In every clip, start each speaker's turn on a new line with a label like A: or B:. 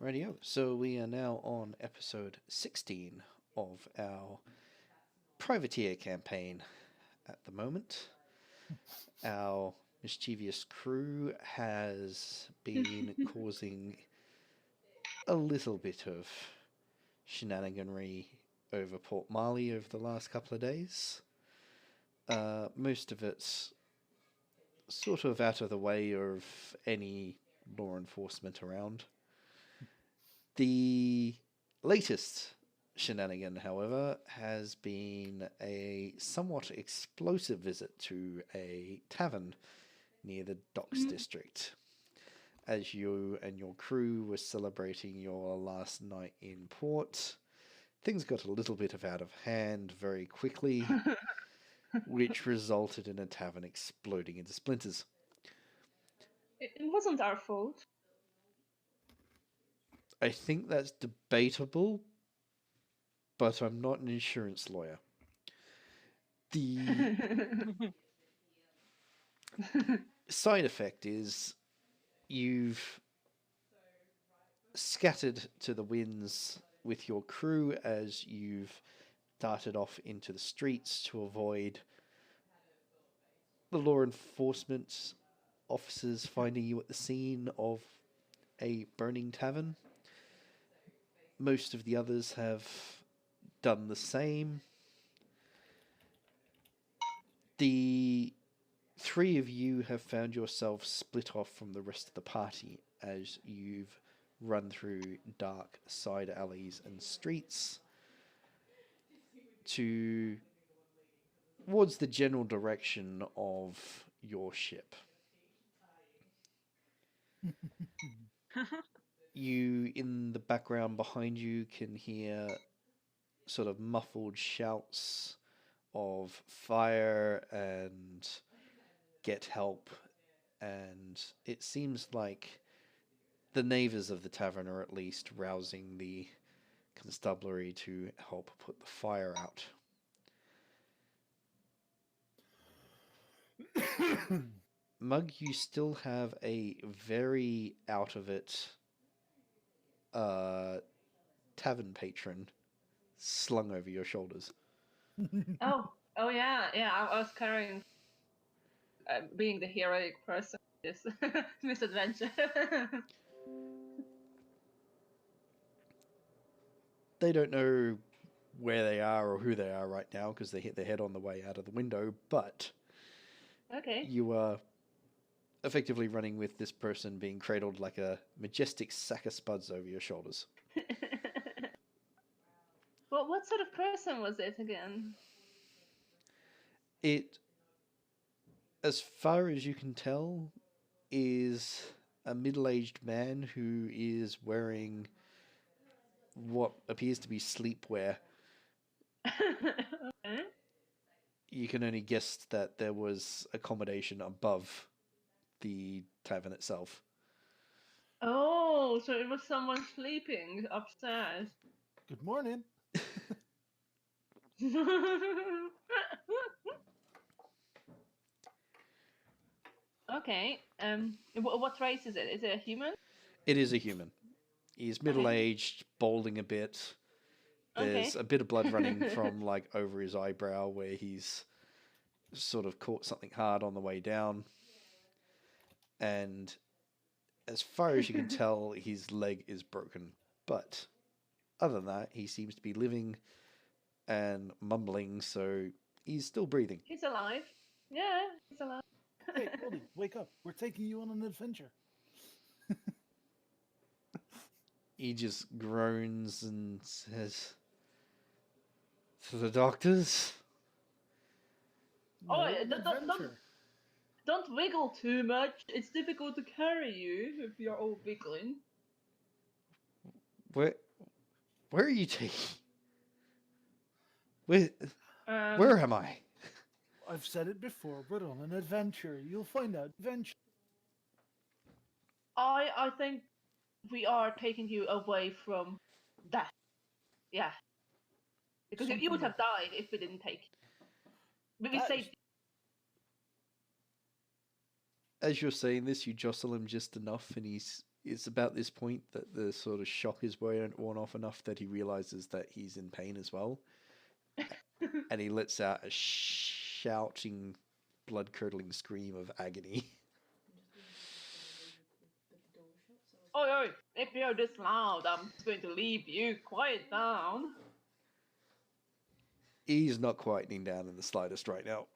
A: Radio. So we are now on episode 16 of our privateer campaign at the moment. Our mischievous crew has been causing a little bit of shenaniganry over Port Marley over the last couple of days. Most of it's sort of out of the way of any law enforcement around. The latest shenanigan, however, has been a somewhat explosive visit to a tavern near the docks district. As you and your crew were celebrating your last night in port, things got a little bit out of hand very quickly, which resulted in a tavern exploding into splinters.
B: It wasn't our fault.
A: I think that's debatable, but I'm not an insurance lawyer. The side effect is you've scattered to the winds with your crew as you've darted off into the streets to avoid the law enforcement officers finding you at the scene of a burning tavern. Most of the others have done the same. The three of you have found yourselves split off from the rest of the party as you've run through dark side alleys and streets towards the general direction of your ship. You, in the background behind you, can hear sort of muffled shouts of fire and get help, and it seems like the neighbours of the tavern are at least rousing the constabulary to help put the fire out. Mug, you still have a very out of it tavern patron slung over your shoulders.
B: Oh yeah, yeah. I was carrying, being the heroic person. This misadventure.
A: They don't know where they are or who they are right now because they hit their head on the way out of the window, but
B: Okay.
A: you are effectively running with this person being cradled like a majestic sack of spuds over your shoulders.
B: Well, what sort of person was it again?
A: It, as far as you can tell, is a middle-aged man who is wearing what appears to be sleepwear.
B: Okay.
A: You can only guess that there was accommodation above the tavern itself.
B: Oh, so it was someone sleeping upstairs.
C: Good morning.
B: Okay. What race is it? Is it a human?
A: It is a human. He's middle-aged, balding a bit. There's
B: Okay.
A: a bit of blood running from like over his eyebrow where he's sort of caught something hard on the way down. And as far as you can tell, his leg is broken. But other than that, he seems to be living and mumbling, so he's still breathing.
B: He's alive. Yeah, he's alive.
C: Hey, Goldie, wake up. We're taking you on an adventure.
A: He just groans and says, "To the doctors?"
B: Oh,
C: No, an adventure.
B: don't wiggle too much. It's difficult to carry you if you're all wiggling.
A: Where are you taking? Where am I?
C: I've said it before. We're on an adventure. You'll find out eventually.
B: I think we are taking you away from that. Yeah, because you would
C: Something
B: have died if we didn't take you. We
C: that
B: saved.
A: As you're saying this, you jostle him just enough, and it's about this point that the sort of shock is worn off enough that he realizes that he's in pain as well. And he lets out a shouting, blood-curdling scream of agony.
B: Oi, if you're this loud, I'm just going to leave you. Quiet down.
A: He's not quieting down in the slightest right now.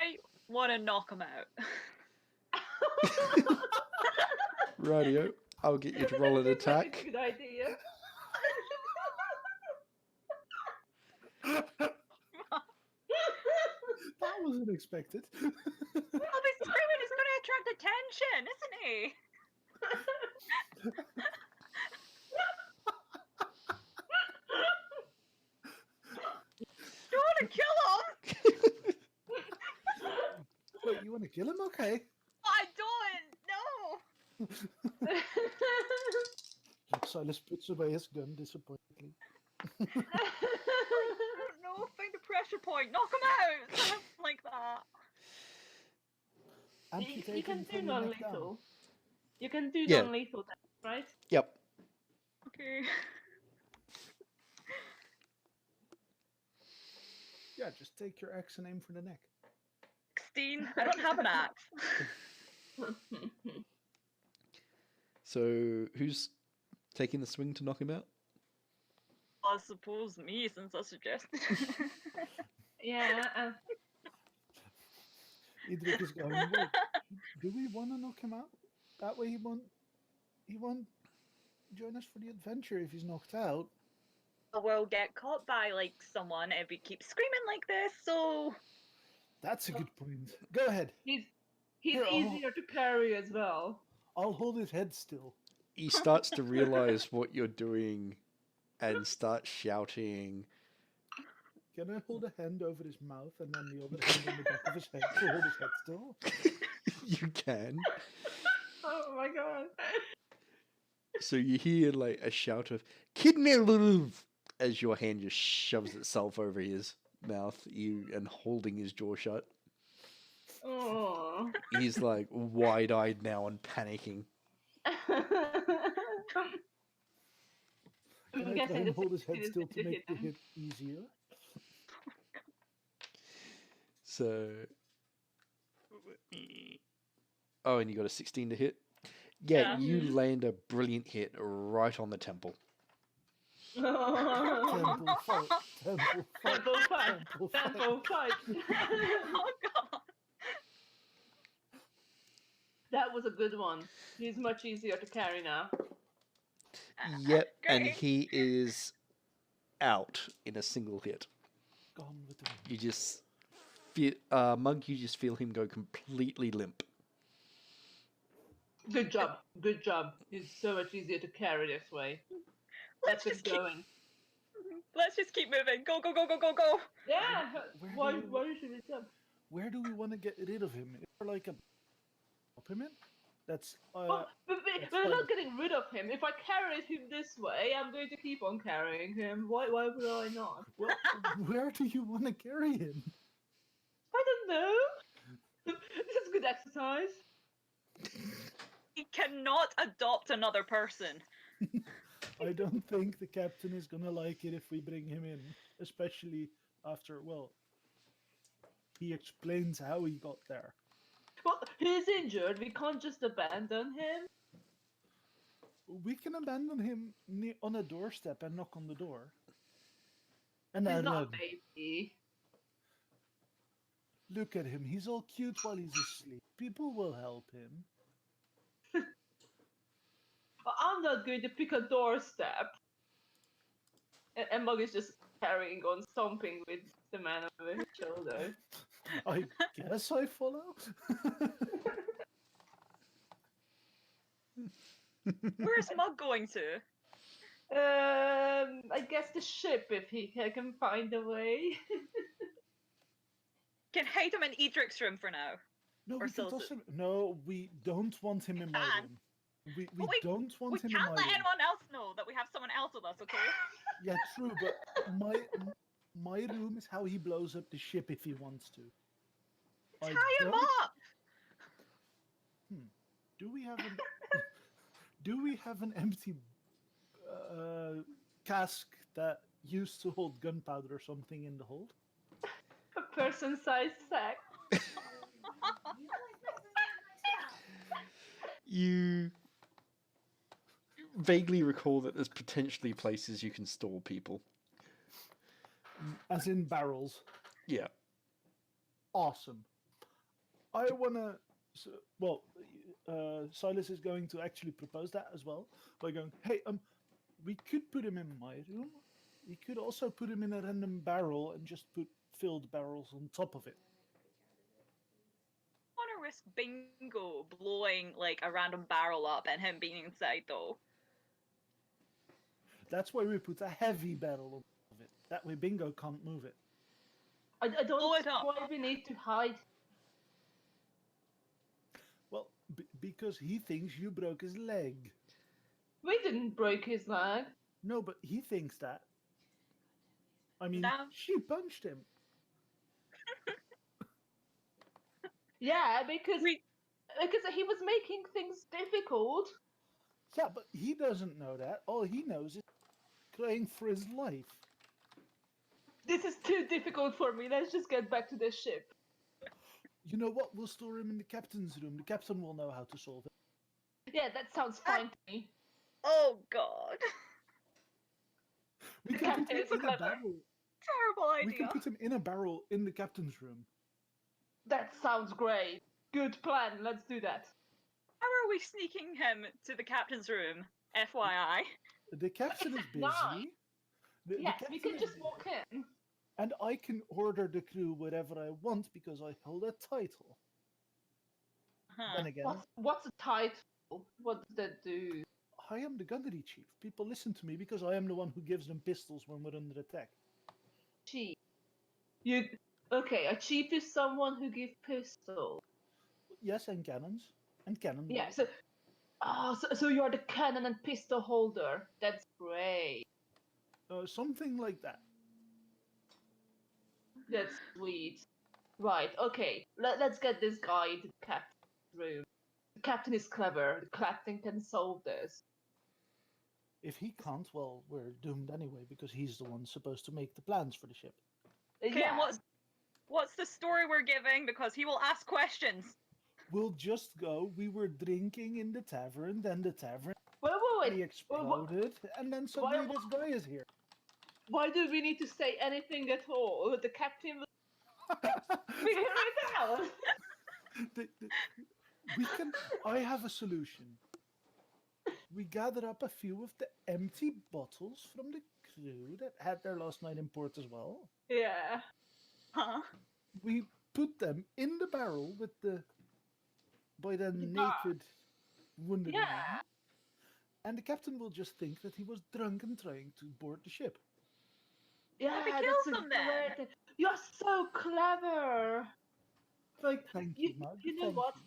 D: I want to knock him out.
A: Rightio. I'll get you to roll an attack.
B: Good idea.
C: That was unexpected.
D: I'll be screaming, he's going to attract attention, isn't he? You want to kill him?
C: Wait, you want to kill him? Okay.
D: I don't, no.
C: Silas puts away his gun disappointedly.
D: I don't know, find a pressure point, knock him out. Something like that.
B: You can do non-lethal. You can do
A: Yeah.
B: non-lethal damage, right?
A: Yep.
D: Okay.
C: Yeah, just take your axe and aim for the neck.
D: 16. I don't have an axe.
A: So, who's taking the swing to knock him out?
D: I suppose me, since I suggested.
B: Yeah.
C: Edric is going, wait, do we want to knock him out? That way he won't join us for the adventure if he's knocked out.
D: We'll get caught by, like, someone if we keep screaming like this, so...
C: That's a good point. Go ahead.
B: He's
C: Here,
B: easier to carry as well.
C: I'll hold his head still.
A: He starts to realize what you're doing and starts shouting.
C: Can I hold a hand over his mouth and then the other hand on the back of his head to hold his head still?
A: You can.
B: Oh my god.
A: So you hear like a shout of "Kidney!" as your hand just shoves itself over his mouth, and holding his jaw shut.
B: Oh.
A: He's like wide-eyed now and panicking.
C: Can I try and hold his head still to make the hit easier?
A: So, oh, and you got a 16 to hit. Yeah, you land a brilliant hit right on the temple.
C: Temple fight. Temple fight.
B: Temple fight.
C: Temple fight.
B: Temple fight.
D: Oh, God.
B: That was a good one. He's much easier to carry now.
A: Yep, and
D: Great.
A: he is out in a single hit.
C: Gone with the wind.
A: You just feel, Mug, you just feel him go completely limp.
B: Good job. Good job. He's so much easier to carry this way.
D: Let's
B: Let's
D: just
B: get
D: keep,
B: going.
D: let's just keep moving. Go, go, go, go, go, go.
B: Yeah.
C: Where do
B: Why should we jump?
C: Where do we want to get rid of him? Is there like a up him in? That's
B: But we're not getting rid of him. If I carried him this way, I'm going to keep on carrying him. Why would I not?
C: well, where do you want to carry him?
B: I don't know. This is good exercise.
D: He cannot adopt another person.
C: I don't think the captain is gonna like it if we bring him in, especially after, well, he explains how he got there.
B: Well, he's injured. We can't just abandon him.
C: We can abandon him on a doorstep and knock on the door. And
B: He's
C: then
B: not
C: run.
B: a baby.
C: Look at him, he's all cute while he's asleep. People will help him.
B: I'm not going to pick a doorstep. And Mug is just carrying on, stomping with the man over his shoulder.
C: I guess I follow.
D: Where's Mug going to?
B: I guess the ship, if he can find a way.
D: Can hide him in Edric's room for now.
C: No,
D: Or
C: we can
D: sells
C: toss
D: it.
C: him. No, we don't want him in my
D: can.
C: room. We
D: But we-
C: don't want
D: We
C: him in
D: can't
C: my
D: let
C: room.
D: anyone else know that we have someone else with us, okay?
C: Yeah, true, but my room is how he blows up the ship if he wants to. I
D: Tie him
C: don't-
D: up!
C: Do we have an do we have an empty cask that used to hold gunpowder or something in the hold?
B: A person-sized sack.
A: You vaguely recall that there's potentially places you can store people.
C: As in barrels.
A: Yeah.
C: Awesome. I wanna. Well, Silas is going to actually propose that as well by going, "Hey, we could put him in my room. We could also put him in a random barrel and just put filled barrels on top of it."
D: I want to risk Bingo blowing like a random barrel up and him being inside though.
C: That's why we put a heavy barrel on top of it. That way, Bingo can't move it.
B: I
D: Blow
B: don't
D: it
B: know
D: up.
B: why we need to hide.
C: Well, because he thinks you broke his leg.
B: We didn't break his leg.
C: No, but he thinks that. I mean,
D: Now-
C: she punched him.
B: Yeah, because
D: We-
B: he was making things difficult.
C: Yeah, but he doesn't know that. All he knows is crying for his life.
B: This is too difficult for me. Let's just get back to the ship.
C: You know what? We'll store him in the captain's room. The captain will know how to solve it.
B: Yeah, that sounds fine to me.
D: Oh god.
C: We
B: The
C: can put
B: captain
C: him
B: is so
C: in a
B: clever.
C: barrel.
D: Terrible
C: We can
D: idea.
C: put him in a barrel in the captain's room.
B: That sounds great. Good plan. Let's do that.
D: How are we sneaking him to the captain's room? FYI.
C: The captain is busy.
B: Nice.
C: The
B: Yes, we
C: captain
B: can
C: is
B: just
C: busy.
B: walk in.
C: And I can order the crew whatever I want because I hold a title.
D: Huh.
C: Then again,
B: What's a title? What does that do?
C: I am the gunnery chief. People listen to me because I am the one who gives them pistols when we're under attack.
B: Chief. A chief is someone who gives pistols.
C: Yes, and cannons. And cannonballs.
B: Yeah, so you're the cannon and pistol holder. That's great.
C: Something like that.
B: That's sweet. Right, okay. Let's get this guy into the captain's room. The captain is clever. The captain can solve this.
C: If he can't, well, we're doomed anyway because he's the one supposed to make the plans for the ship.
D: Okay,
B: Yeah.
D: and what's the story we're giving? Because he will ask questions.
C: We'll just go, we were drinking in the tavern, then the tavern
B: Wait.
C: exploded, and then suddenly this guy is here.
B: Why do we need to say anything at all? The captain will figure it out.
C: I have a solution. We gather up a few of the empty bottles from the crew that had their last night in port as well.
B: Yeah.
D: Huh?
C: We put them in the barrel with the by then
B: Yeah.
C: naked wounded
B: Yeah.
C: man, and the captain will just think that he was drunk and trying to board the ship.
B: Yeah,
D: we
B: that's
D: kill
B: a
D: them then.
B: great. You're so clever. Like,
C: Thank
B: you,
C: you, Mug.
B: you know
C: Thank
B: what?
C: you.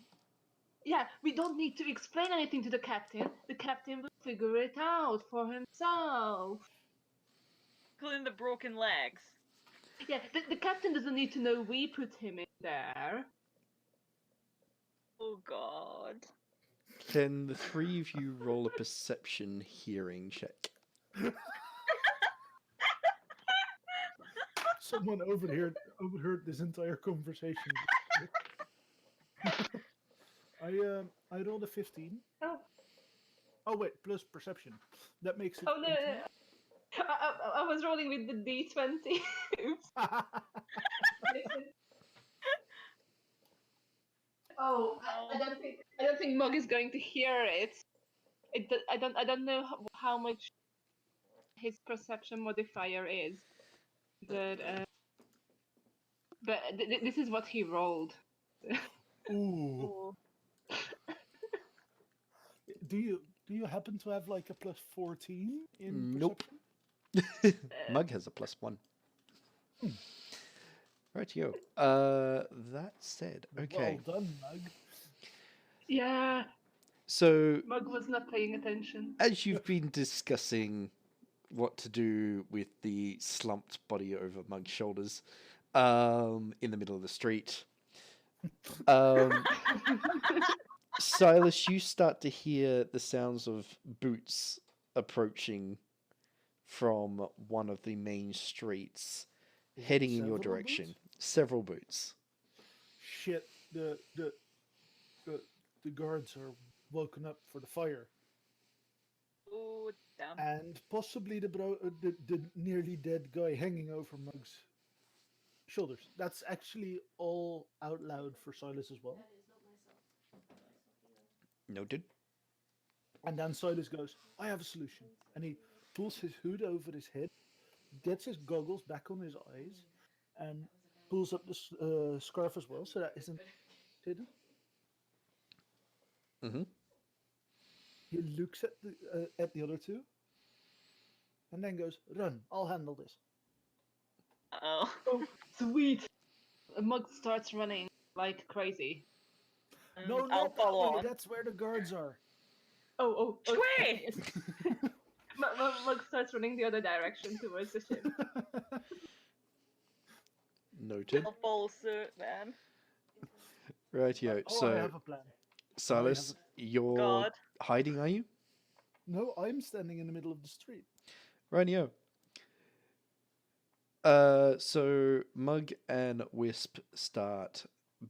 B: Yeah, we don't need to explain anything to the captain. The captain will figure it out for himself.
D: Including the broken legs.
B: Yeah, the captain doesn't need to know we put him in there.
D: Oh god.
A: Can the three of you roll a perception hearing check?
C: Someone overheard this entire conversation. I rolled a 15.
B: Oh.
C: Oh wait, plus perception. That makes it.
B: Oh no,
C: 18.
B: I was rolling with the D20. Oops. Oh, I don't think Mug is going to hear it. I don't know how much his perception modifier is, but this is what he rolled.
C: Ooh. Do you happen to have like a plus 14 in
A: Nope.
C: perception?
A: Mug has a +1. Rightio. That said, okay.
C: Well done, Mug.
B: Yeah,
A: So,
B: Mug was not paying attention.
A: as you've been discussing what to do with the slumped body over Mug's shoulders, in the middle of the street, Silas, you start to hear the sounds of boots approaching from one of the main streets, heading in your
C: Several
A: direction.
C: boots?
A: Several boots.
C: Shit, the guards are woken up for the fire,
D: Oh, damn.
C: and possibly the nearly dead guy hanging over Mug's shoulders. That's actually all out loud for Silas as well.
A: Noted.
C: And then Silas goes, "I have a solution," and he pulls his hood over his head, gets his goggles back on his eyes, and pulls up the scarf as well, so that isn't hidden.
A: Mm-hmm.
C: He looks at the other two, and then goes, "Run! I'll handle this."
D: Oh.
B: Oh, sweet. Mug starts running like crazy.
C: No,
D: I'll
C: not that
D: follow
C: way.
D: on.
C: That's where the guards are.
B: Oh.
D: Shway!
B: Yes. Mug starts running the other direction towards the ship.
A: Noted.
D: I'll follow suit then.
A: Rightio.
C: Oh, I
A: So,
C: have a plan.
A: Silas, you're
D: God.
A: hiding, are you?
C: No, I'm standing in the middle of the street.
A: Rightio. So Mug and Wisp start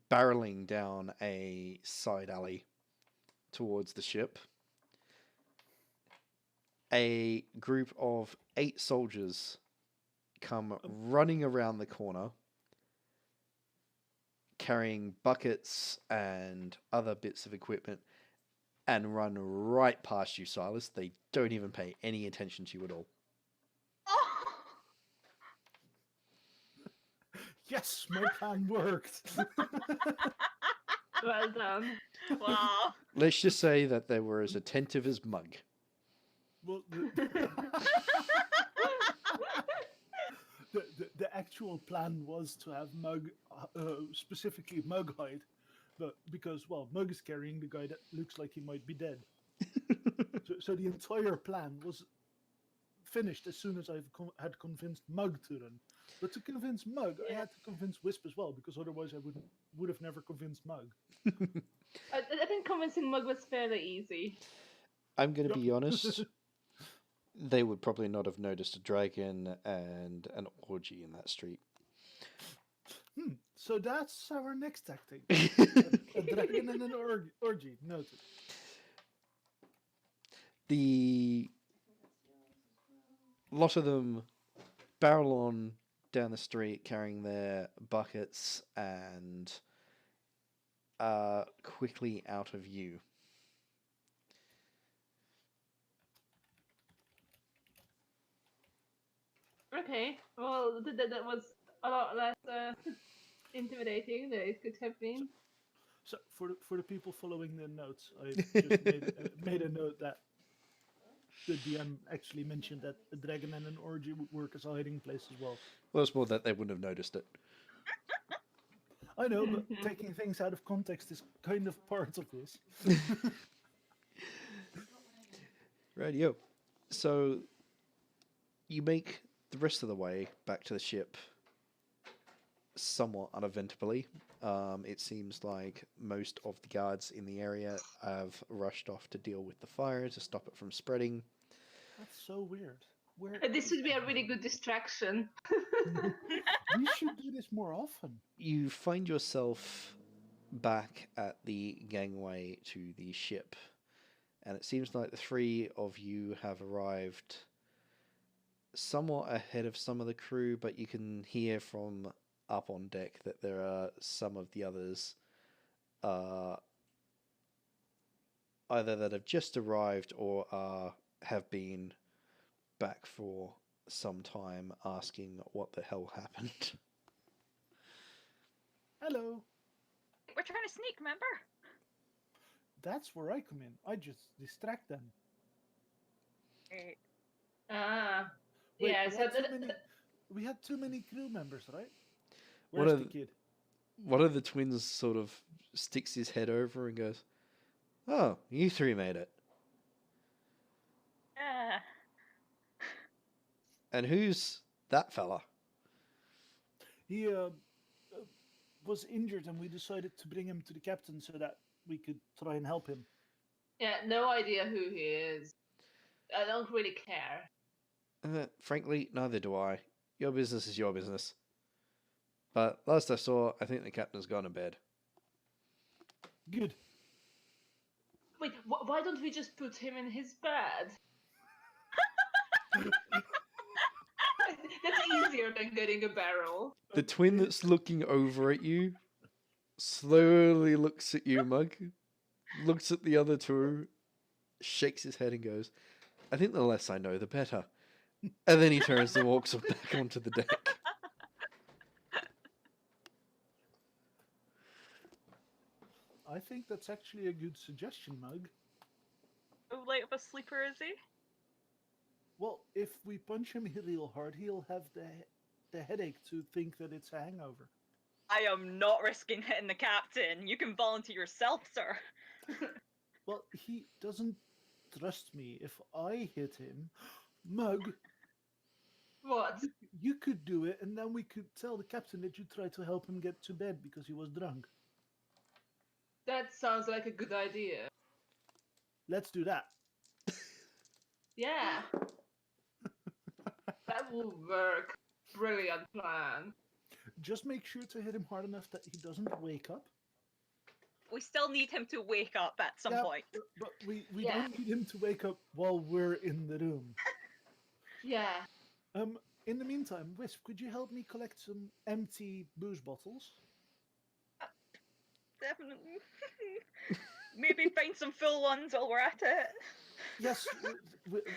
A: barreling down a side alley towards the ship. A group of 8 soldiers come running around the corner, carrying buckets and other bits of equipment, and run right past you, Silas. They don't even pay any attention to you at all.
D: Oh!
C: Yes, my plan worked.
B: Well done.
D: Wow.
A: Let's just say that they were as attentive as Mug.
C: Well, the actual plan was to have Mug, specifically Mug hide, but because, well, Mug is carrying the guy that looks like he might be dead. So the entire plan was finished as soon as I had convinced Mug to run. But to convince Mug, I had to convince Wisp as well, because otherwise I would have never convinced Mug.
B: I think convincing Mug was fairly easy.
A: I'm going to be honest. They would probably not have noticed a dragon and an orgy in that street.
C: So that's our next tactic. A dragon and an orgy. Noted.
A: The lot of them barrel on down the street carrying their buckets and are quickly out of view.
B: Okay, well, that was a lot less intimidating than it could have been.
C: So for the people following the notes, I just made a note that the DM actually mentioned that a dragon and an orgy would work as a hiding place as well.
A: Well, it's more that they wouldn't have noticed it.
C: I know, but taking things out of context is kind of part of this.
A: Rightio. So you make the rest of the way back to the ship somewhat uneventfully. It seems like most of the guards in the area have rushed off to deal with the fire to stop it from spreading.
C: That's so weird. Where
B: This would be a really good distraction.
C: we should do this more often.
A: You find yourself back at the gangway to the ship, and it seems like the 3 of you have arrived somewhat ahead of some of the crew, but you can hear from up on deck that there are some of the others either that have just arrived or have been back for some time asking what the hell happened.
C: Hello.
D: We're trying to sneak, remember?
C: That's where I come in. I just distract them.
D: Great.
B: Ah,
C: Wait,
B: yeah. So
C: we had too many crew members, right?
A: What
C: Where's
A: are
C: the kid?
A: One of the twins sort of sticks his head over and goes, "Oh, you 3 made it.
D: Yeah.
A: And who's that fella?"
C: He was injured, and we decided to bring him to the captain so that we could try and help him.
B: Yeah, no idea who he is. I don't really care.
A: Frankly, neither do I. Your business is your business. But last I saw, I think the captain's gone to bed.
C: Good.
B: Wait, why don't we just put him in his bed? That's easier than getting a barrel.
A: The twin that's looking over at you slowly looks at you, Mug, looks at the other two, shakes his head and goes, I think the less I know, the better. And then he turns and walks back onto the deck.
C: I think that's actually a good suggestion, Mug.
D: How late of a sleeper is he?
C: Well, if we punch him real hard, he'll have the headache to think that it's a hangover.
D: I am not risking hitting the captain. You can volunteer yourself, sir.
C: Well, he doesn't trust me. If I hit him, Mug,
B: What?
C: you could do it, and then we could tell the captain that you tried to help him get to bed because he was drunk.
B: That sounds like a good idea.
C: Let's do that.
B: Yeah. That will work. Brilliant plan.
C: Just make sure to hit him hard enough that he doesn't wake up.
D: We still need him to wake up at some
C: Yeah,
D: point.
C: But we
B: Yeah.
C: don't need him to wake up while we're in the room.
B: Yeah.
C: In the meantime, Wisp, could you help me collect some empty booze bottles?
D: Definitely. Maybe find some full ones while we're at it.
C: Yes,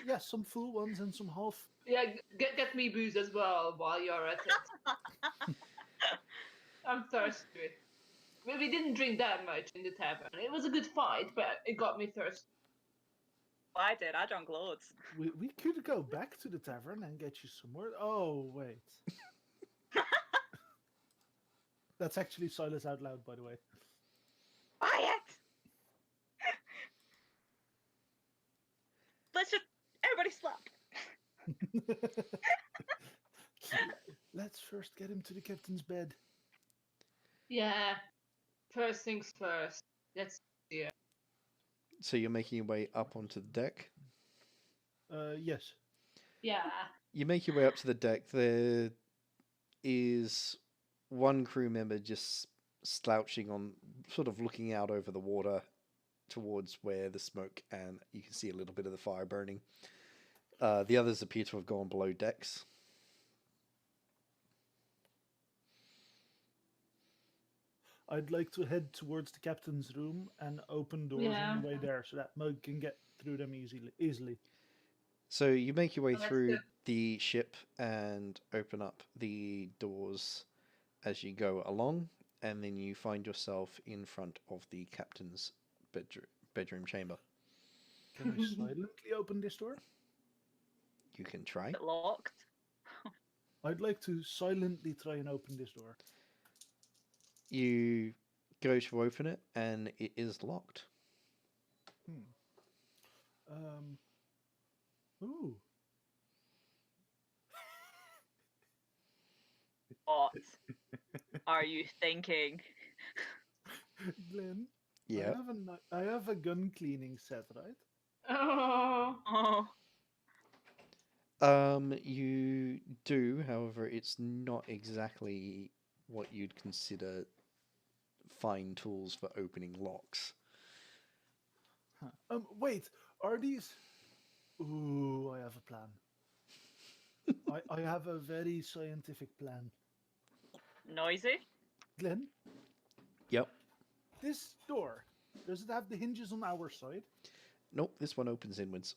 C: yes, some full ones and some half.
B: Yeah, get me booze as well while you're at it. I'm thirsty. We didn't drink that much in the tavern. It was a good fight, but it got me thirsty.
D: Well, I did. I drank loads.
C: We could go back to the tavern and get you some more. Oh, wait. That's actually Silas out loud, by the way.
D: Quiet! Let's just everybody slap.
C: Let's first get him to the captain's bed.
B: Yeah. First things first. That's easier.
A: So you're making your way up onto the deck.
C: Yes.
B: Yeah.
A: You make your way up to the deck. There is one crew member just slouching on, sort of looking out over the water towards where the smoke and you can see a little bit of the fire burning. The others appear to have gone below decks.
C: I'd like to head towards the captain's room and open doors on the way there so that Mug can get through them easily.
A: So you make your way
B: That's
A: through
B: good.
A: the ship and open up the doors as you go along, and then you find yourself in front of the captain's bedroom chamber.
C: Can I silently open this door?
A: You can try.
D: Is it locked?
C: I'd like to silently try and open this door.
A: You go to open it, and it is locked.
C: Ooh.
D: What are you thinking?
C: Glenn,
A: Yeah.
C: I have a gun cleaning set, right?
B: Oh.
D: Oh,
A: You do, however, it's not exactly what you'd consider fine tools for opening locks.
C: Huh. Wait, are these... Ooh, I have a plan. I have a very scientific plan.
D: noisy.
C: Glenn,
A: Yep.
C: this door, does it have the hinges on our side?
A: Nope, this one opens inwards.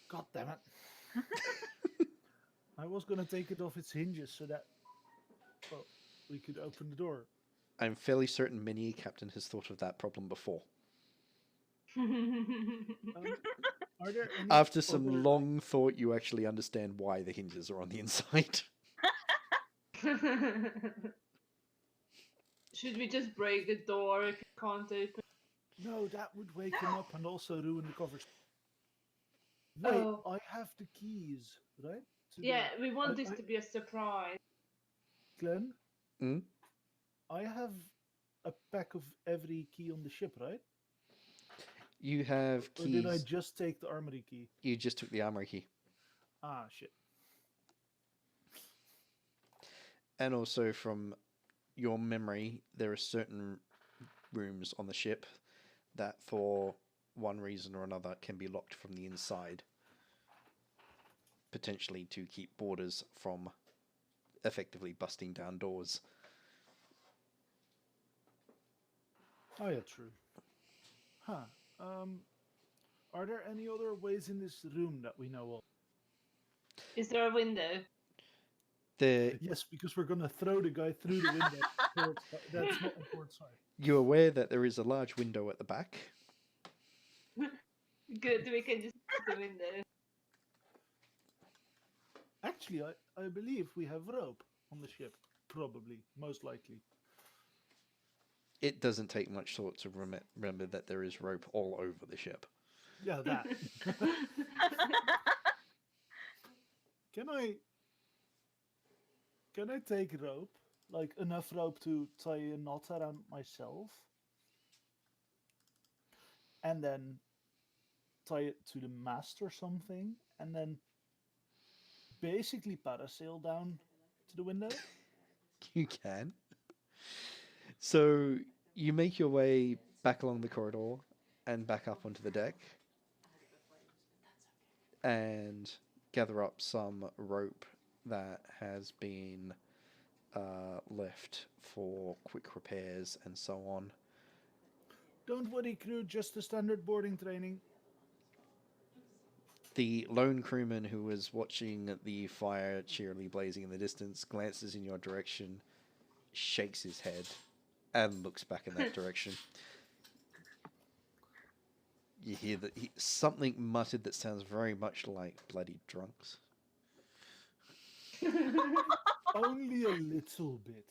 C: God damn it. I was going to take it off its hinges so that, well, we could open the door.
A: I'm fairly certain many a captain has thought of that problem before.
C: Are there any
A: After some
C: other-
A: long thought, you actually understand why the hinges are on the inside.
B: Should we just break the door if you can't open?
C: No, that would wake him up and also ruin the covers. Wait,
B: Oh.
C: I have the keys, right? To the-
B: Yeah, we want this
C: I-
B: to be a surprise.
C: Glenn?
A: Hmm?
C: I have a pack of every key on the ship, right?
A: You have
C: Or did I
A: keys.
C: just take the armory key?
A: You just took the armory key.
C: Ah, shit.
A: And also from your memory, there are certain rooms on the ship that for one reason or another can be locked from the inside. Potentially to keep boarders from effectively busting down doors.
C: Oh yeah, true. Huh. Are there any other ways in this room that we know of?
B: Is there a window?
C: Yes, because we're gonna throw the guy through the window. That's not on port side.
A: You're aware that there is a large window at the back.
B: Good, we can just use the window.
C: Actually, I believe we have rope on the ship. Probably, most likely.
A: It doesn't take much thought to remember that there is rope all over the ship.
C: Yeah, that. Can I take rope? Like enough rope to tie a knot around myself? And then tie it to the mast or something? And then basically parasail down to the window?
A: You can. So you make your way back along the corridor and back up onto the deck and gather up some rope that has been left for quick repairs and so on.
C: Don't worry, crew, just the standard boarding training.
A: The lone crewman who was watching the fire cheerily blazing in the distance glances in your direction, shakes his head, and looks back in that direction. You hear that something muttered that sounds very much like bloody drunks.
C: Only a little bit.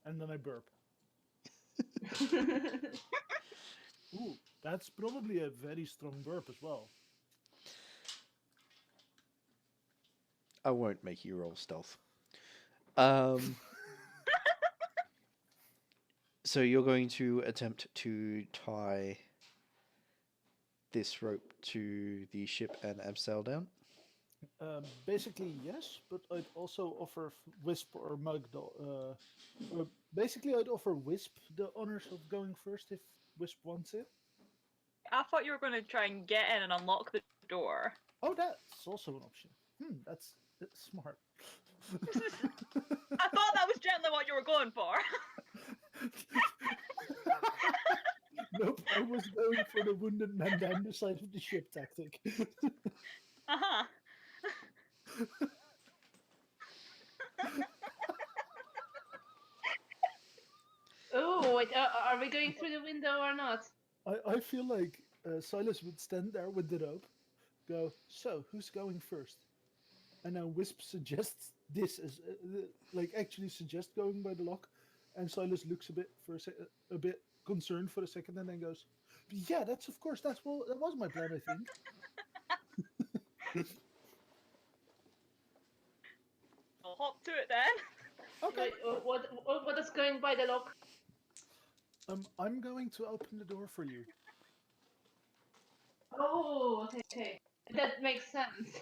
C: And then I burp. Ooh, that's probably a very strong burp as well.
A: I won't make you roll stealth. So you're going to attempt to tie this rope to the ship and abseil down?
C: Basically, yes, but I'd also offer Wisp or Mug. Basically, I'd offer Wisp the honors of going first if Wisp wants it.
D: I thought you were going to try and get in and unlock the door.
C: Oh, that's also an option. That's smart.
D: I thought that was generally what you were going for.
C: Nope, I was going for the wounded man down the side of the ship tactic.
D: Uh-huh.
B: Oh, wait, are we going through the window or not?
C: I feel like Silas would stand there with the rope, go, so, who's going first? And then Wisp suggests this as, actually suggests going by the lock, and Silas looks a bit concerned for a second, and then goes, yeah, that was my plan, I think.
D: I'll hop to it then.
B: Okay. Wait, what is going by the lock?
C: I'm going to open the door for you.
B: Oh, okay. That makes sense.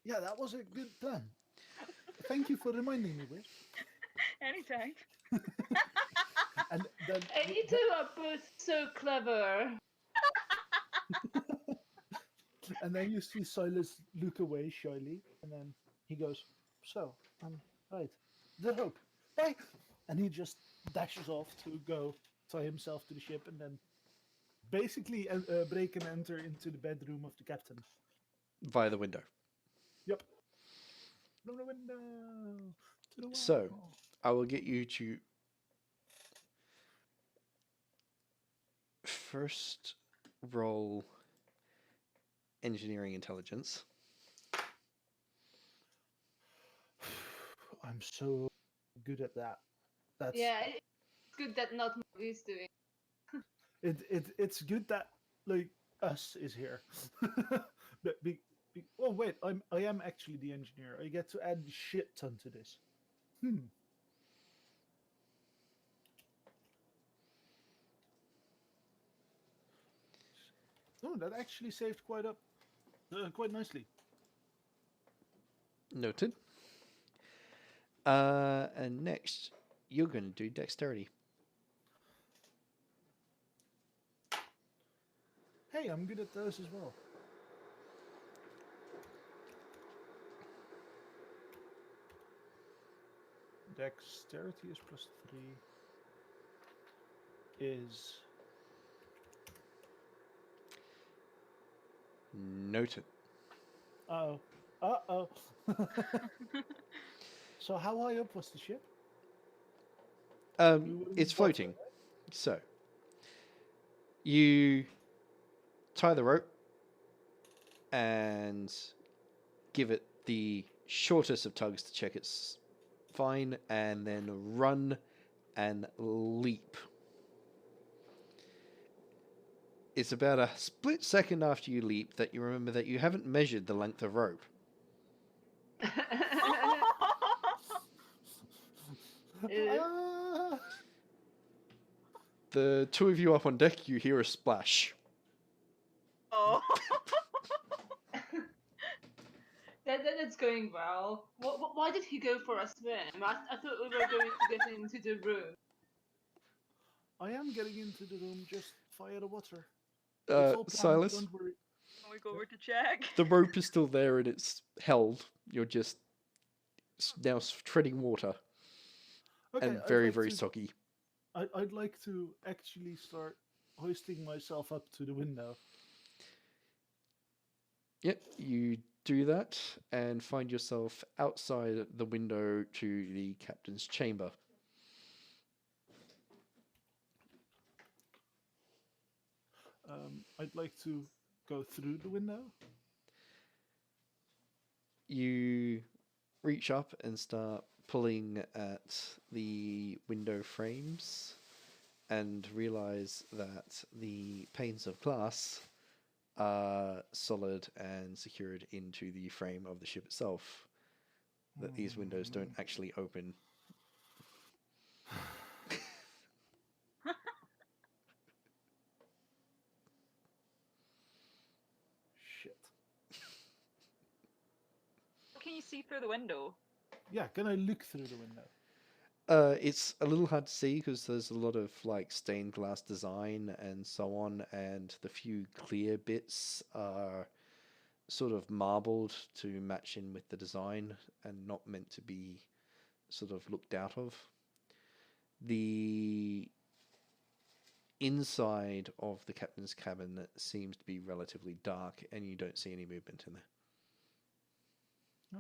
C: Yeah, that was a good plan. Thank you for reminding me, Wisp.
D: Anytime.
C: And then
B: You two are both so clever.
C: And then you see Silas look away shyly, and then he goes, so, right, the rope, bye! And he just dashes off to go tie himself to the ship, and then basically break and enter into the bedroom of the captain.
A: Via the window.
C: Yep. From the window to the wall.
A: So, I will get you to first roll engineering intelligence.
C: I'm so good at that. That's
B: Yeah, it's good that not Mog is doing.
C: it's good that us is here. Oh wait, I am actually the engineer. I get to add shit ton to this. Oh, that actually saved quite nicely.
A: Noted. And next, you're going to do dexterity.
C: Hey, I'm good at those as well. Dexterity is +3. Is
A: Noted.
C: uh oh. So how high up was the ship? We were in
A: It's
C: water,
A: floating.
C: right?
A: So you tie the rope and give it the shortest of tugs to check it's fine, and then run and leap. It's about a split second after you leap that you remember that you haven't measured the length of rope.
C: Ah!
A: The two of you up on deck, you hear a splash.
D: Oh.
B: That's going well. Why did he go for a swim? I thought we were going to get into the room.
C: I am getting into the room just via the water. It's all planned,
A: Silas,
C: don't worry.
D: Can we go over to check?
A: the rope is still there and it's held. You're just now treading water
C: Okay,
A: and
C: I'd
A: very,
C: like
A: very
C: to-
A: soggy.
C: I'd like to actually start hoisting myself up to the window.
A: Yep, you do that and find yourself outside the window to the captain's chamber.
C: I'd like to go through the window.
A: You reach up and start pulling at the window frames and realize that the panes of glass are solid and secured into the frame of the ship itself. That these windows don't actually open.
C: Shit.
D: Can you see through the window?
C: Yeah, can I look through the window?
A: It's a little hard to see because there's a lot of like stained glass design and so on, and the few clear bits are sort of marbled to match in with the design and not meant to be sort of looked out of. The inside of the captain's cabin seems to be relatively dark, and you don't see any movement in there.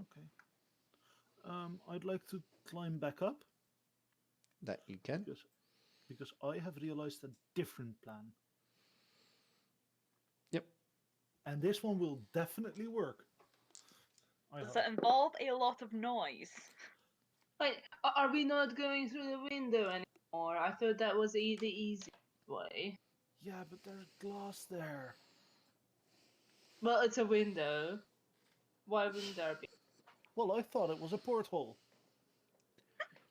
C: Okay. I'd like to climb back up
A: That you can.
C: because I have realized a different plan.
A: Yep.
C: And this one will definitely work. I
D: Does
C: hope.
D: it involve a lot of noise?
B: Wait, are we not going through the window anymore? I thought that was the easy way.
C: Yeah, but there's glass there.
B: Well, it's a window. Why wouldn't there be?
C: Well, I thought it was a porthole.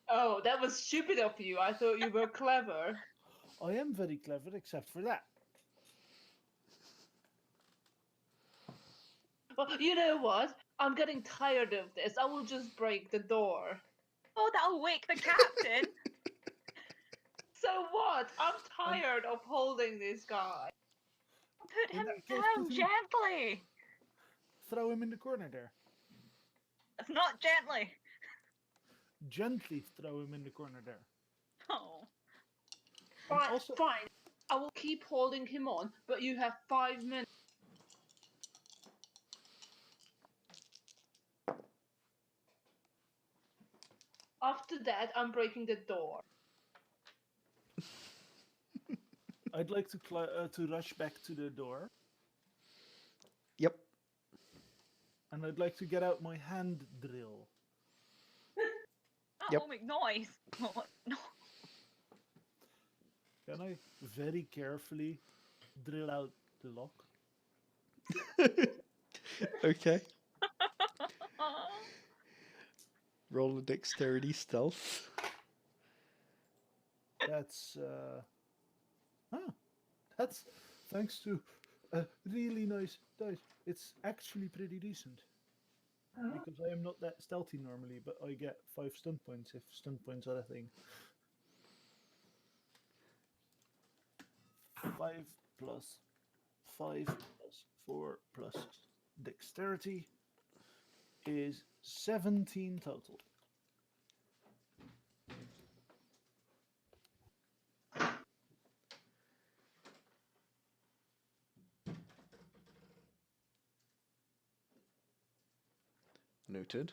B: Oh, that was stupid of you. I thought you were clever.
C: I am very clever, except for that.
B: Well, you know what? I'm getting tired of this. I will just break the door.
D: Oh, that'll wake the captain.
B: So what? I'm tired of holding this guy.
D: Put
C: In
D: him
C: that case,
D: down
C: put him-
D: gently.
C: Throw him in the corner there.
D: It's not gently.
C: Gently throw him in the corner there.
D: Oh.
C: And
B: Fine,
C: also-
B: fine. I will keep holding him on, but you have 5 minutes. After that, I'm breaking the door.
C: I'd like to rush back to the door,
A: Yep.
C: and I'd like to get out my hand drill.
D: That
A: Yep.
D: will make noise. Oh, no.
C: Can I very carefully drill out the lock?
A: Okay. Roll a dexterity stealth.
C: That's that's thanks to really nice dice. It's actually pretty decent. Because I am not that stealthy normally, but I get 5 stun points if stun points are a thing. 5 plus 5 plus 4 plus dexterity is 17 total.
A: Noted.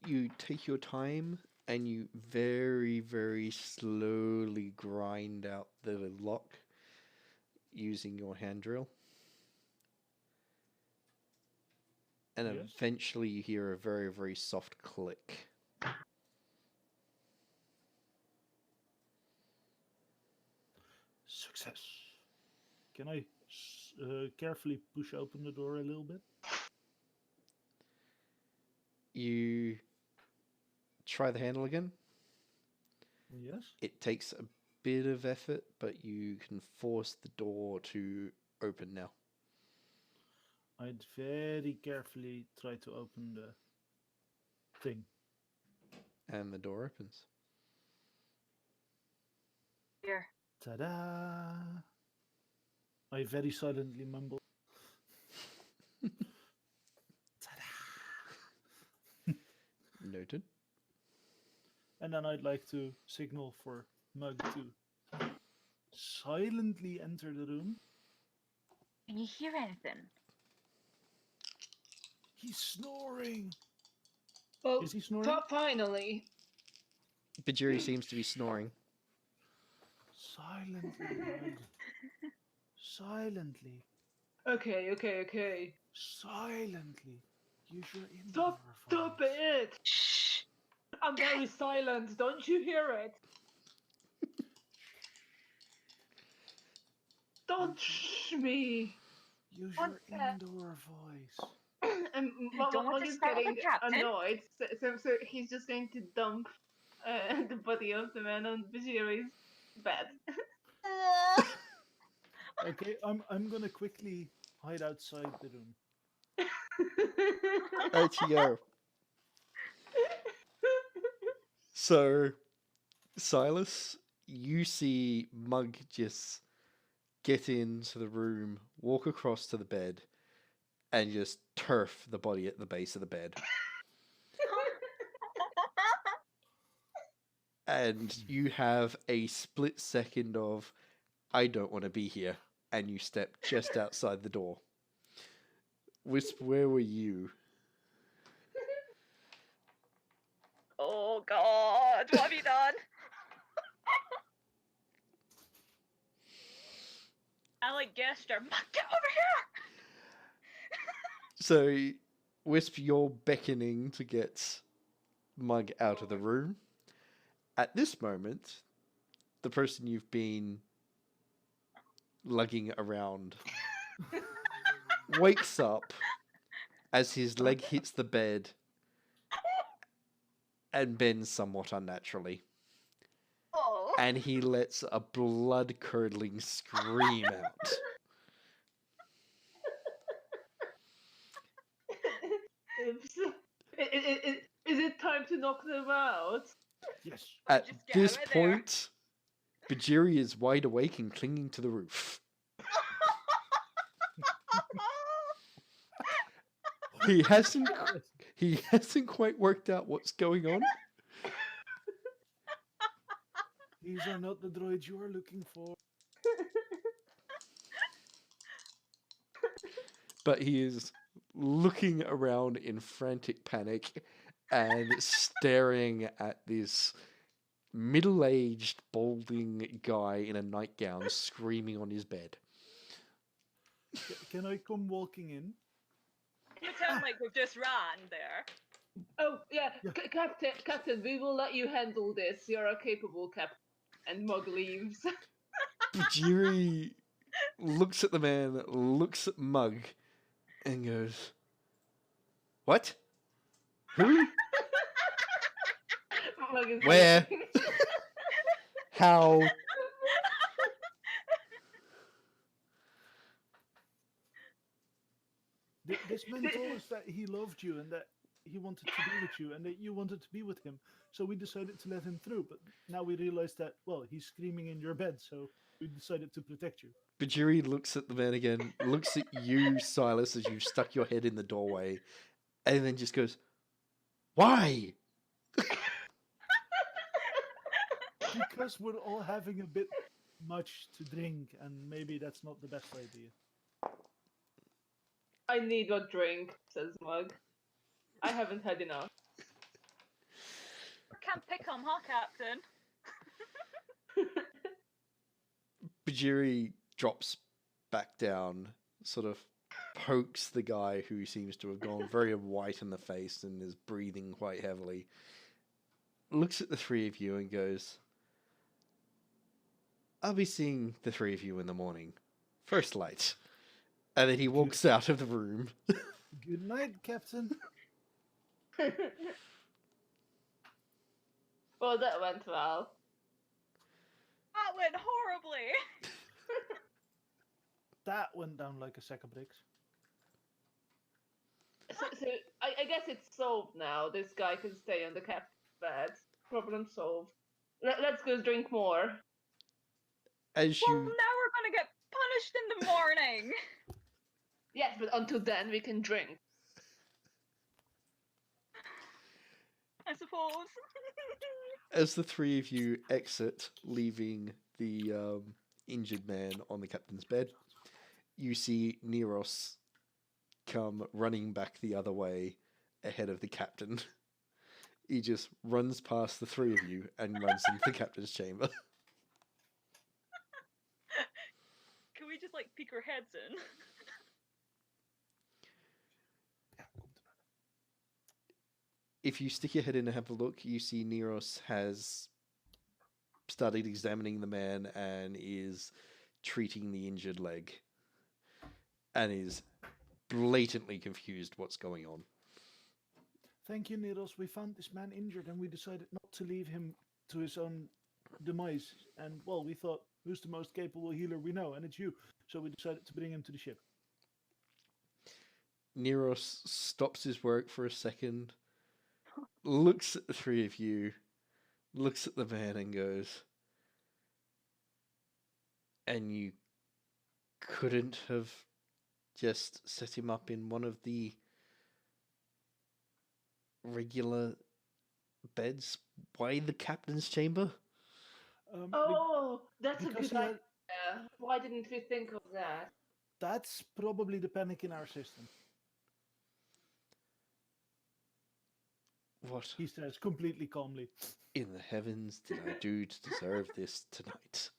A: You take your time and you very, very slowly grind out the lock using your hand drill. And
C: Yes.
A: eventually you hear a very, very soft click.
C: Success. Can I carefully push open the door a little bit?
A: You try the handle again.
C: Yes.
A: It takes a bit of effort, but you can force the door to open now.
C: I'd very carefully try to open the thing.
A: And the door opens.
D: Here.
C: Ta-da! I very silently mumble. Ta-da!
A: Noted.
C: And then I'd like to signal for Mug to silently enter the room.
D: Can you hear anything?
C: He's snoring.
B: Well,
C: Is he snoring?
B: finally.
A: Bhajiri seems to be snoring.
C: Silently, Mug. Silently.
B: Okay.
C: Silently. Use your indoor
B: Stop
C: voice.
B: it!
D: Shh.
B: I'm very silent. Don't you hear it? Don't shh me.
C: Use
D: What
C: your
D: the-
C: indoor voice.
B: And
D: don't want
B: Mog
D: to
B: is
D: startle the
B: getting
D: captain?
B: annoyed, so he's just going to dump the body of the man on Bhajiri's bed.
C: Okay, I'm gonna quickly hide outside the room.
A: RTO. So, Silas, you see Mug just get into the room, walk across to the bed, and just turf the body at the base of the bed. And you have a split second of, I don't want to be here, and you step just outside the door. Wisp, where were you?
D: Oh God, what have you done? I like gesture. Get over here!
A: So, Wisp, you're beckoning to get Mug out of the room. At this moment, the person you've been lugging around wakes up as his leg hits the bed and bends somewhat unnaturally.
D: Oh.
A: And he lets a blood-curdling scream out.
B: Is it time to knock them out?
C: Yes.
A: At
D: Just get
A: this
D: out of there.
A: point, Bhajiri is wide awake and clinging to the roof. He hasn't quite worked out what's going on,
C: These are not the droids you are looking for.
A: but he is looking around in frantic panic and staring at this middle-aged, balding guy in a nightgown screaming on his bed.
C: Can I come walking in?
D: Pretend like we've just ran there.
B: Oh yeah,
C: Yeah.
B: Captain, we will let you handle this. You're a capable captain. And Mug leaves.
A: Bhajiri looks at the man, looks at Mug, and goes, "What? Who?
B: Mug is
A: Where?
B: leaving.
A: How?
C: This man told us that he loved you and that he wanted to be with you and that you wanted to be with him. So we decided to let him through. But now we realize that, well, he's screaming in your bed. So we decided to protect you.
A: Bhajiri looks at the man again, looks at you, Silas, as you've stuck your head in the doorway, and then just goes, "Why?"
C: Because we're all having a bit much to drink, and maybe that's not the best idea.
B: I need a drink, says Mug. I haven't had enough.
D: Can't pick on, huh, Captain?
A: Bhajiri drops back down, sort of pokes the guy who seems to have gone very white in the face and is breathing quite heavily, looks at the three of you and goes, "I'll be seeing the three of you in the morning. First light." And then he walks out of the room.
C: Good night, Captain.
B: Well, that went well.
D: That went horribly.
C: That went down like a sack of bricks.
B: So I guess it's solved now. This guy can stay on the captain's bed. Problem solved. Let's go drink more.
A: As
D: Well,
A: you
D: now we're gonna get punished in the morning.
B: Yes, but until then we can drink.
D: I suppose.
A: as the three of you exit, leaving the injured man on the captain's bed, you see Neros come running back the other way ahead of the captain. He just runs past the three of you and runs into the captain's chamber.
D: Can we just like peek our heads in?
A: If you stick your head in and have a look, you see Neros has started examining the man and is treating the injured leg and is blatantly confused what's going on.
C: Thank you, Neros. We found this man injured and we decided not to leave him to his own demise. And, well, we thought, who's the most capable healer we know? And it's you. So we decided to bring him to the ship.
A: Neros stops his work for a second, looks at the three of you, looks at the man and goes, "And you couldn't have just set him up in one of the regular beds? Why the captain's chamber?"
B: Oh, that's a
C: because
B: good
C: he had-
B: idea. Why didn't we think of that?
C: That's probably the panic in our system.
A: What
C: He says completely calmly.
A: in the heavens did I do to deserve this tonight?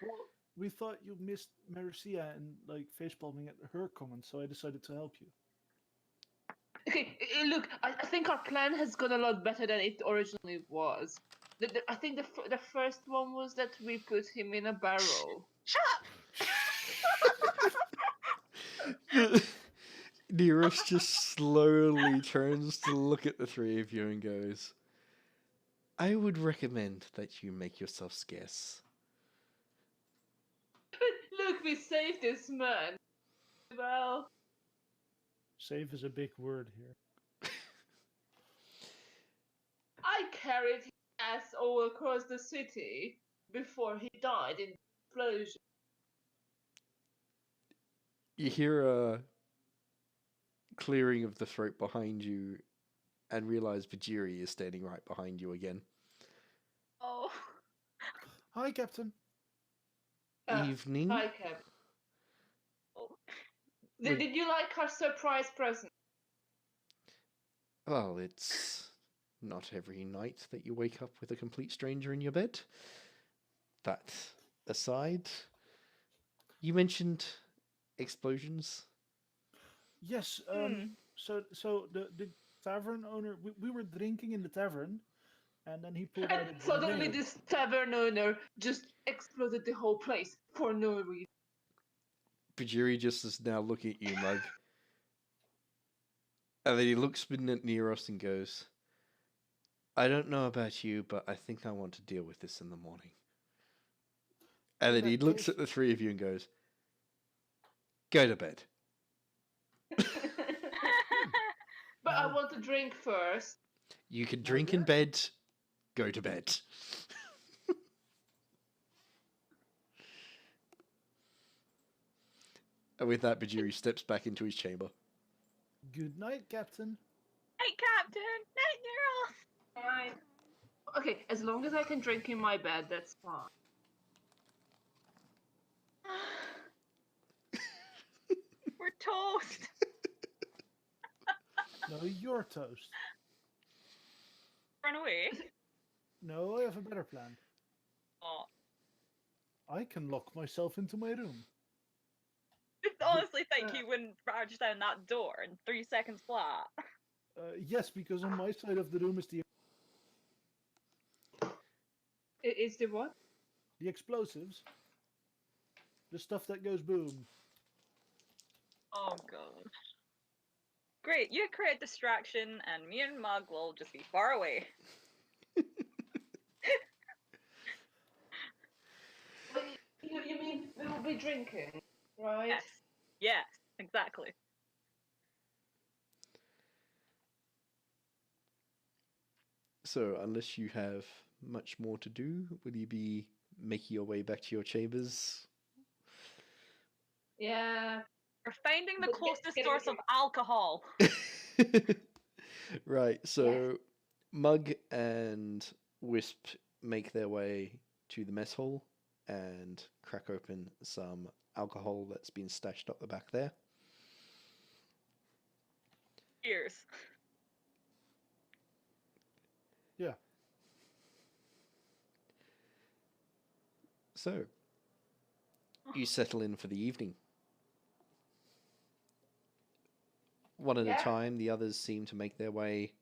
C: Well, we thought you missed Merrisea and like facepalming at her comment, so I decided to help you.
B: Okay, look, I think our plan has gone a lot better than it originally was. I think the first one was that we put him in a barrel.
D: Shut up!
A: Neros just slowly turns to look at the three of you and goes, "I would recommend that you make yourself scarce."
B: Look, we saved this man. Well,
C: Save is a big word here.
B: I carried his ass all across the city before he died in the explosion.
A: You hear a clearing of the throat behind you and realize Bhajiri is standing right behind you again.
D: Oh.
C: Hi, Captain.
A: Evening.
B: Hi, Cap.
D: Oh.
B: Did you like our surprise present?
A: Well, it's not every night that you wake up with a complete stranger in your bed. That aside, you mentioned explosions.
C: Yes.
D: Hmm.
C: So the tavern owner, we were drinking in the tavern, and then he pulled out
B: And
C: a
B: suddenly
C: grenade.
B: this tavern owner just exploded the whole place for no reason.
A: Bhajiri just is now looking at you, Mug. And then he looks at Neros and goes, I don't know about you, but I think I want to deal with this in the morning. And
C: In
A: then he
C: that
A: looks
C: case-
A: at the three of you and goes, "Go to bed."
B: But I
C: No.
B: want to drink first.
A: You can
C: Now,
A: drink in
C: yeah.
A: bed, go to bed. And with that, Bhajiri steps back into his chamber.
C: Good night, Captain.
D: Night, Captain. Night, girl.
B: Fine. Okay, as long as I can drink in my bed, that's fine.
D: We're toast.
C: No, you're toast.
D: Run away.
C: No, I have a better plan.
D: Oh,
C: I can lock myself into my room.
D: I honestly think he wouldn't barge down that door in 3 seconds flat.
C: Yes, because on my side of the room is
B: Is the what?
C: the explosives. The stuff that goes boom.
D: Oh god. Great, you create distraction, and me and Mug will just be far away.
B: You mean we will be drinking, right?
D: Yes. Yes, exactly.
A: So, unless you have much more to do, will you be making your way back to your chambers?
B: Yeah.
D: We're finding the
B: But
D: closest
B: get
D: source of
B: everything-
D: alcohol.
A: Right, so Mug and Wisp make their way to the mess hall and crack open some alcohol that's been stashed up the back there.
D: Cheers.
C: Yeah.
A: So, you settle in for the evening. One at a
B: Yeah.
A: time, the others seem to make their way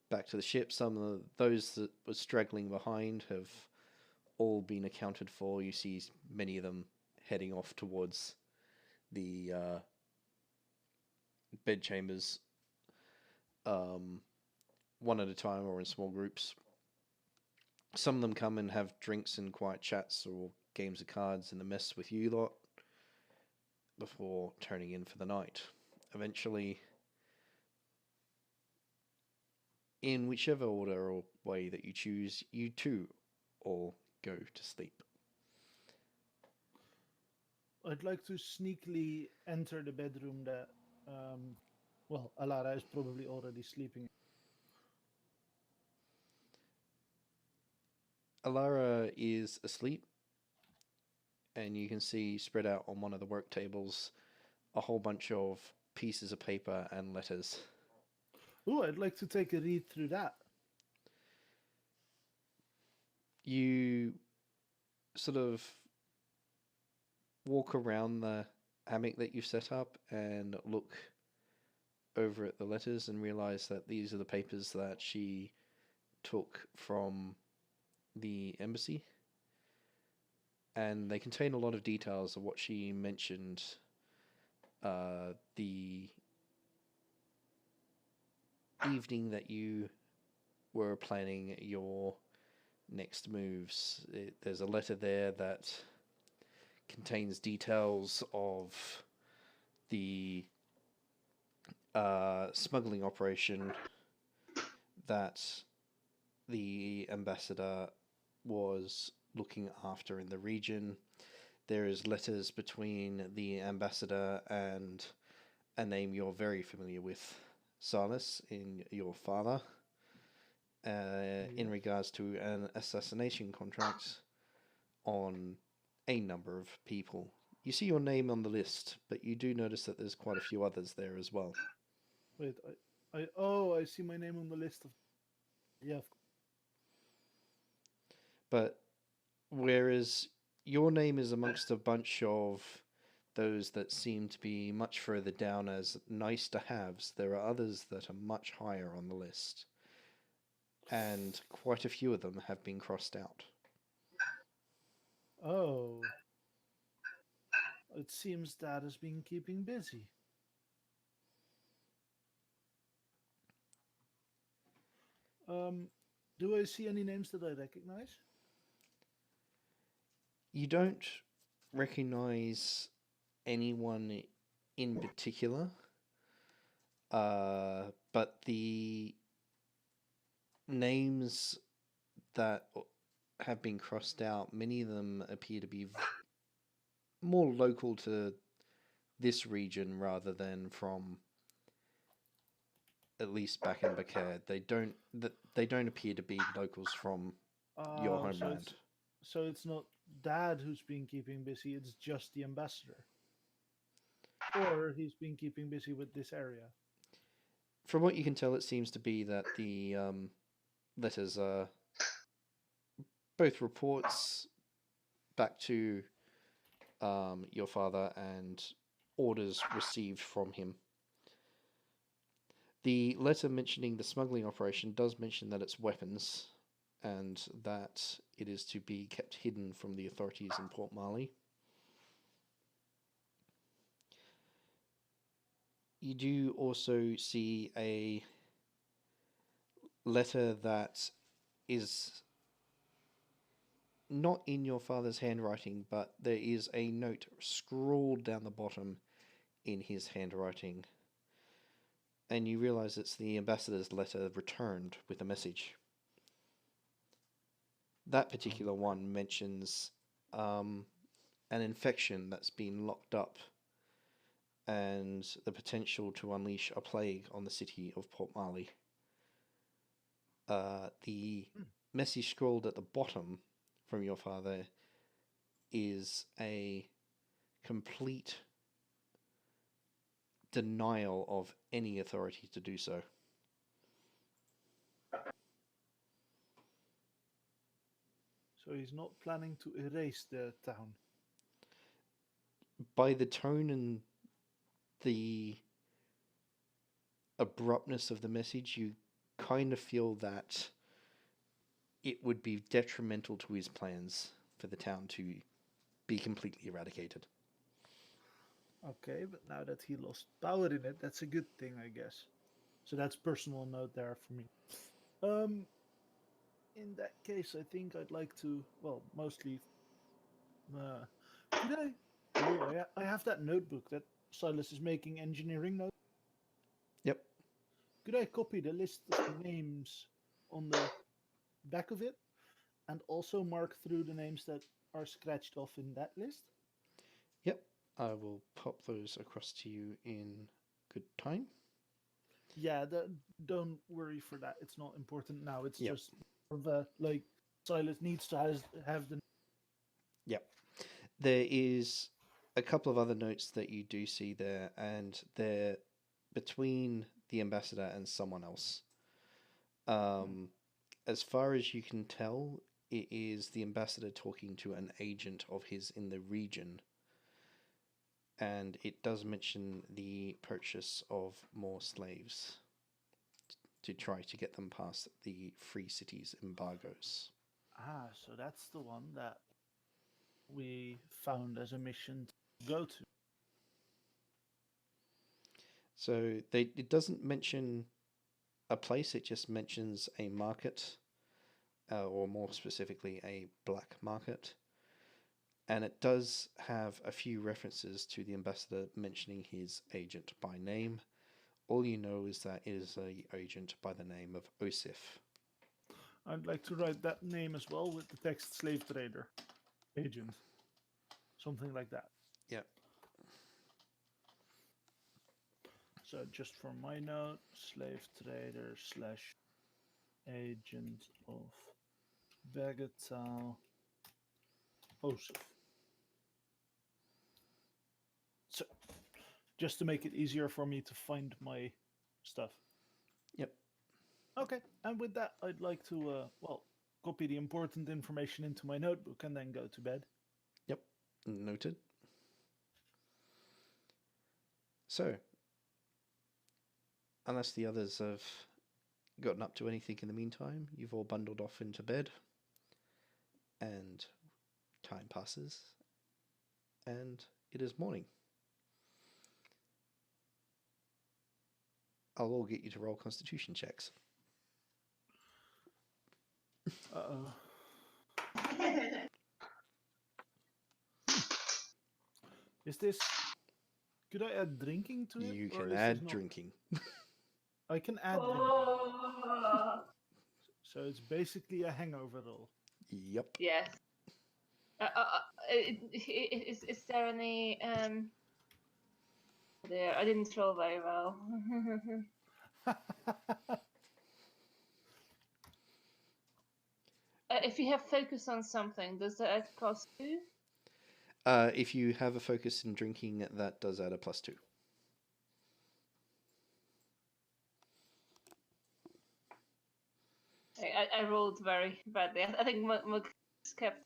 A: back to the ship. Some of those that were straggling behind have all been accounted for. You see many of them heading off towards the bed chambers, one at a time or in small groups. Some of them come and have drinks and quiet chats or games of cards in the mess with you lot before turning in for the night. Eventually, in whichever order or way that you choose, you too all go to sleep.
C: I'd like to sneakily enter the bedroom that, well, Alara is probably already sleeping.
A: Alara is asleep, and you can see spread out on one of the work tables a whole bunch of pieces of paper and letters.
C: Oh, I'd like to take a read through that.
A: You sort of walk around the hammock that you've set up and look over at the letters and realize that these are the papers that she took from the embassy, and they contain a lot of details of what she mentioned the evening that you were planning your next moves. There's a letter there that contains details of the smuggling operation that the ambassador was looking after in the region. There is letters between the ambassador and a name you're very familiar with, Silas, in your father, in regards to an assassination contract on a number of people. You see your name on the list, but you do notice that there's quite a few others there as well.
C: Wait, I see my name on the list of. Yeah, of course.
A: But whereas your name is amongst a bunch of those that seem to be much further down as nice to haves, there are others that are much higher on the list. And quite a few of them have been crossed out.
C: Oh. It seems Dad has been keeping busy. Do I see any names that I recognize?
A: You don't recognize anyone in particular, but the names that have been crossed out, many of them appear to be more local to this region rather than from at least back in Bakir. They don't appear to be locals from your
C: Oh,
A: homeland.
C: so it's not Dad who's been keeping busy. It's just the ambassador, or he's been keeping busy with this area.
A: From what you can tell, it seems to be that the letters are both reports back to your father and orders received from him. The letter mentioning the smuggling operation does mention that it's weapons and that it is to be kept hidden from the authorities in Port Marley. You do also see a letter that is not in your father's handwriting, but there is a note scrawled down the bottom in his handwriting. And you realize it's the ambassador's letter returned with a message. That particular one mentions an infection that's been locked up and the potential to unleash a plague on the city of Port Marley. The message scrawled at the bottom from your father is a complete denial of any authority to do so.
C: So he's not planning to erase the town.
A: By the tone and the abruptness of the message, you kind of feel that it would be detrimental to his plans for the town to be completely eradicated.
C: Okay, but now that he lost power in it, that's a good thing, I guess. So that's personal note there for me. In that case, I think I'd like to, well, mostly. Could I? Oh, I have that notebook that Silas is making engineering notes.
A: Yep.
C: Could I copy the list of names on the back of it, and also mark through the names that are scratched off in that list?
A: Yep. I will pop those across to you in good time.
C: Yeah, don't worry for that. It's not important now. It's
A: Yep.
C: just like Silas needs to have the.
A: Yep. There is a couple of other notes that you do see there, and they're between the ambassador and someone else. As far as you can tell, it is the ambassador talking to an agent of his in the region. And it does mention the purchase of more slaves to try to get them past the Free Cities embargoes.
C: Ah, so that's the one that we found as a mission to go to.
A: So it doesn't mention a place, it just mentions a market, or more specifically, a black market. And it does have a few references to the ambassador mentioning his agent by name. All you know is that it is an agent by the name of Zsofie.
C: I'd like to write that name as well with the text slave trader agent. Something like that.
A: Yep.
C: So just for my note, slave trader / agent of Bagatal Zsofie. So just to make it easier for me to find my stuff.
A: Yep.
C: Okay, and with that, I'd like to, copy the important information into my notebook and then go to bed.
A: Yep. Noted. So, unless the others have gotten up to anything in the meantime, you've all bundled off into bed, and time passes, and it is morning. I'll all get you to roll constitution checks.
C: Uh-oh. Is this... Could I add drinking to it?
A: You
C: or
A: can
C: is
A: add
C: this not...
A: drinking.
C: I can add drinking. So it's basically a hangover roll.
A: Yep.
B: Yes. Is there any there? I didn't roll very well. If you have focus on something, does that add +2?
A: If you have a focus in drinking, that does add a +2.
B: I rolled very badly. I think Mug kept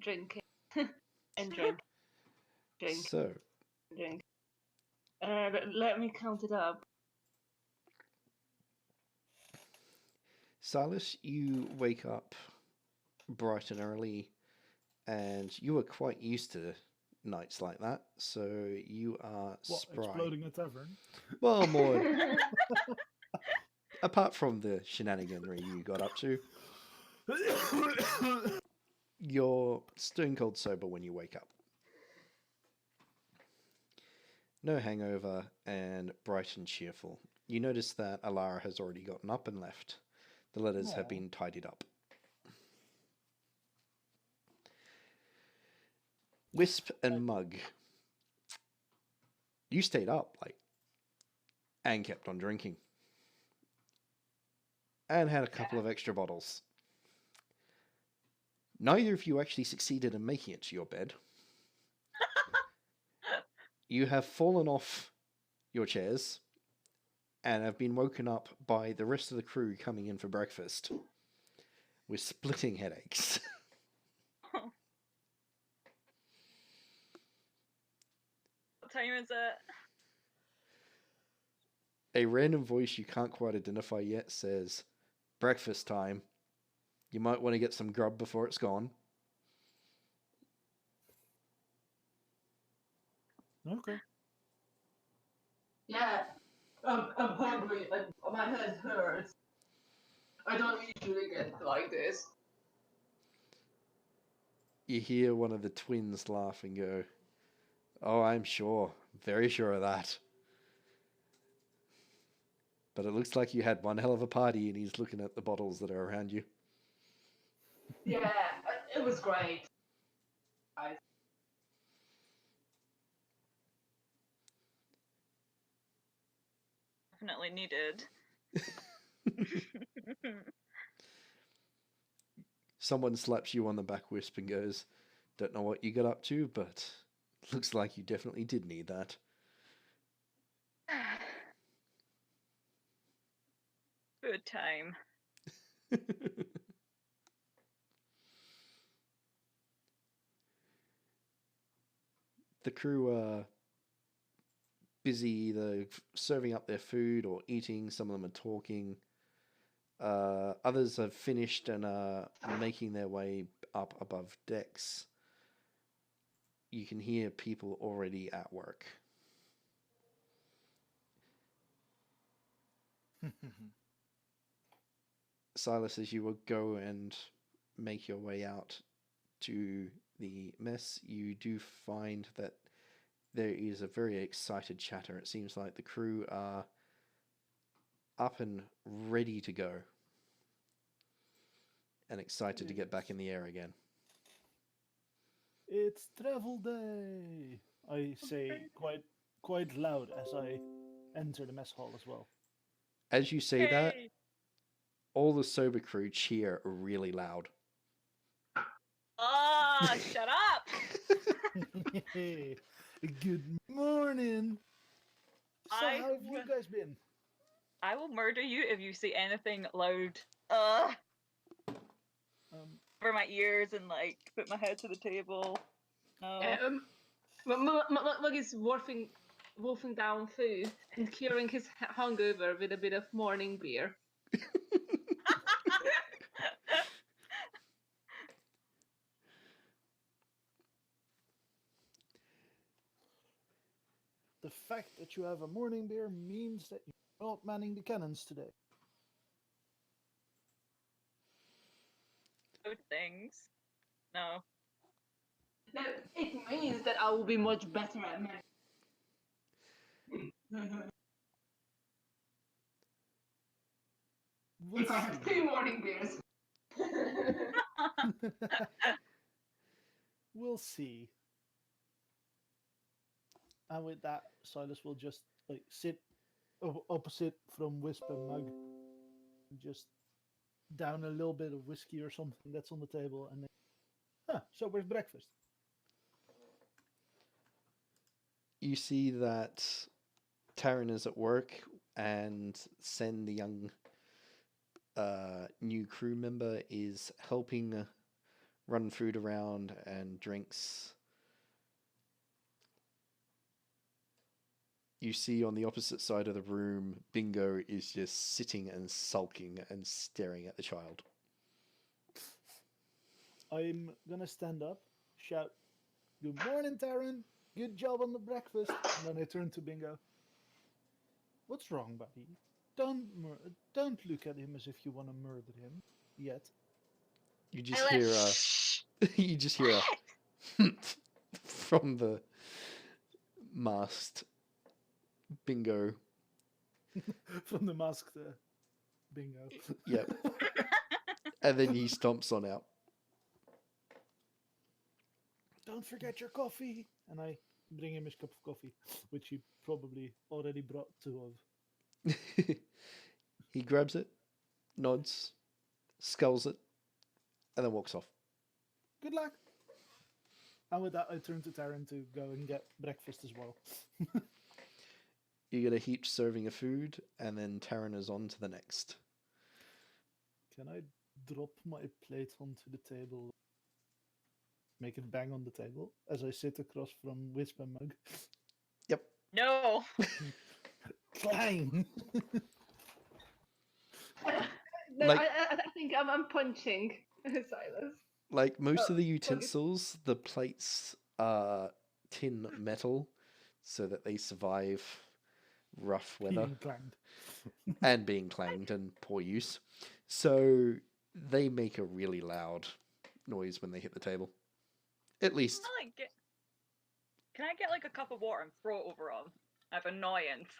B: drinking and drink.
A: So,
B: Drink. Let me count it up.
A: Silas, you wake up bright and early, and you are quite used to nights like that, so you are
C: What,
A: spry.
C: exploding a tavern?
A: Well, more apart from the shenaniganry you got up to, you're stone cold sober when you wake up. No hangover and bright and cheerful. You notice that Alara has already gotten up and left. The letters have
C: Aw.
A: been tidied up. Whisp and Mug, you stayed up, and kept on drinking. And had a couple of extra bottles. Neither of you actually succeeded in making it to your bed. You have fallen off your chairs and have been woken up by the rest of the crew coming in for breakfast with splitting headaches.
D: What time is it?
A: A random voice you can't quite identify yet says, "Breakfast time. You might want to get some grub before it's gone."
C: Okay.
B: Yeah, I'm hungry and my head hurts. I don't usually get like this.
A: You hear one of the twins laugh and go, "Oh, I'm sure. Very sure of that. But it looks like you had one hell of a party," and he's looking at the bottles that are around you.
B: Yeah, it was great. Guys.
D: Definitely needed.
A: Someone slaps you on the back, Wisp, and goes, "Don't know what you got up to, but looks like you definitely did need that."
D: Good time.
A: The crew are busy either serving up their food or eating. Some of them are talking. Others have finished and are making their way up above decks. You can hear people already at work. Silas, as you will go and make your way out to the mess, you do find that there is a very excited chatter. It seems like the crew are up and ready to go and excited to get back in the air again.
C: It's travel day, I say quite loud as I enter the mess hall as well.
A: As you say that,
D: Yay!
A: all the sober crew cheer really loud.
D: Ah, shut up!
C: Good morning. So
D: I
C: how have you
D: w-
C: guys been?
D: I will murder you if you say anything loud.
C: Um,
D: Over my ears and put my head to the table. No.
B: Mug is wolfing down food and curing his hungover with a bit of morning beer.
C: the fact that you have a morning beer means that you're not manning the cannons today.
D: things. No.
B: No, it means that I will be much better at magic.
C: We'll
B: If I have
C: see.
B: 2 morning beers.
C: We'll see. And with that, Silas will just like sit opposite from Wisp and Mug, and just down a little bit of whiskey or something that's on the table, and then, so where's breakfast?
A: You see that Tarin is at work, and Sen, the young new crew member, is helping run food around and drinks. You see on the opposite side of the room, Bingo is just sitting and sulking and staring at the child.
C: I'm gonna stand up, shout, "Good morning, Tarin. Good job on the breakfast." And then I turn to Bingo. "What's wrong, buddy? Don't look at him as if you want to murder him yet."
A: You just hear you just hear a from the masked Bingo.
C: From the masked Bingo.
A: Yep. And then he stomps on out.
C: "Don't forget your coffee." And I bring him his cup of coffee, which he probably already brought 2 of.
A: He grabs it, nods, sculls it, and then walks off.
C: "Good luck." And with that, I turn to Tarin to go and get breakfast as well.
A: You get a heaped serving of food, and then Tarin is on to the next.
C: Can I drop my plate onto the table? Make it bang on the table as I sit across from Wisp and Mug.
A: Yep.
D: No.
C: Clang!
B: No,
A: Like-
B: I think I'm punching Silas.
A: Like most of the
B: okay.
A: utensils, the plates are tin metal so that they survive rough weather
C: Being clanged.
A: and being clanged and poor use. So they make a really loud noise when they hit the table. At least.
D: Can I get like a cup of water and throw it over him? I have annoyance.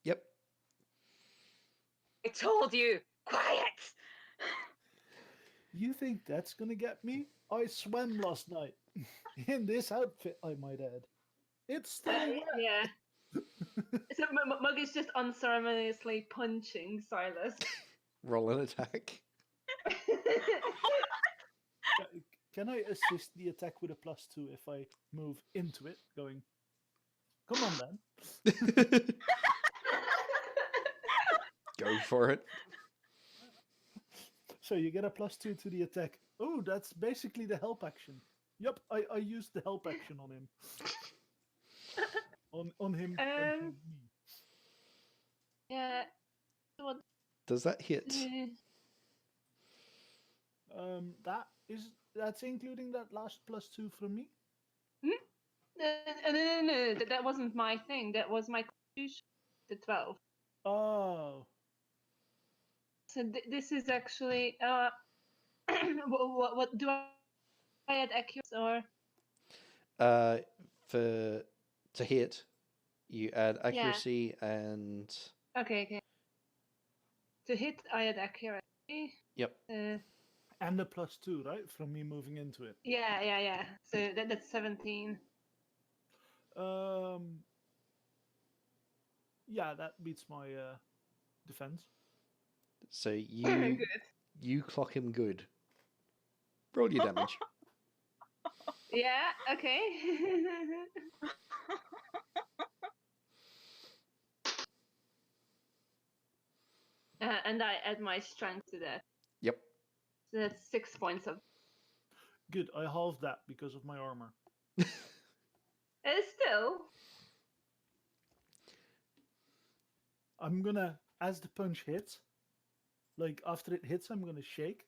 A: Yep.
D: I told you! Quiet!
C: You think that's gonna get me? I swam last night. In this outfit, I might add. It's still wet.
B: Yeah. So Mug is just unceremoniously punching Silas.
A: Roll an attack.
C: Can I assist the attack with a +2 if I move into it, going, "Come on then."
A: Go for it.
C: So you get a +2 to the attack. Oh, that's basically the help action. Yep, I used the help action on him. on him. punching me.
B: Yeah. What?
A: Does that hit?
C: That's including that last +2 from me.
B: No. That wasn't my thing. That was my constitution. The 12.
C: Oh,
B: So this is actually what do I add accuracy or?
A: To hit, you add accuracy and.
B: Okay. To hit, I add accuracy.
A: Yep.
C: and the +2, right, from me moving into it.
B: Yeah. So that's 17.
C: Yeah, that beats my defense.
A: So
B: Good.
A: you clock him good. Roll your damage.
B: Yeah. Okay. And I add my strength to that.
A: Yep.
B: So that's 6 points of.
C: Good, I halved that because of my armor.
B: Still.
C: I'm gonna, as the punch hits, like after it hits, I'm gonna shake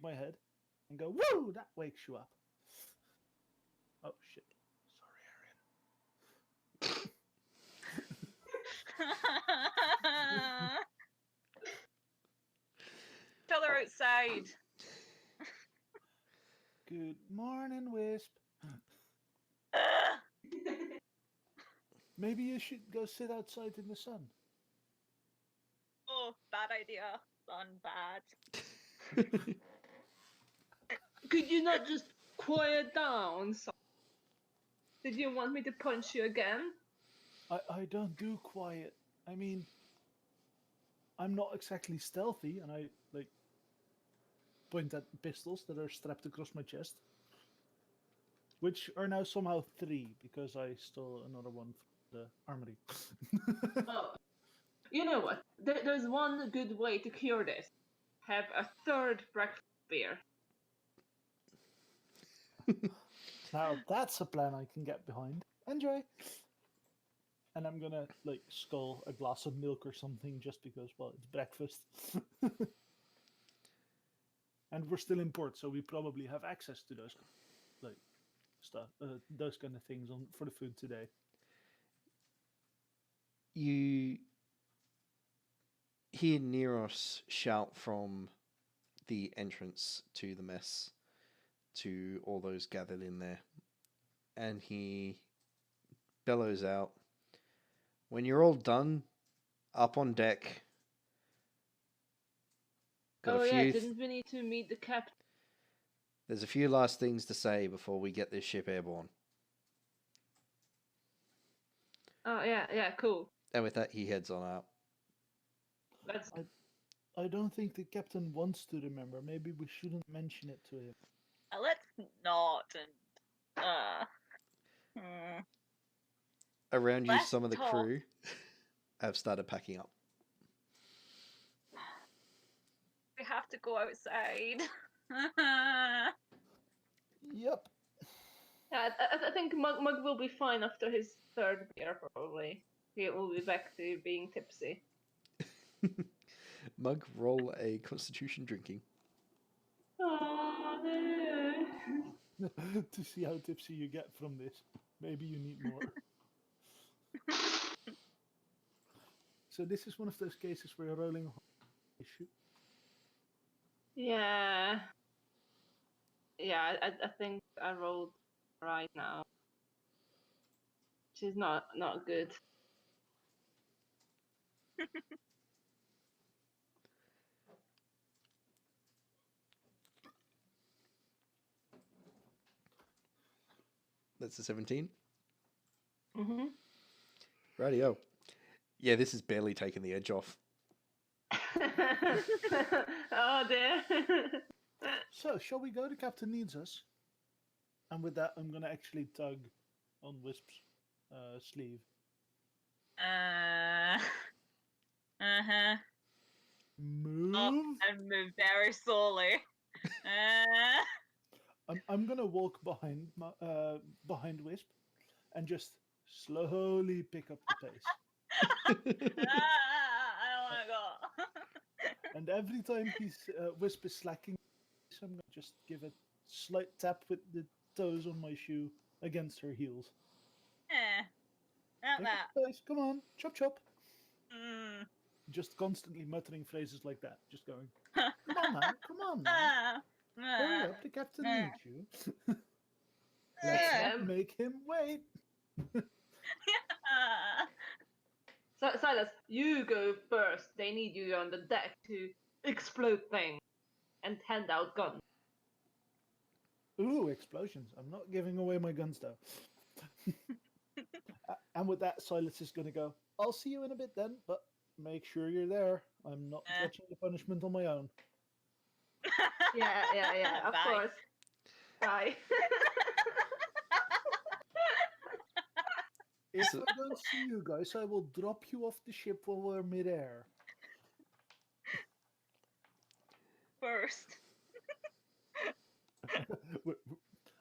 C: my head, and go, "Woo!" That wakes you up. Oh shit! Sorry,
D: Till they're outside outside.
C: Good morning, Wisp. Maybe you should go sit outside in the sun.
D: Oh, bad idea. Sun bad.
B: Could you not just quiet down? Did you want me to punch you again?
C: I don't do quiet. I mean, I'm not exactly stealthy, and I like point at pistols that are strapped across my chest, which are now somehow 3 because I stole another one from the armory.
B: Oh, you know what? There's one good way to cure this. Have a third breakfast beer.
C: Now that's a plan I can get behind. Enjoy. And I'm gonna like scull a glass of milk or something just because, well, it's breakfast. And we're still in port, so we probably have access to those like stuff, those kind of things on for the food today.
A: You hear Neros shout from the entrance to the mess to all those gathered in there, and he bellows out, "When you're all done, up on deck. Got
B: Oh
A: a
B: yeah,
A: few.
B: didn't we need to meet the captain?
A: There's a few last things to say before we get this ship airborne."
B: Oh yeah, cool.
A: And with that, he heads on out.
B: That's
C: I don't think the captain wants to remember. Maybe we shouldn't mention it to him.
D: Let's not. And hmm.
A: Around you,
D: Less
A: some of the
D: talk.
A: crew have started packing up.
D: We have to go outside.
C: Yep.
B: yeah. I think Mug will be fine after his third beer. Probably he will be back to being tipsy.
A: Mug, roll a constitution drinking.
B: Oh no.
C: To see how tipsy you get from this. Maybe you need more. So this is one of those cases where you're rolling a issue.
B: Yeah. Yeah, I think I rolled right now. Which is not good.
A: That's a 17.
B: Mm-hmm.
A: Rightio. Yeah, this is barely taking the edge off.
B: Oh dear.
C: So, shall we go? The captain needs us. And with that, I'm gonna actually tug on Wisp's sleeve.
D: Uh-huh.
C: Move.
D: And move very slowly.
C: I'm gonna walk behind behind Wisp, and just slowly pick up the pace.
D: I don't want to go.
C: And every time Wisp is slacking, I'm gonna just give a slight tap with the toes on my shoe against her heels.
D: Not
C: Pick
D: that.
C: up the pace. Come on, chop chop.
D: Mm.
C: Just constantly muttering phrases like that. Just going, come on now, come on now. Hurry up, the captain needs you. Let's not make him wait.
B: So, Silas, you go first. They need you on the deck to explode things and hand out guns.
C: Ooh, explosions. I'm not giving away my guns though. And with that, Silas is going to go, I'll see you in a bit then, but make sure you're there. I'm not catching the punishment on my own.
B: Yeah, of
D: Bye.
B: course. Bye.
C: If I don't see you guys, I will drop you off the ship while we're midair.
D: First.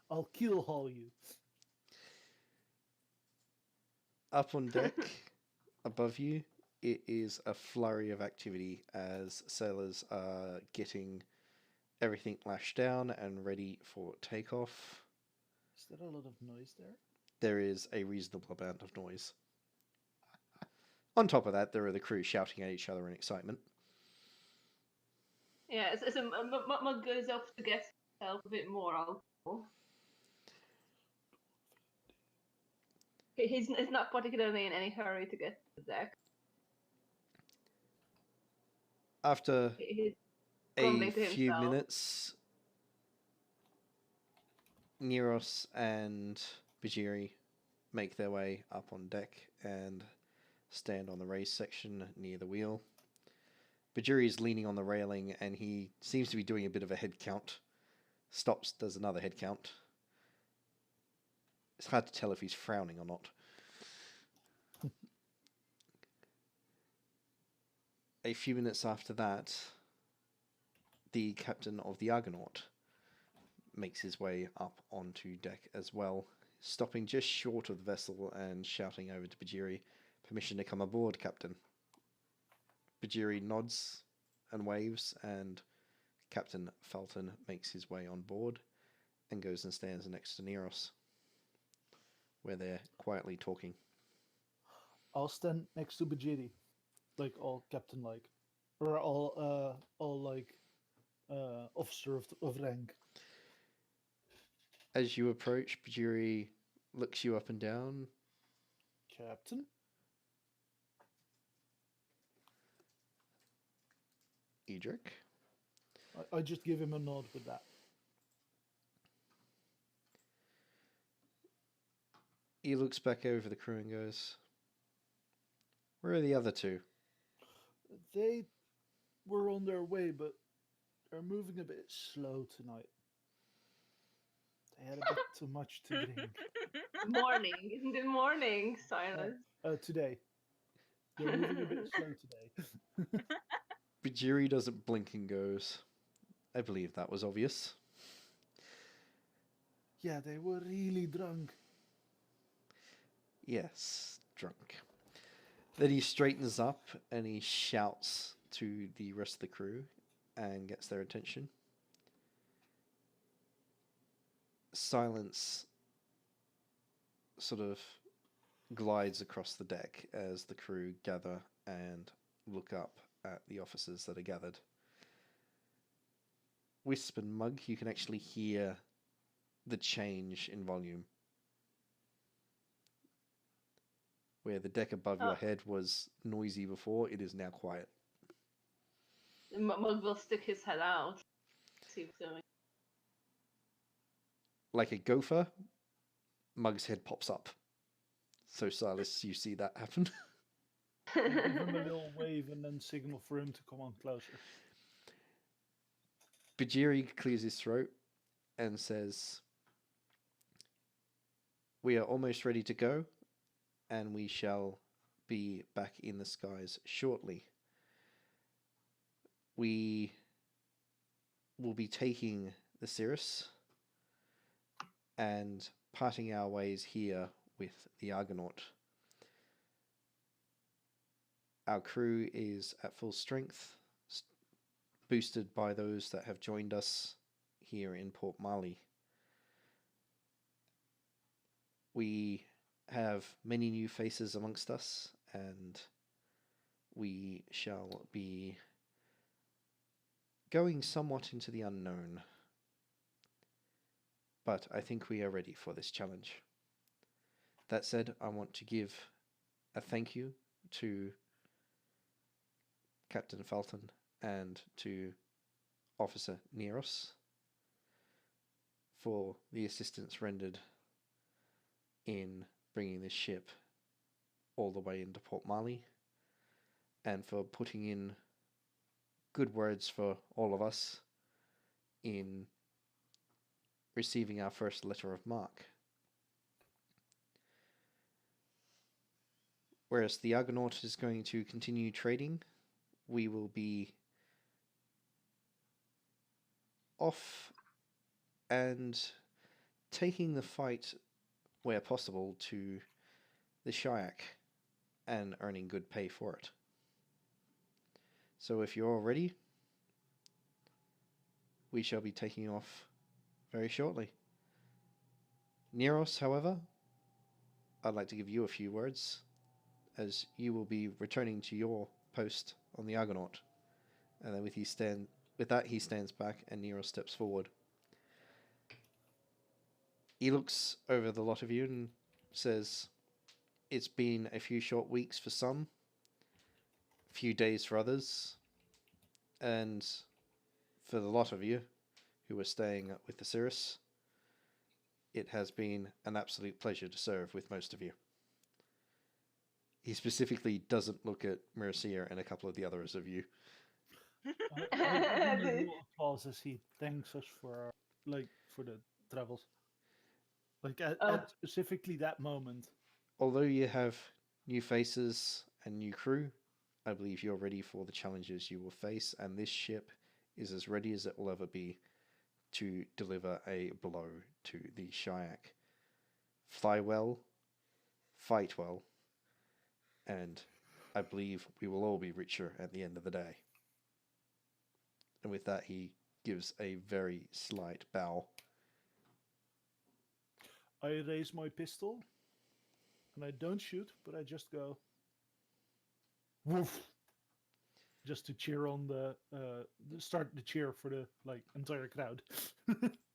C: I'll keel haul you.
A: Up on deck, above you, it is a flurry of activity as sailors are getting everything lashed down and ready for takeoff.
C: Is there a lot of noise there?
A: There is a reasonable amount of noise. On top of that, there are the crew shouting at each other in excitement.
B: Yeah, so Mug goes off to get himself a bit more alcohol. He's not particularly in any hurry to get to the deck.
A: After
B: He's
A: a
B: grumbling to
A: few
B: himself.
A: minutes, Neros and Bhajiri make their way up on deck and stand on the raised section near the wheel. Bhajiri is leaning on the railing and he seems to be doing a bit of a head count. Stops, does another head count. It's hard to tell if he's frowning or not. A few minutes after that, the captain of the Argonaut makes his way up onto deck as well, stopping just short of the vessel and shouting over to Bhajiri, "Permission to come aboard, Captain." Bhajiri nods and waves, and Captain Felton makes his way on board and goes and stands next to Neros, where they're quietly talking.
C: I'll stand next to Bhajiri, like all captain like, or all like officer of rank.
A: As you approach, Bhajiri looks you up and down.
C: Captain?
A: Edric?
C: I just give him a nod with that.
A: He looks back over the crew and goes, "Where are the other two?"
C: They were on their way, but they're moving a bit slow tonight. They had a bit too much to drink.
B: Morning, isn't it morning, Silas?
C: Today. They're moving a bit slow today.
A: Bhajiri doesn't blink and goes, "I believe that was obvious."
C: Yeah, they were really drunk.
A: Yes, drunk. Then he straightens up and he shouts to the rest of the crew and gets their attention. Silence sort of glides across the deck as the crew gather and look up at the officers that are gathered. Whisp and Mug, you can actually hear the change in volume. Where the deck above your head was noisy before, it is now quiet.
B: Mug will stick his head out. See what's doing.
A: Like a gopher, Mug's head pops up. So Silas, you see that happen?
C: I give him a little wave and then signal for him to come on closer.
A: Bhajiri clears his throat and says, "We are almost ready to go, and we shall be back in the skies shortly. We will be taking the Cirrus and parting our ways here with the Argonaut. Our crew is at full strength, boosted by those that have joined us here in Port Marley. We have many new faces amongst us, and we shall be going somewhat into the unknown. But I think we are ready for this challenge. That said, I want to give a thank you to Captain Felton and to Officer Neros for the assistance rendered in bringing this ship all the way into Port Marley, and for putting in good words for all of us in receiving our first letter of marque. Whereas the Argonaut is going to continue trading, we will be off and taking the fight where possible to the Shayak and earning good pay for it. So if you're all ready, we shall be taking off very shortly. Neros, however, I'd like to give you a few words, as you will be returning to your post on the Argonaut. And then with you with that, he stands back and Nero steps forward. He looks over the lot of you and says, "It's been a few short weeks for some, a few days for others, and for the lot of you who are staying with the Cirrus, it has been an absolute pleasure to serve with most of you." He specifically doesn't look at Merrisea and a couple of the others of you.
C: I give him a little applause as he thanks us for for the travels. Like at specifically that moment.
A: Although you have new faces and new crew, I believe you're ready for the challenges you will face, and this ship is as ready as it will ever be to deliver a blow to the Shayak. Fly well, fight well, and I believe we will all be richer at the end of the day. And with that, he gives a very slight bow.
C: I raise my pistol, and I don't shoot, but I just go, woof, just to cheer on start the cheer for the entire crowd.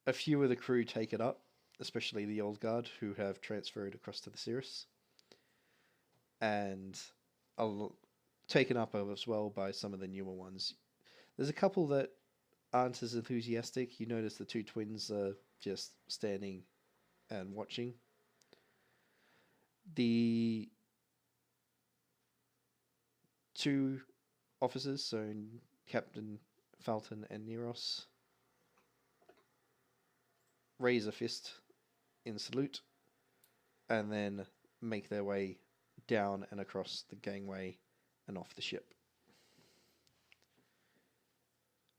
A: A few of the crew take it up, especially the old guard who have transferred across to the Cirrus, and taken up as well by some of the newer ones. There's a couple that aren't as enthusiastic. You notice the two twins are just standing and watching. The two officers, so Captain Falton and Neros, raise a fist in salute and then make their way down and across the gangway and off the ship.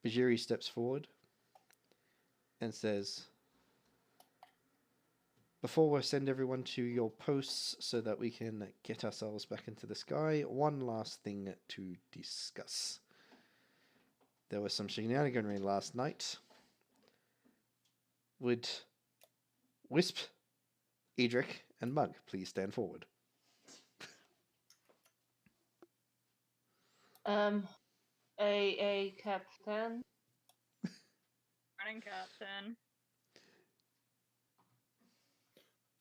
A: Bhajiri steps forward and says, "Before we send everyone to your posts so that we can get ourselves back into the sky, one last thing to discuss. There was some shenaniganry last night. Would Whisp, Edric, and Mug please stand forward?"
B: A captain.
D: Morning, Captain.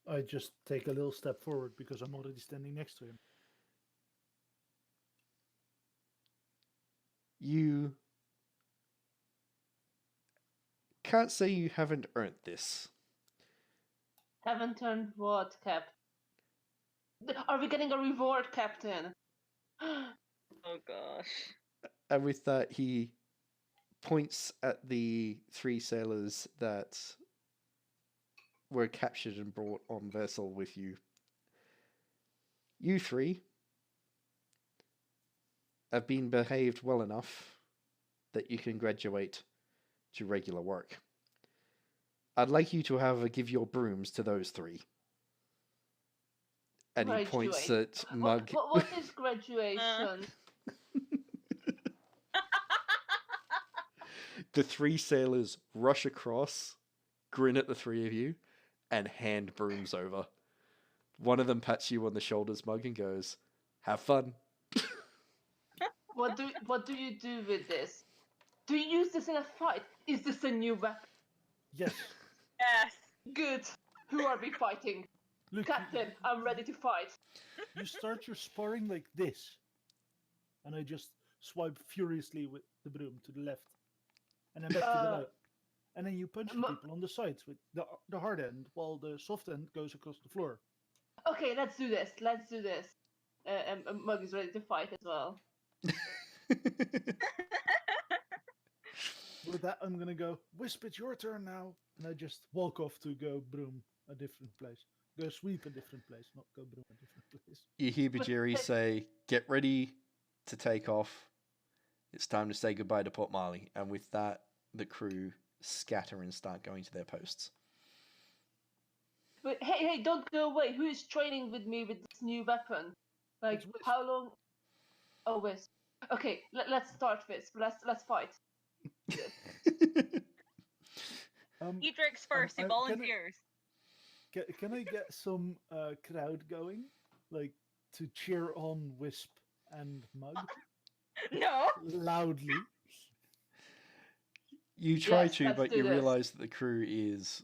C: I just take a little step forward because I'm already standing next to him.
A: You can't say you haven't earned this.
B: Haven't earned what, Cap? Are we getting a reward, Captain?
D: Oh gosh.
A: And with that, he points at the three sailors that were captured and brought on vessel with you. You three have been behaved well enough that you can graduate to regular work. I'd like you to, however, give your brooms to those three. And he points at Mug.
B: What is graduation?
A: The three sailors rush across, grin at the three of you, and hand brooms over. One of them pats you on the shoulders, Mug, and goes, "Have fun."
B: What do you do with this? Do you use this in a fight? Is this a new weapon?
C: Yes.
D: Yes.
B: Good. Who are we fighting?
C: Look,
B: Captain, I'm ready to fight.
C: You start your sparring like this, and I just swipe furiously with the broom to the left, and then back to the right. And then you punch the people on the sides with the hard end, while the soft end goes across the floor.
B: Okay, let's do this. Mug is ready to fight as well.
C: With that, I'm gonna go, Whisp, it's your turn now. And I just walk off to go broom a different place. Go sweep a different place, not go broom a different place.
A: You hear Bhajiri say, "Get ready to take off. It's time to say goodbye to Port Marley." And with that, the crew scatter and start going to their posts.
B: But hey, don't go away. Who is training with me with this new weapon? Like, how long? Oh, Wisp. Okay, let's start Wisp. Let's fight.
D: Edric's first. He volunteers.
C: Can I get some crowd going, like to cheer on Wisp and Mug?
D: No.
C: Loudly.
A: You try
B: Yes,
A: to,
B: let's
A: but
B: do
A: you
B: this.
A: realize that the crew is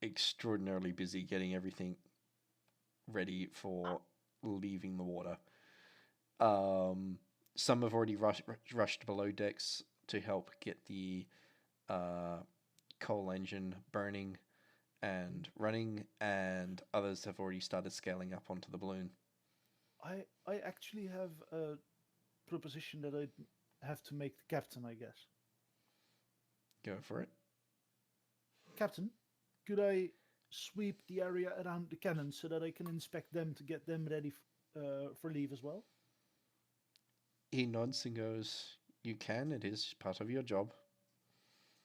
A: extraordinarily busy getting everything ready for leaving the water. Some have already rushed below decks to help get the coal engine burning and running, and others have already started scaling up onto the balloon.
C: I actually have a proposition that I have to make the captain, I guess.
A: Go for it.
C: Captain, could I sweep the area around the cannons so that I can inspect them to get them ready for leave as well?
A: He nods and goes, "You can, it is part of your job."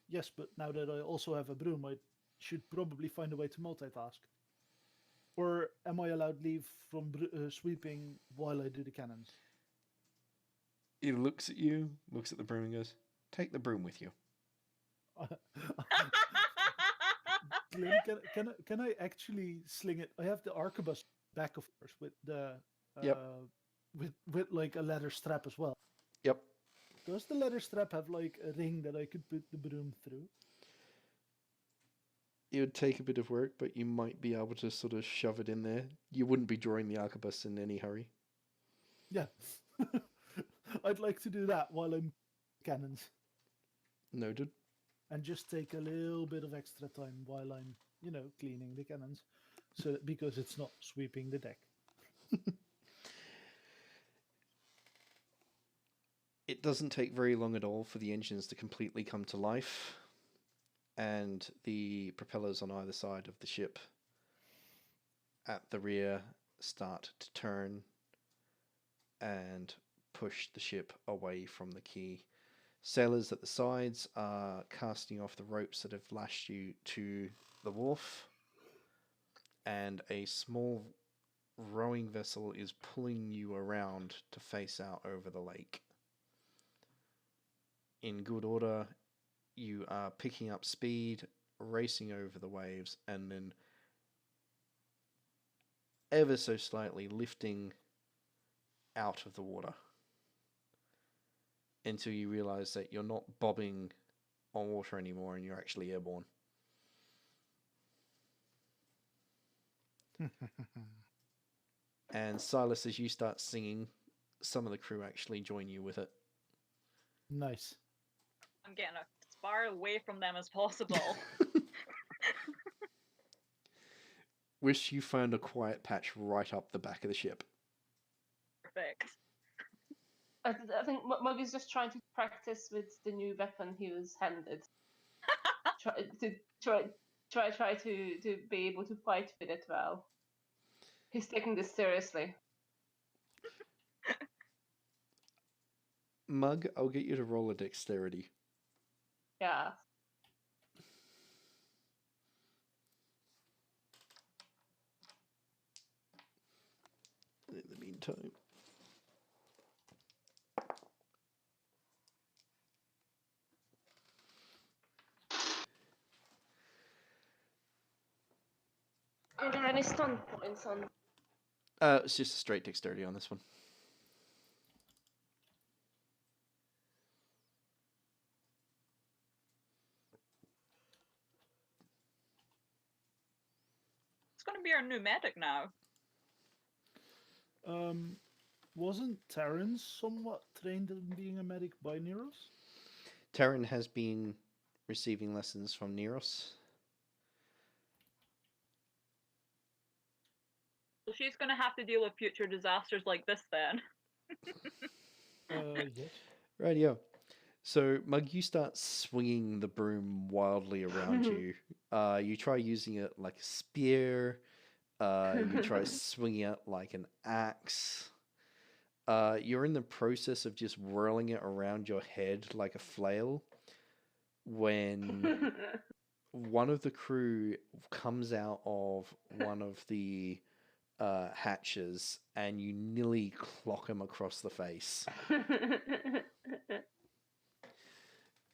C: Yes, but now that I also have a broom, I should probably find a way to multitask. Or am I allowed leave from sweeping while I do the cannons?
A: He looks at you, looks at the broom and goes, "Take the broom with you."
C: Glenn, can I actually sling it? I have the arquebus back, of course, with the
A: Yep.
C: With like a leather strap as well.
A: Yep.
C: Does the leather strap have like a ring that I could put the broom through?
A: It would take a bit of work, but you might be able to sort of shove it in there. You wouldn't be drawing the arquebus in any hurry.
C: Yeah. I'd like to do that while I'm cannons.
A: Noted.
C: And just take a little bit of extra time while I'm, cleaning the cannons. So because it's not sweeping the deck.
A: It doesn't take very long at all for the engines to completely come to life, and the propellers on either side of the ship at the rear start to turn and push the ship away from the quay. Sailors at the sides are casting off the ropes that have lashed you to the wharf, and a small rowing vessel is pulling you around to face out over the lake. In good order, you are picking up speed, racing over the waves, and then ever so slightly lifting out of the water until you realize that you're not bobbing on water anymore and you're actually airborne. And Silas, as you start singing, some of the crew actually join you with it.
C: Nice.
D: I'm getting as far away from them as possible.
A: Wish you found a quiet patch right up the back of the ship.
D: Perfect.
B: I think Mug is just trying to practice with the new weapon he was handed. try to be able to fight with it well. He's taking this seriously.
A: Mug, I'll get you to roll a dexterity.
B: Yeah.
A: In the meantime,
B: Are there any stun points on?
A: it's just a straight dexterity on this one.
D: It's going to be our new medic now.
C: Wasn't Tarin somewhat trained in being a medic by Neros?
A: Tarin has been receiving lessons from Neros.
D: So she's going to have to deal with future disasters like this then.
C: Yes.
A: Rightio. So, Mug, you start swinging the broom wildly around you. You try using it like a spear. You try swinging it like an axe. You're in the process of just whirling it around your head like a flail when one of the crew comes out of one of the hatches and you nearly clock him across the face.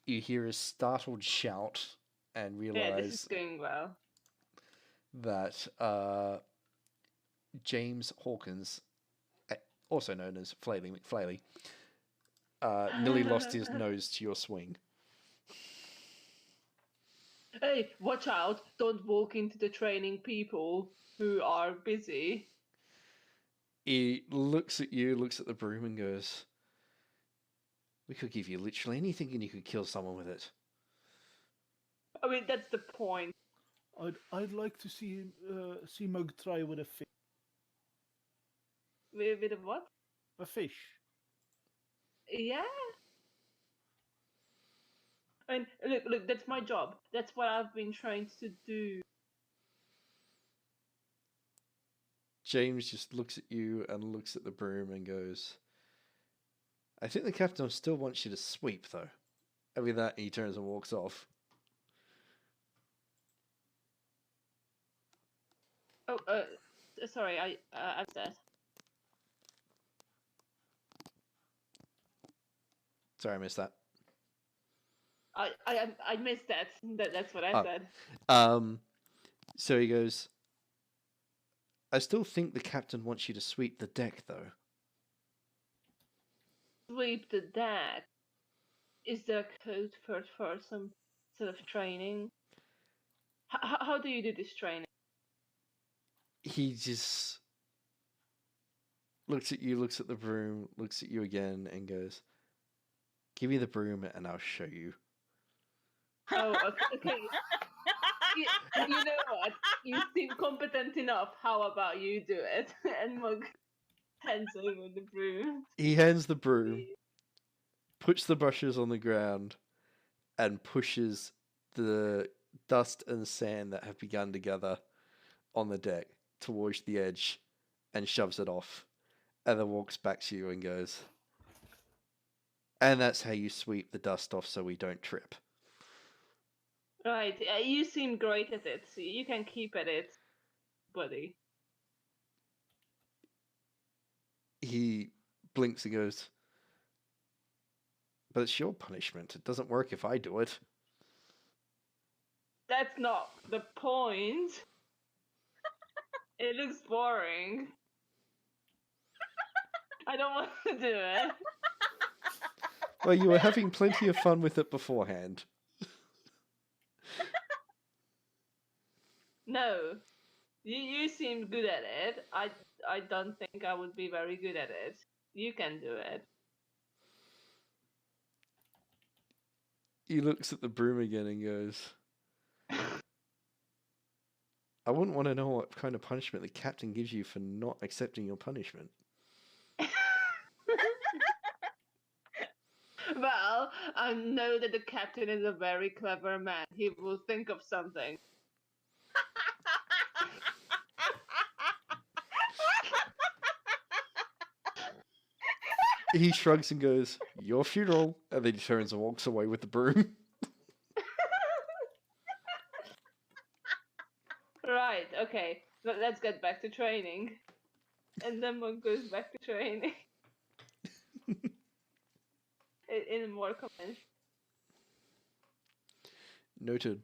A: You hear a startled shout and
B: Yeah, this
A: realize
B: is going well.
A: that James Hawkins, also known as Flaily McFlaily, nearly lost his nose to your swing.
B: Hey, watch out! Don't walk into the training people who are busy.
A: He looks at you, looks at the broom, and goes, "We could give you literally anything, and you could kill someone with it."
B: I mean, that's the point.
C: I'd like to see Mug try with a fish.
B: With what?
C: A fish.
B: Yeah. I mean, look, that's my job. That's what I've been trying to do.
A: James just looks at you and looks at the broom and goes, "I think the captain still wants you to sweep, though." And with that, he turns and walks off.
B: Oh, sorry, I said.
A: Sorry, I missed that.
B: I missed that. That's what I
A: Oh.
B: said.
A: So he goes, "I still think the captain wants you to sweep the deck, though."
B: Sweep the deck. Is there a code for some sort of training? How do you do this training?
A: He just looks at you, looks at the broom, looks at you again, and goes, "Give me the broom and I'll show you."
B: Oh, okay. You know what? You seem competent enough. How about you do it? And Mug hands over the broom.
A: He hands the broom, puts the brushes on the ground, and pushes the dust and sand that have begun to gather on the deck towards the edge and shoves it off, and then walks back to you and goes, "And that's how you sweep the dust off so we don't trip."
B: Right, you seem great at it. So you can keep at it, buddy.
A: He blinks and goes, "But it's your punishment. It doesn't work if I do it."
B: That's not the point. It looks boring. I don't want to do it.
A: Well, you were having plenty of fun with it beforehand.
B: No, you seem good at it. I don't think I would be very good at it. You can do it.
A: He looks at the broom again and goes, "I wouldn't want to know what kind of punishment the captain gives you for not accepting your punishment."
B: Well, I know that the captain is a very clever man. He will think of something.
A: He shrugs and goes, "Your funeral," and then he turns and walks away with the broom.
B: Right, okay. Let's get back to training. And then one goes back to training. In a more conventional.
A: Noted.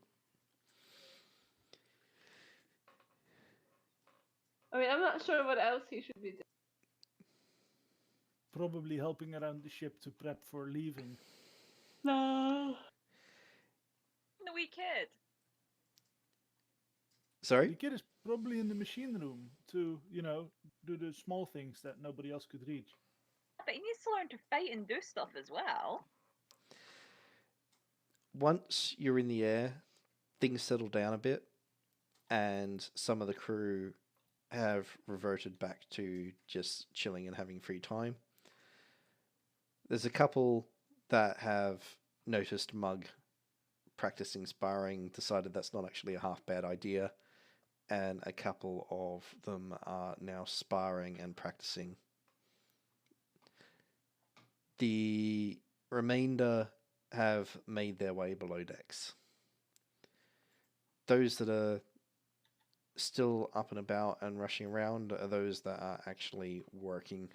B: I mean, I'm not sure what else he should be doing.
C: Probably helping around the ship to prep for leaving.
B: No.
D: The wee kid.
C: The
A: Sorry?
C: kid is probably in the machine room to, do the small things that nobody else could reach.
D: But he needs to learn to fight and do stuff as well.
A: Once you're in the air, things settle down a bit, and some of the crew have reverted back to just chilling and having free time. There's a couple that have noticed Mug practicing sparring, decided that's not actually a half bad idea, and a couple of them are now sparring and practicing. The remainder have made their way below decks. Those that are still up and about and rushing around are those that are actually working.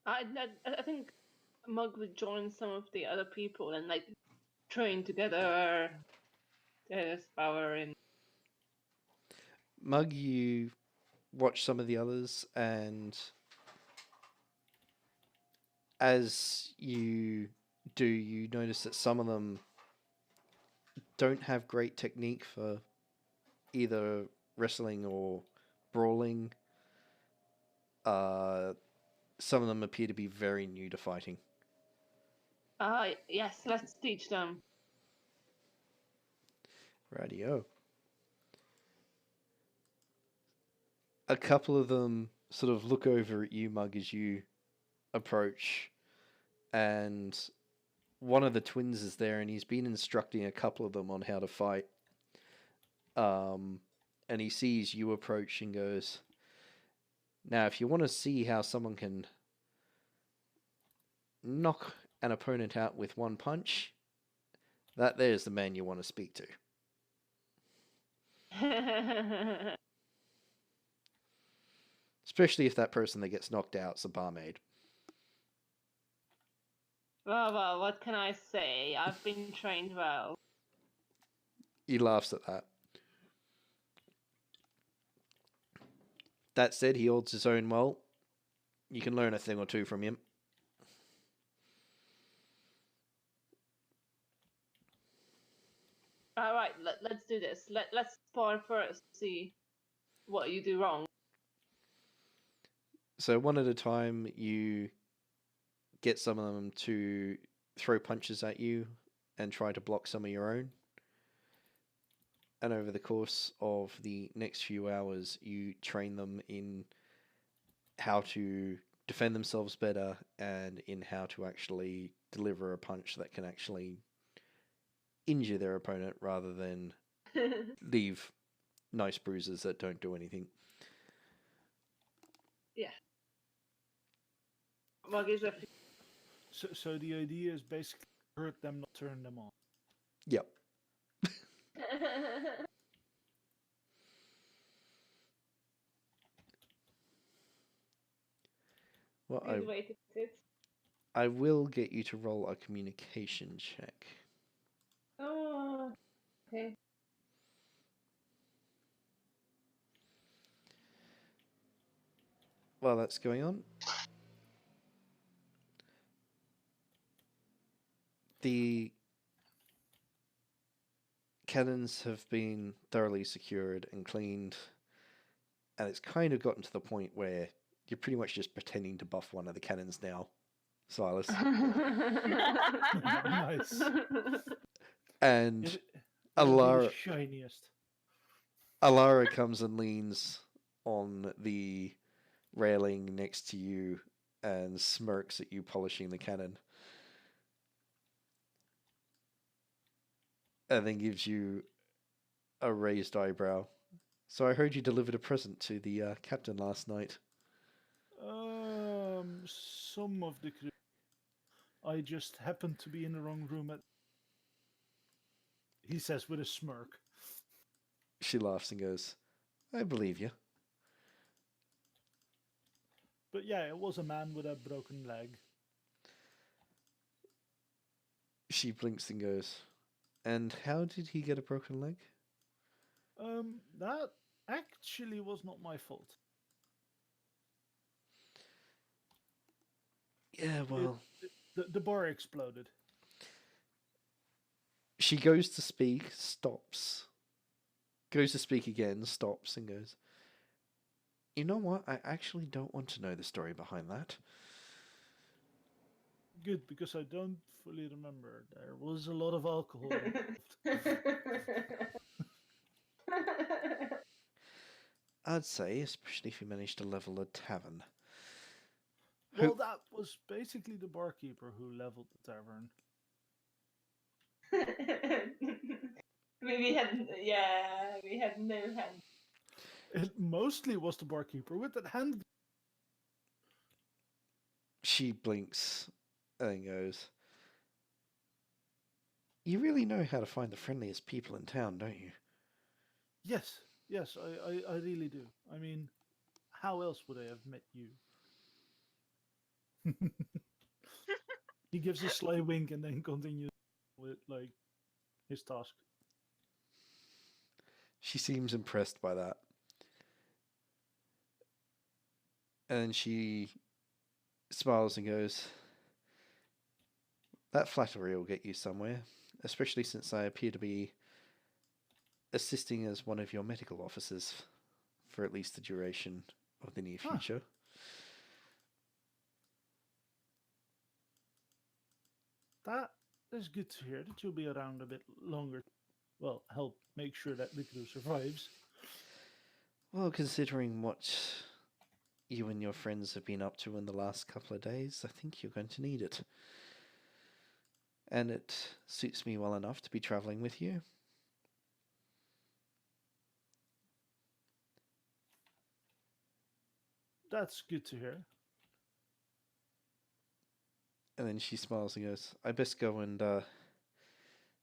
B: I think Mug would join some of the other people and train together. There's power in.
A: Mug, you watch some of the others, and as you do, you notice that some of them don't have great technique for either wrestling or brawling. Some of them appear to be very new to fighting.
B: Yes, let's teach them.
A: Radio. A couple of them sort of look over at you, Mug, as you approach, and one of the twins is there, and he's been instructing a couple of them on how to fight. And he sees you approach and goes, "Now, if you want to see how someone can knock an opponent out with one punch, that there's the man you want to speak to." Especially if that person that gets knocked out is a barmaid.
B: Well, what can I say? I've been trained well.
A: He laughs at that. That said, he holds his own well. You can learn a thing or two from him.
B: All right, let's do this. Let's spar first. See what you do wrong.
A: So one at a time, you get some of them to throw punches at you and try to block some of your own. And over the course of the next few hours, you train them in how to defend themselves better and in how to actually deliver a punch that can actually injure their opponent rather than leave nice bruises that don't do anything.
B: Yeah. Mug is a.
C: So the idea is basically hurt them, not turn them on.
A: Yep. Well,
B: Good way to put it.
A: I will get you to roll a communication check.
B: Oh, okay.
A: While that's going on, the cannons have been thoroughly secured and cleaned, and it's kind of gotten to the point where you're pretty much just pretending to buff one of the cannons now, Silas.
C: Nice.
A: And
C: It'll be the
A: Alara,
C: shiniest.
A: Alara comes and leans on the railing next to you and smirks at you polishing the cannon. And then gives you a raised eyebrow. So I heard you delivered a present to the captain last night.
C: Some of the crew. I just happened to be in the wrong room at. He says with a smirk.
A: She laughs and goes, "I believe you."
C: But yeah, it was a man with a broken leg.
A: She blinks and goes, "And how did he get a broken leg?"
C: That actually was not my fault.
A: Yeah, well...
C: The bar exploded.
A: She goes to speak, stops. Goes to speak again, stops, and goes, "You know what? I actually don't want to know the story behind that."
C: Good, because I don't fully remember. There was a lot of alcohol involved.
A: I'd say, especially if you manage to level a tavern.
C: Well, that was basically the barkeeper who leveled the tavern.
B: we had no hand.
C: It mostly was the barkeeper with that hand.
A: She blinks and goes, "You really know how to find the friendliest people in town, don't you?"
C: Yes, I really do. I mean, how else would I have met you? He gives a sly wink and then continues with like his task.
A: She seems impressed by that. And she smiles and goes, That flattery will get you somewhere, especially since I appear to be assisting as one of your medical officers for at least the duration of the near
C: Huh.
A: future.
C: That is good to hear that you'll be around a bit longer. Well, help make sure that the crew survives.
A: Well, considering what you and your friends have been up to in the last couple of days, I think you're going to need it. And it suits me well enough to be travelling with you.
C: That's good to hear.
A: And then she smiles and goes, I best go and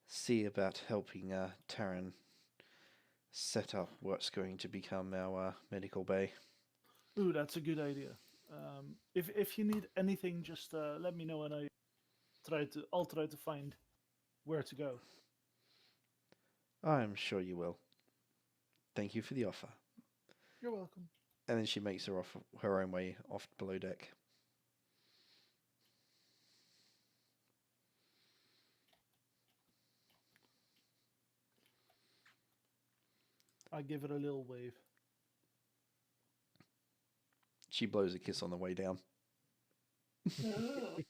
A: see about helping Tarin set up what's going to become our medical bay.
C: Ooh, that's a good idea. If you need anything, just let me know, and I'll try to find where to go.
A: I'm sure you will. Thank you for the offer.
C: You're welcome.
A: And then she makes her own way off below deck.
C: I give it a little wave.
A: She blows a kiss on the way down.
B: Ooh.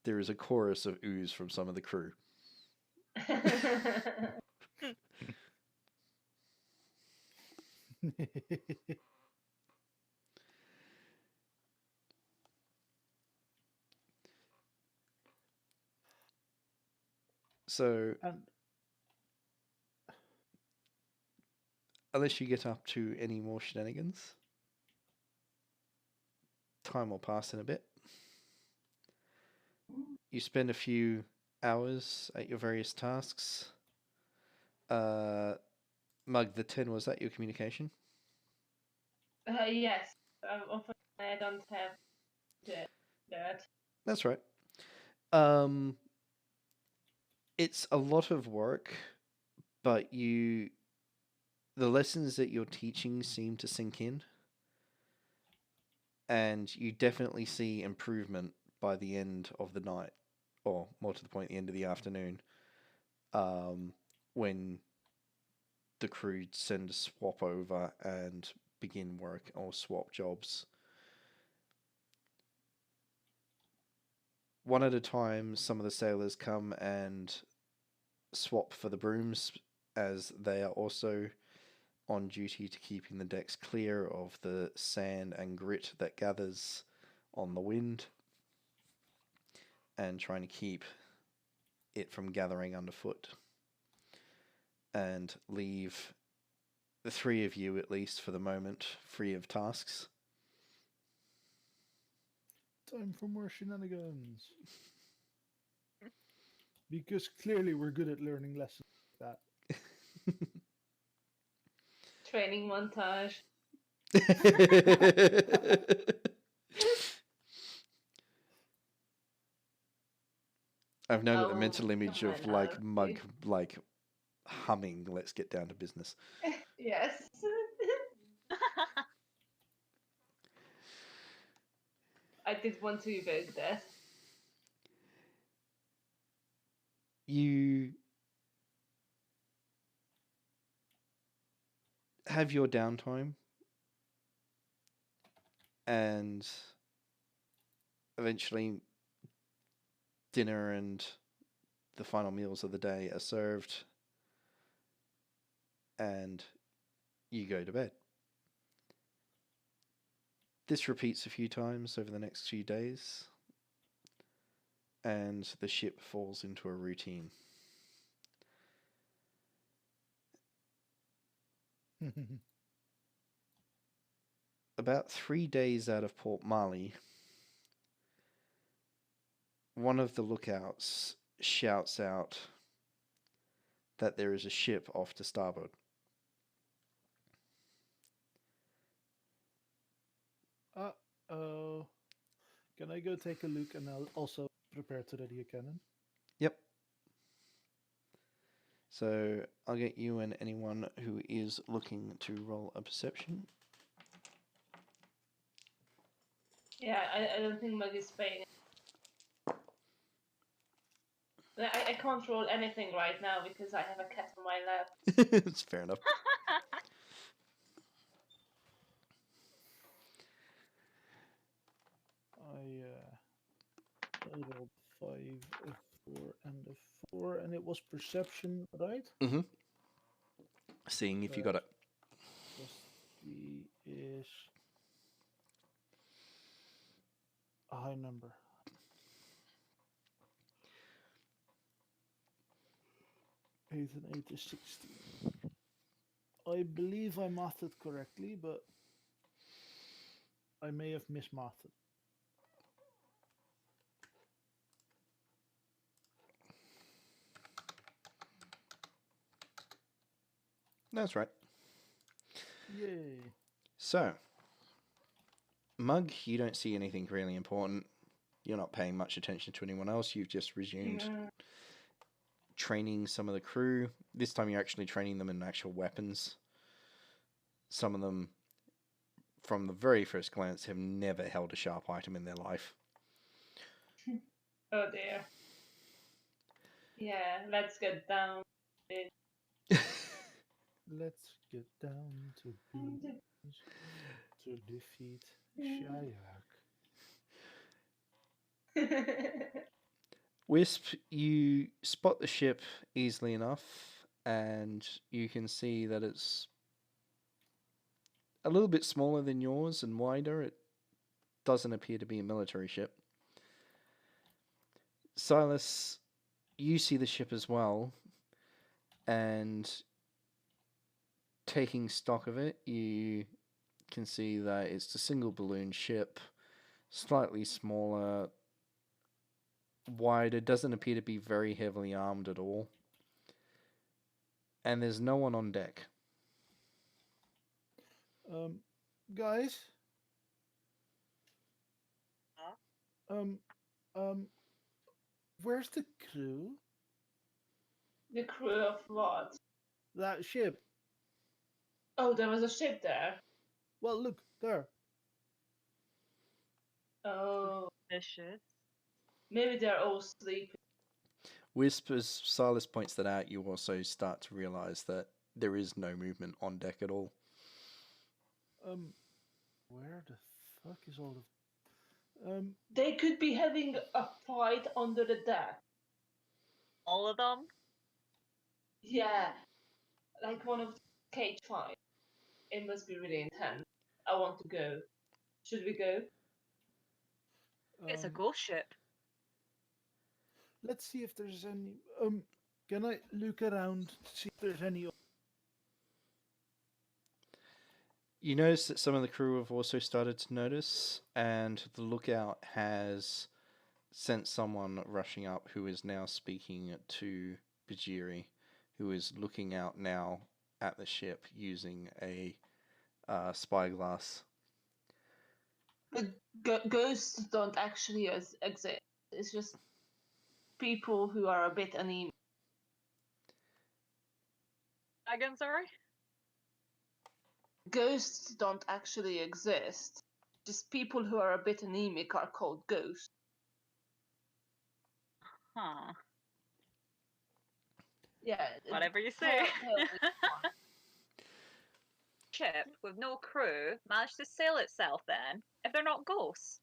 A: There is a chorus of oohs from some of the crew. So,
C: And
A: unless you get up to any more shenanigans, time will pass in a bit. You spend a few hours at your various tasks. Mug the 10, was that your communication?
B: Yes. Often I don't have that.
A: That's right. It's a lot of work, but the lessons that you're teaching seem to sink in, and you definitely see improvement by the end of the night, or more to the point, the end of the afternoon, when the crew send a swap over and begin work or swap jobs. One at a time, some of the sailors come and swap for the brooms, as they are also on duty to keeping the decks clear of the sand and grit that gathers on the wind, and trying to keep it from gathering underfoot, and leave the three of you, at least for the moment, free of tasks.
C: time for more shenanigans. Because clearly we're good at learning lessons like that.
B: Training montage.
A: I've now got the
B: Oh,
A: mental image
B: come
A: of
B: on
A: like
B: now.
A: Mug like humming "Let's get down to business."
B: Yes. I did want to evoke that.
A: You have your downtime, and eventually dinner and the final meals of the day are served, and you go to bed. This repeats a few times over the next few days, and the ship falls into a routine. About 3 days out of Port Marley, one of the lookouts shouts out that there is a ship off to starboard.
C: Uh-oh. Can I go take a look, and I'll also prepare to ready a cannon?
A: Yep. So I'll get you and anyone who is looking to roll a perception.
B: Yeah, I don't think Mug is paying. I can't roll anything right now because I have a cat on my lap.
A: It's fair enough.
C: I rolled 5, a 4, and a 4, and it was perception, right?
A: Mm-hmm. Seeing if you got it.
C: Plus 3 is a high number. Eight and 8 is 16. I believe I mathed it correctly, but I may have mismathed it.
A: That's right.
C: Yay.
A: So, Mug, you don't see anything really important. You're not paying much attention to anyone else. You've just resumed training some of the crew. This time you're actually training them in actual weapons. Some of them, from the very first glance, have never held a sharp item in their life.
B: Oh dear. Yeah, let's get down.
C: Let's get down to business to defeat Shayak.
A: Wisp, you spot the ship easily enough, and you can see that it's a little bit smaller than yours and wider. It doesn't appear to be a military ship. Silas, you see the ship as well, and taking stock of it, you can see that it's a single balloon ship, slightly smaller, wider, doesn't appear to be very heavily armed at all. And there's no one on deck.
C: Guys?
D: Huh?
C: Where's the crew?
B: The crew of what?
C: That ship.
B: Oh, there was a ship there.
C: Well, look, there.
B: Oh,
D: Vicious.
B: maybe they're all sleeping.
A: Wisp, as Silas points that out, you also start to realize that there is no movement on deck at all.
C: Where the fuck is all the...
B: They could be having a fight under the deck.
D: All of them?
B: Yeah, like one of the cage fights. It must be really intense. I want to go. Should we go?
D: It's a ghost ship.
C: Let's see if there's any... can I look around to see if there's any...
A: You notice that some of the crew have also started to notice, and the lookout has sent someone rushing up who is now speaking to Bhajiri, who is looking out now at the ship using a spyglass.
B: Ghosts don't actually exist. It's just people who are a bit anemic.
D: Again, sorry?
B: Ghosts don't actually exist. Just people who are a bit anemic are called ghosts.
D: Huh.
B: Yeah.
D: Whatever you say.
B: tell me more.
D: Ship with no crew managed to sail itself then, if they're not ghosts.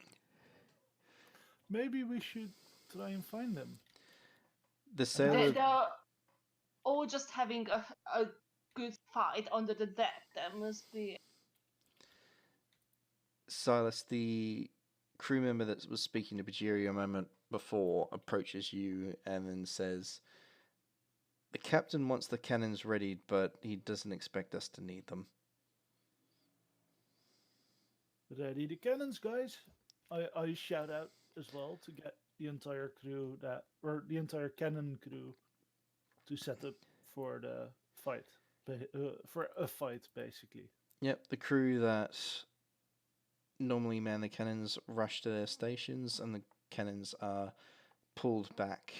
C: Maybe we should try and find them.
A: The sailor...
B: They're all just having a good fight under the deck. That must be.
A: Silas, the crew member that was speaking to Bhajiri a moment before, approaches you and then says, "The captain wants the cannons readied, but he doesn't expect us to need them."
C: Ready the cannons, guys. I shout out as well to get the entire crew or the entire cannon crew to set up for the fight. For a fight, basically.
A: Yep, the crew that normally man the cannons rush to their stations, and the cannons are pulled back,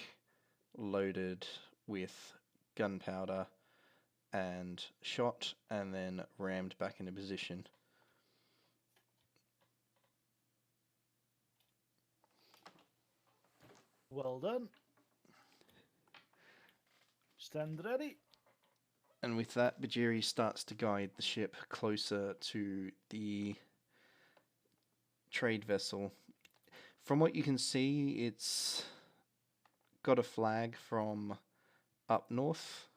A: loaded with gunpowder and shot, and then rammed back into position.
C: Well done. Stand ready.
A: And with that, Bhajiri starts to guide the ship closer to the trade vessel. From what you can see, it's got a flag from up north.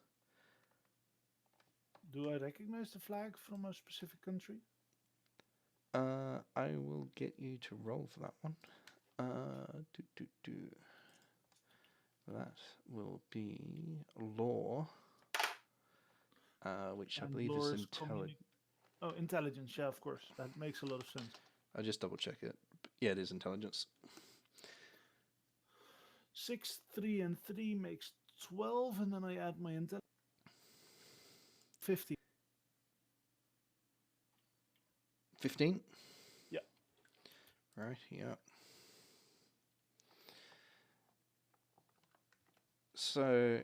C: Do I recognize the flag from a specific country?
A: I will get you to roll for that one. That will be law, which I
C: And
A: believe
C: lore
A: is
C: is
A: intelligence.
C: Oh, intelligence. Yeah, of course. That makes a lot of sense.
A: I'll just double check it. Yeah, it is intelligence.
C: 6, 3, and 3 makes 12, and then I add my intelligence. 15.
A: 15?
C: Yeah.
A: Right, yeah. So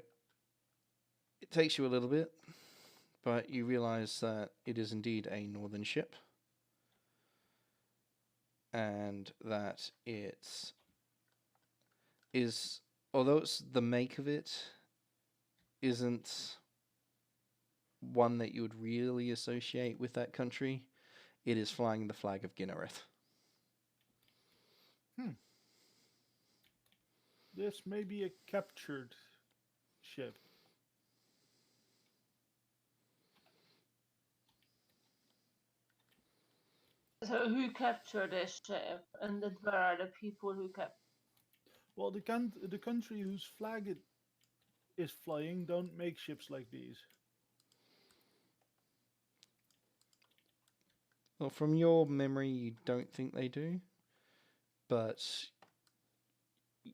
A: it takes you a little bit, but you realize that it is indeed a northern ship, and that it is, although it's the make of it isn't one that you would really associate with that country, it is flying the flag of Ginnereth.
C: This may be a captured ship.
B: So who captured this ship, and then where are the people who captured?
C: Well, the country whose flag it is flying don't make ships like these.
A: Well, from your memory, you don't think they do, but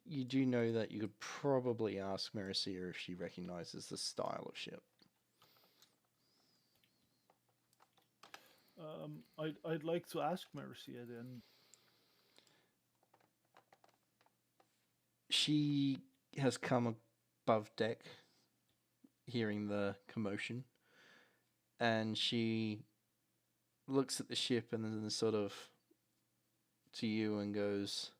A: you do know that you could probably ask Merrisea if she recognizes the style of ship.
C: I'd like to ask Merrisea then.
A: She has come above deck, hearing the commotion, and she looks at the ship and then sort of to you and goes,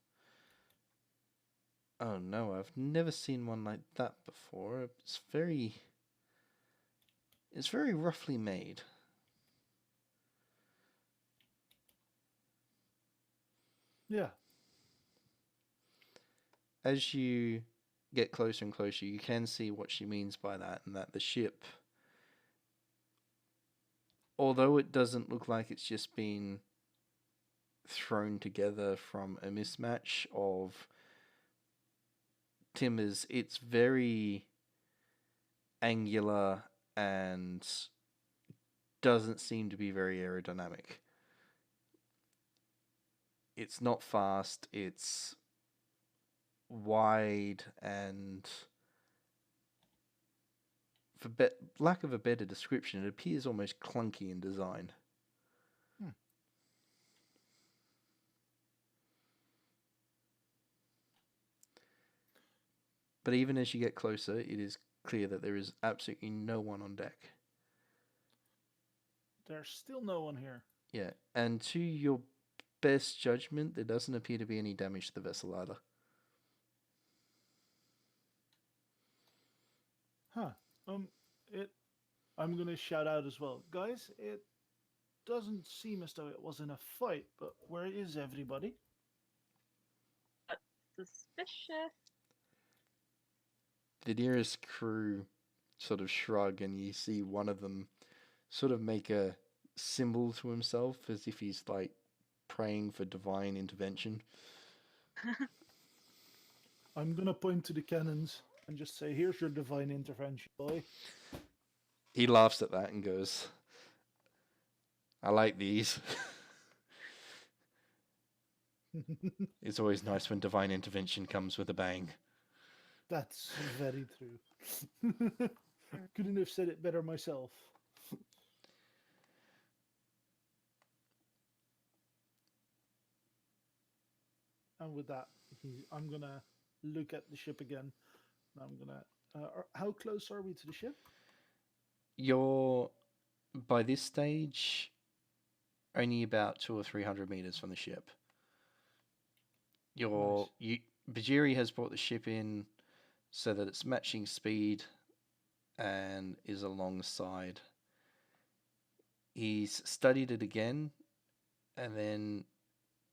A: "Oh no, I've never seen one like that before. It's very roughly made."
C: Yeah.
A: As you get closer and closer, you can see what she means by that, and that the ship, although it doesn't look like it's just been thrown together from a mismatch of timbers, it's very angular and doesn't seem to be very aerodynamic. It's not fast, it's wide, and for lack of a better description, it appears almost clunky in design. But even as you get closer, it is clear that there is absolutely no one on deck.
C: There's still no one here.
A: Yeah, and to your best judgment, there doesn't appear to be any damage to the vessel either.
C: Huh. I'm gonna shout out as well. Guys, it doesn't seem as though it was in a fight, but where is everybody?
D: Suspicious.
A: The nearest crew sort of shrug, and you see one of them sort of make a symbol to himself as if he's like praying for divine intervention.
C: I'm gonna point to the cannons and just say, "Here's your divine intervention, boy."
A: He laughs at that and goes, "I like these." It's always nice when divine intervention comes with a bang.
C: That's very true. Couldn't have said it better myself. And with that, I'm gonna look at the ship again. And I'm gonna. How close are we to the ship?
A: You're, by this stage, only about 200 or 300 meters from the ship.
C: Nice.
A: Bhajiri has brought the ship in so that it's matching speed and is alongside. He's studied it again, and then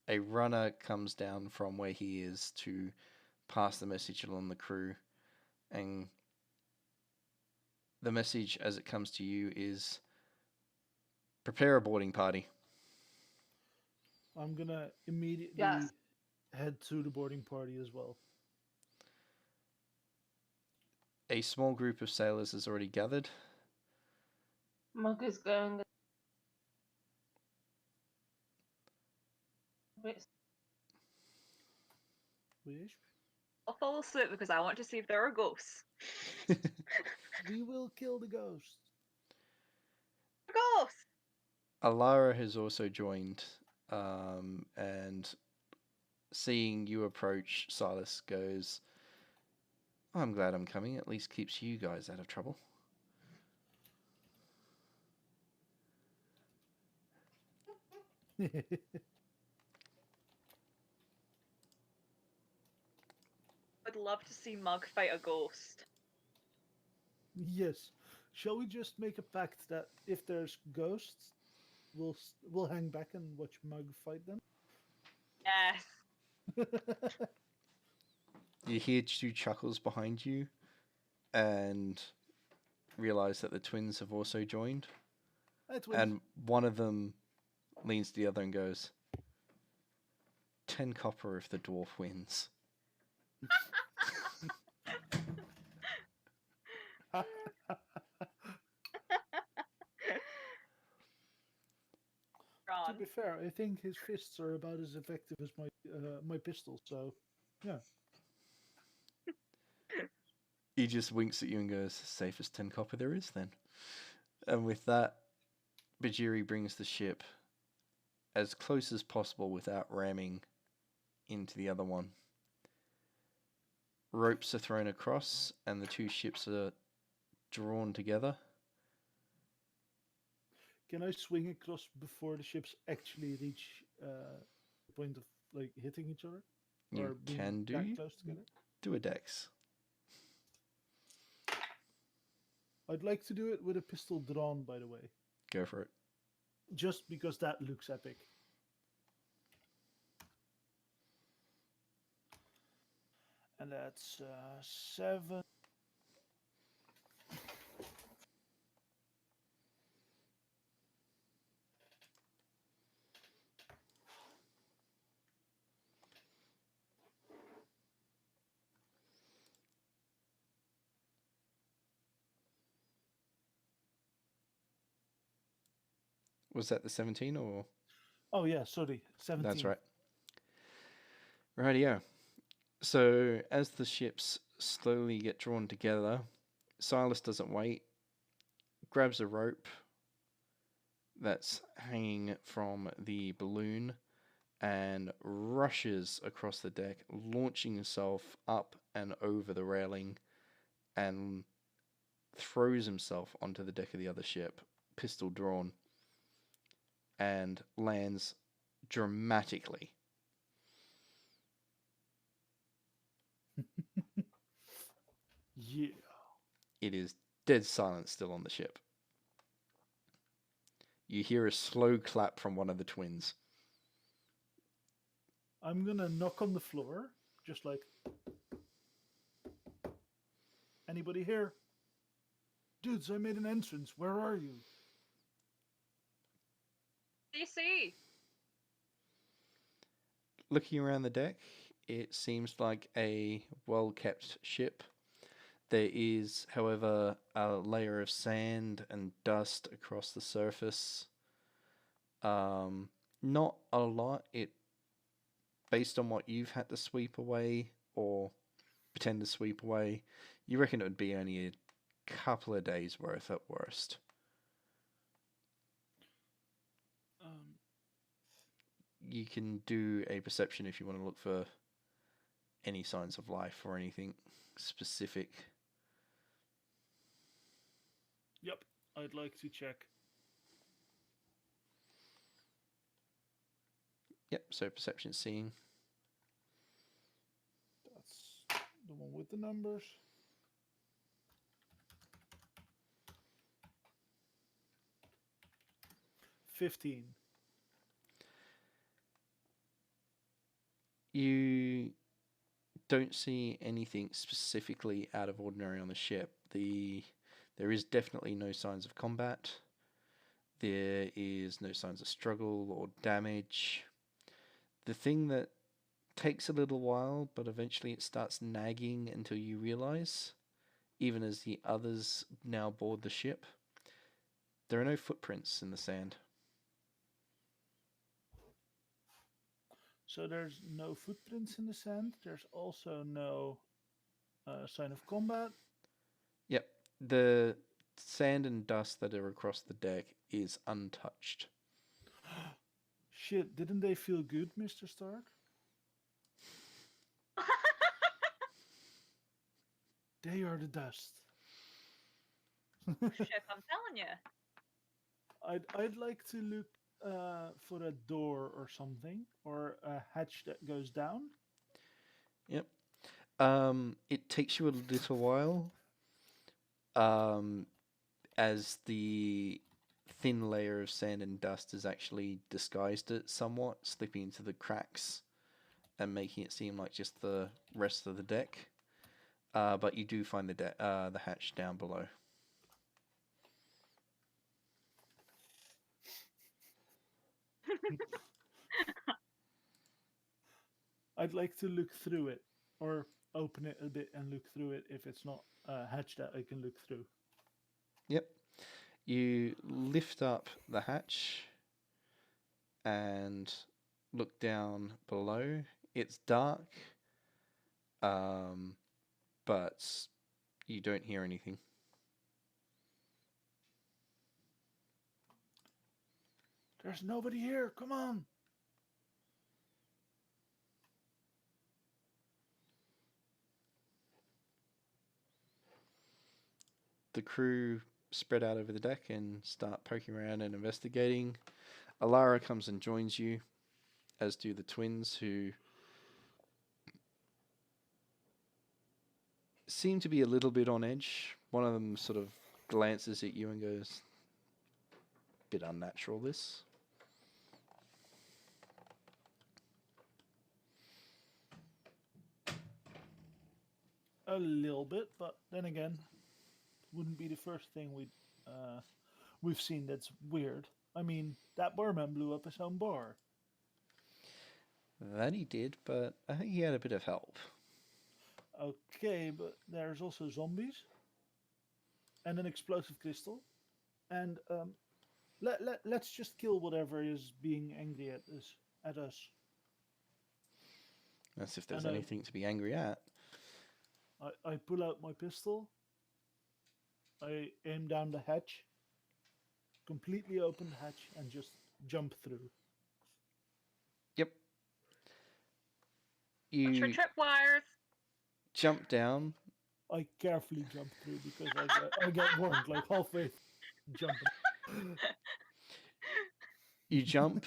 A: a runner comes down from where he is to pass the message along the crew, and the message as it comes to you is prepare a boarding party.
C: I'm gonna immediately
B: Yes.
C: head to the boarding party as well.
A: A small group of sailors has already gathered.
B: Mug is going. Wait,
C: Wish.
D: I'll follow suit because I want to see if there are ghosts.
C: We will kill the ghost.
D: Ghosts!
A: Alara has also joined, and seeing you approach, Silas goes, I'm glad I'm coming, at least keeps you guys out of trouble.
D: I'd love to see Mug fight a ghost.
C: Yes. Shall we just make a pact that if there's ghosts, we'll hang back and watch Mug fight them?
D: Yes.
A: You hear two chuckles behind you and realize that the twins have also joined. And one of them leans to the other and goes, 10 copper if the dwarf wins.
C: To be fair, I think his fists are about as effective as my pistol. So, yeah.
A: He just winks at you and goes, safest 10 copper there is then. And with that, Bhajiri brings the ship as close as possible without ramming into the other one. Ropes are thrown across and the two ships are drawn together.
C: Can I swing across before the ships actually reach the point of like hitting each other?
A: You
C: Or being
A: can do.
C: that close together?
A: Do a dex.
C: I'd like to do it with a pistol drawn, by the way.
A: Go for it.
C: Just because that looks epic. And that's 7.
A: Was that the 17 or?
C: Oh yeah, sorry, 17.
A: That's right. Rightio. So as the ships slowly get drawn together, Silas doesn't wait, grabs a rope that's hanging from the balloon and rushes across the deck, launching himself up and over the railing and throws himself onto the deck of the other ship, pistol drawn, and lands dramatically.
C: Yeah.
A: It is dead silent still on the ship. You hear a slow clap from one of the twins.
C: I'm gonna knock on the floor, just like, anybody here? Dudes, I made an entrance. Where are you?
D: DC!
A: Looking around the deck, it seems like a well-kept ship. There is, however, a layer of sand and dust across the surface. Not a lot. Based on what you've had to sweep away or pretend to sweep away, you reckon it would be only a couple of days worth at worst. You can do a perception if you want to look for any signs of life or anything specific.
C: Yep, I'd like to check.
A: Yep, so perception seeing.
C: on with the numbers. $15.
A: You don't see anything specifically out of ordinary on the ship. There is definitely no signs of combat. There is no signs of struggle or damage. The thing that takes a little while, but eventually it starts nagging until you realize, even as the others now board the ship, there are no footprints in the sand.
C: So there's no footprints in the sand. There's also no sign of combat.
A: Yep, the sand and dust that are across the deck is untouched.
C: Shit, didn't they feel good, Mr. Stark? They are the dust.
D: Ship, I'm telling you.
C: I'd like to look for a door or something, or a hatch that goes down.
A: Yep. It takes you a little while, as the thin layer of sand and dust has actually disguised it somewhat, slipping into the cracks and making it seem like just the rest of the deck. But you do find the hatch down below.
C: I'd like to look through it, or open it a bit and look through it if it's not a hatch that I can look through.
A: Yep. You lift up the hatch and look down below. It's dark, but you don't hear anything.
C: There's nobody here. Come on.
A: The crew spread out over the deck and start poking around and investigating. Alara comes and joins you, as do the twins, who seem to be a little bit on edge. One of them sort of glances at you and goes, "Bit unnatural, this."
C: A little bit, but then again, wouldn't be the first thing we've seen that's weird. I mean, that barman blew up his own bar.
A: That he did, but I think he had a bit of help.
C: Okay, but there's also zombies and an explosive crystal, and let's just kill whatever is being angry at us.
A: That's if there's
C: And,
A: anything to be angry at.
C: I pull out my pistol. I aim down the hatch, completely open the hatch, and just jump through.
A: Yep.
D: Watch for
A: You
D: tripwires.
A: jump down.
C: I carefully jump through because I get warned like halfway jumping.
A: You jump,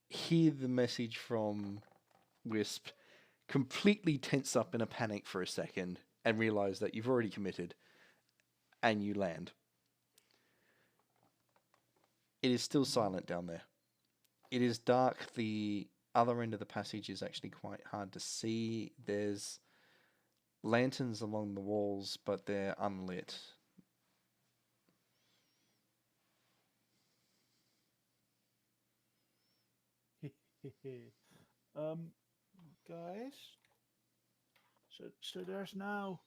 A: hear the message from Wisp, completely tense up in a panic for a second, and realize that you've already committed, and you land. It is still silent down there. It is dark. The other end of the passage is actually quite hard to see. There's lanterns along the walls, but they're unlit.
C: Guys. So there's now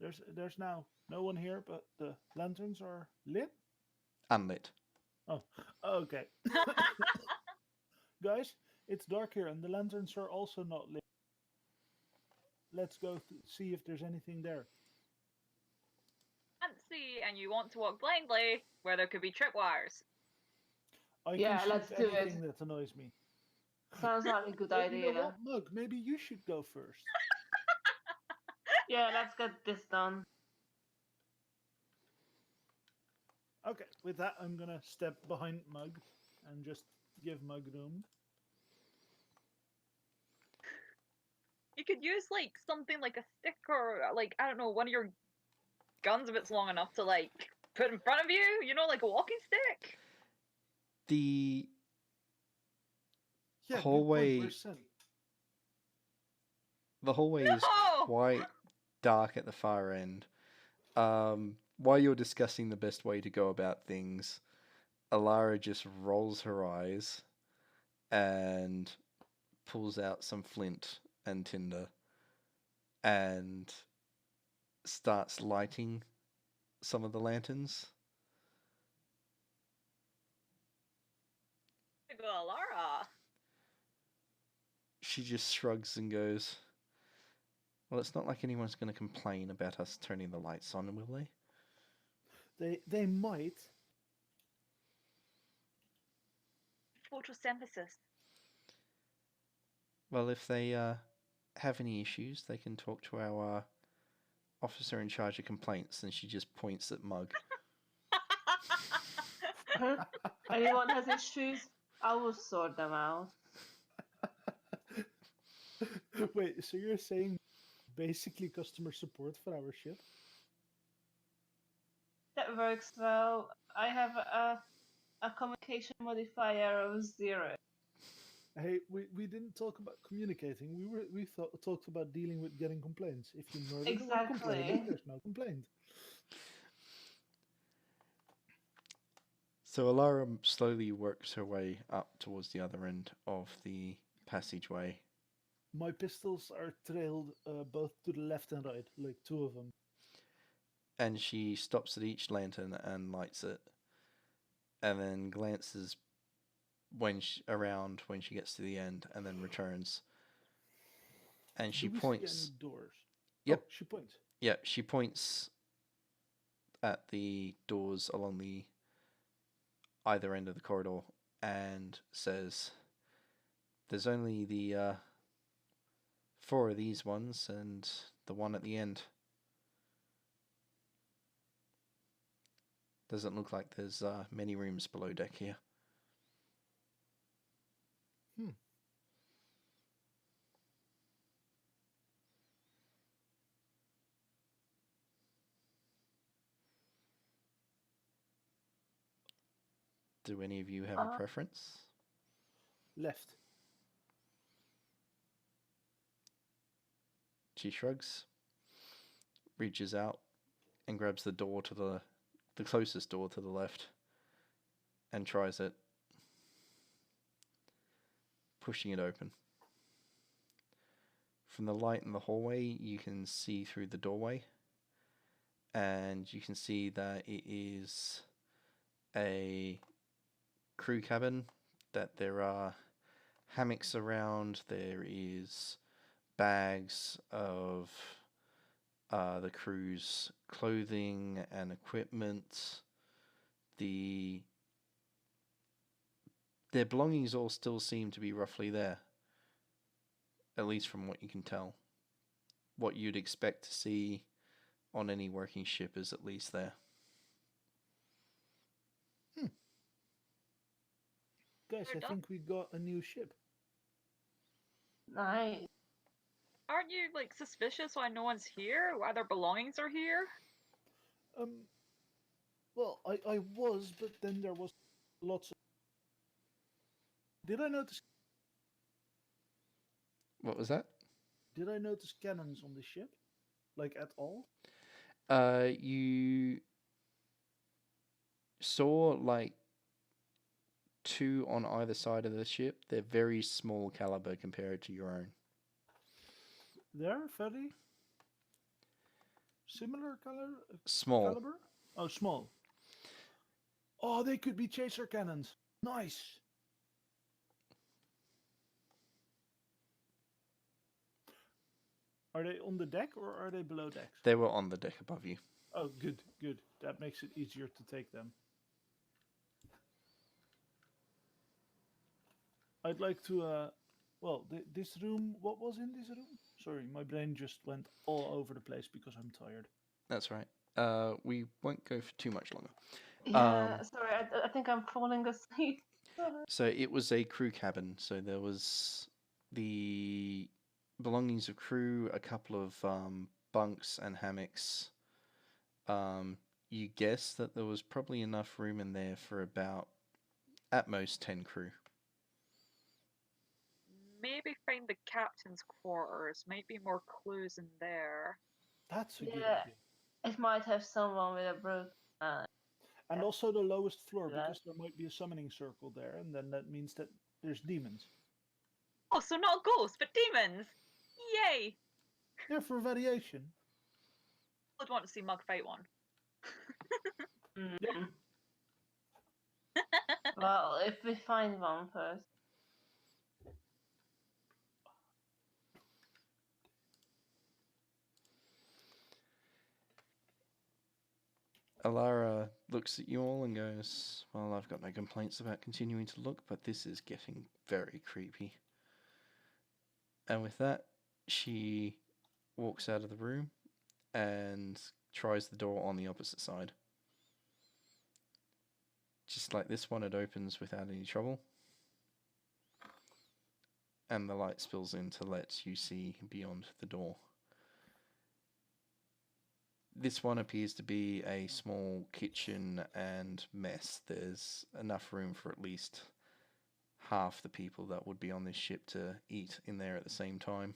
C: there's now no one here, but the lanterns are lit.
A: Unlit.
C: Oh, okay. Guys, it's dark here, and the lanterns are also not lit. Let's go see if there's anything there.
D: Can't see, and you want to walk blindly where there could be tripwires.
C: I
B: Yeah,
C: can shoot
B: let's do it.
C: anything that annoys me.
B: Sounds like a good
C: You
B: idea.
C: know what, Mug? Maybe you should go first.
B: Yeah, let's get this done.
C: Okay, with that, I'm gonna step behind Mug and just give Mug room.
D: You could use like something like a stick or like I don't know, one of your guns if it's long enough to like put in front of you. You know, like a walking stick.
A: The
C: Yeah, good point.
A: hallway.
C: Where's Sally?
A: The hallway is
D: No!
A: quite dark at the far end. While you're discussing the best way to go about things, Alara just rolls her eyes and pulls out some flint and tinder and starts lighting some of the lanterns.
D: Well, Lara.
A: She just shrugs and goes, well, it's not like anyone's going to complain about us turning the lights on, will they?
C: They might.
D: Photosynthesis.
A: Well, if they have any issues, they can talk to our officer in charge of complaints. And she just points at Mug.
B: Anyone has issues, I will sort them out.
C: Wait, so you're saying basically customer support for our ship?
B: That works well. I have a communication modifier of 0.
C: Hey, we didn't talk about communicating. We talked about dealing with getting complaints. If you murder the one complaining,
B: Exactly.
C: there's no complaint.
A: So Alara slowly works her way up towards the other end of the passageway.
C: My pistols are trailed both to the left and right, like 2 of them.
A: And she stops at each lantern and lights it. And then glances around when she gets to the end and then returns. And she
C: Do we
A: points.
C: see any doors?
A: Yep.
C: Oh, she points.
A: Yeah, she points at the doors along the either end of the corridor and says, there's only the 4 of these ones and the one at the end. Doesn't look like there's many rooms below deck here. Do any of you have a preference?
C: Left.
A: She shrugs, reaches out, and grabs the door to the closest door to the left, and tries it, pushing it open. From the light in the hallway, you can see through the doorway, and you can see that it is a crew cabin, that there are hammocks around, there is bags of the crew's clothing and equipment. Their belongings all still seem to be roughly there, at least from what you can tell. What you'd expect to see on any working ship is at least there.
C: Guys, I think we got a new ship.
B: Nice.
D: Aren't you like suspicious why no one's here? Why their belongings are here?
C: Well, I was, but then there was lots of... Did I notice...
A: What was that?
C: Did I notice cannons on the ship? Like, at all?
A: You saw like 2 on either side of the ship. They're very small caliber compared to your own.
C: They're very similar
A: Small.
C: caliber? Oh, small. Oh, they could be chaser cannons. Nice. Are they on the deck or are they below decks?
A: They were on the deck above you.
C: Oh, good, good. That makes it easier to take them. I'd like to, well, this room, what was in this room? Sorry, my brain just went all over the place because I'm tired.
A: That's right. We won't go for too much longer.
B: Yeah, sorry, I think I'm falling asleep.
A: So it was a crew cabin. So there was the belongings of crew, a couple of bunks and hammocks. You guess that there was probably enough room in there for about, at most, 10 crew.
D: Maybe find the captain's quarters. Might be more clues in there.
C: That's a good
B: Yeah.
C: idea.
B: It might have someone with a brook.
C: And
B: Yeah.
C: also the lowest floor,
B: That.
C: because there might be a summoning circle there, and then that means that there's demons.
D: Oh, so not ghosts, but demons! Yay!
C: Yeah, for variation.
D: I'd want to see Mug fight one.
B: Mhm. Well, if we find one first.
A: Alara looks at you all and goes, well, I've got no complaints about continuing to look, but this is getting very creepy. And with that, she walks out of the room and tries the door on the opposite side. Just like this one, it opens without any trouble. And the light spills in to let you see beyond the door. This one appears to be a small kitchen and mess. There's enough room for at least half the people that would be on this ship to eat in there at the same time.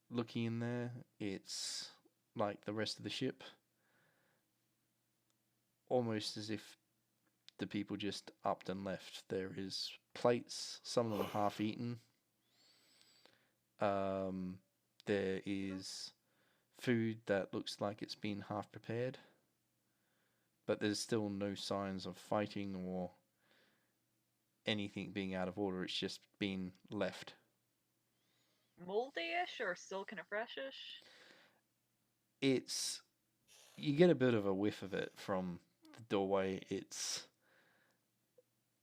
A: Looking in there, it's like the rest of the ship. Almost as if the people just upped and left. There is plates, some of them half eaten. There is food that looks like it's been half prepared, but there's still no signs of fighting or anything being out of order. It's just been left.
D: Moldy-ish or still kind of freshish?
A: You get a bit of a whiff of it from the doorway. It's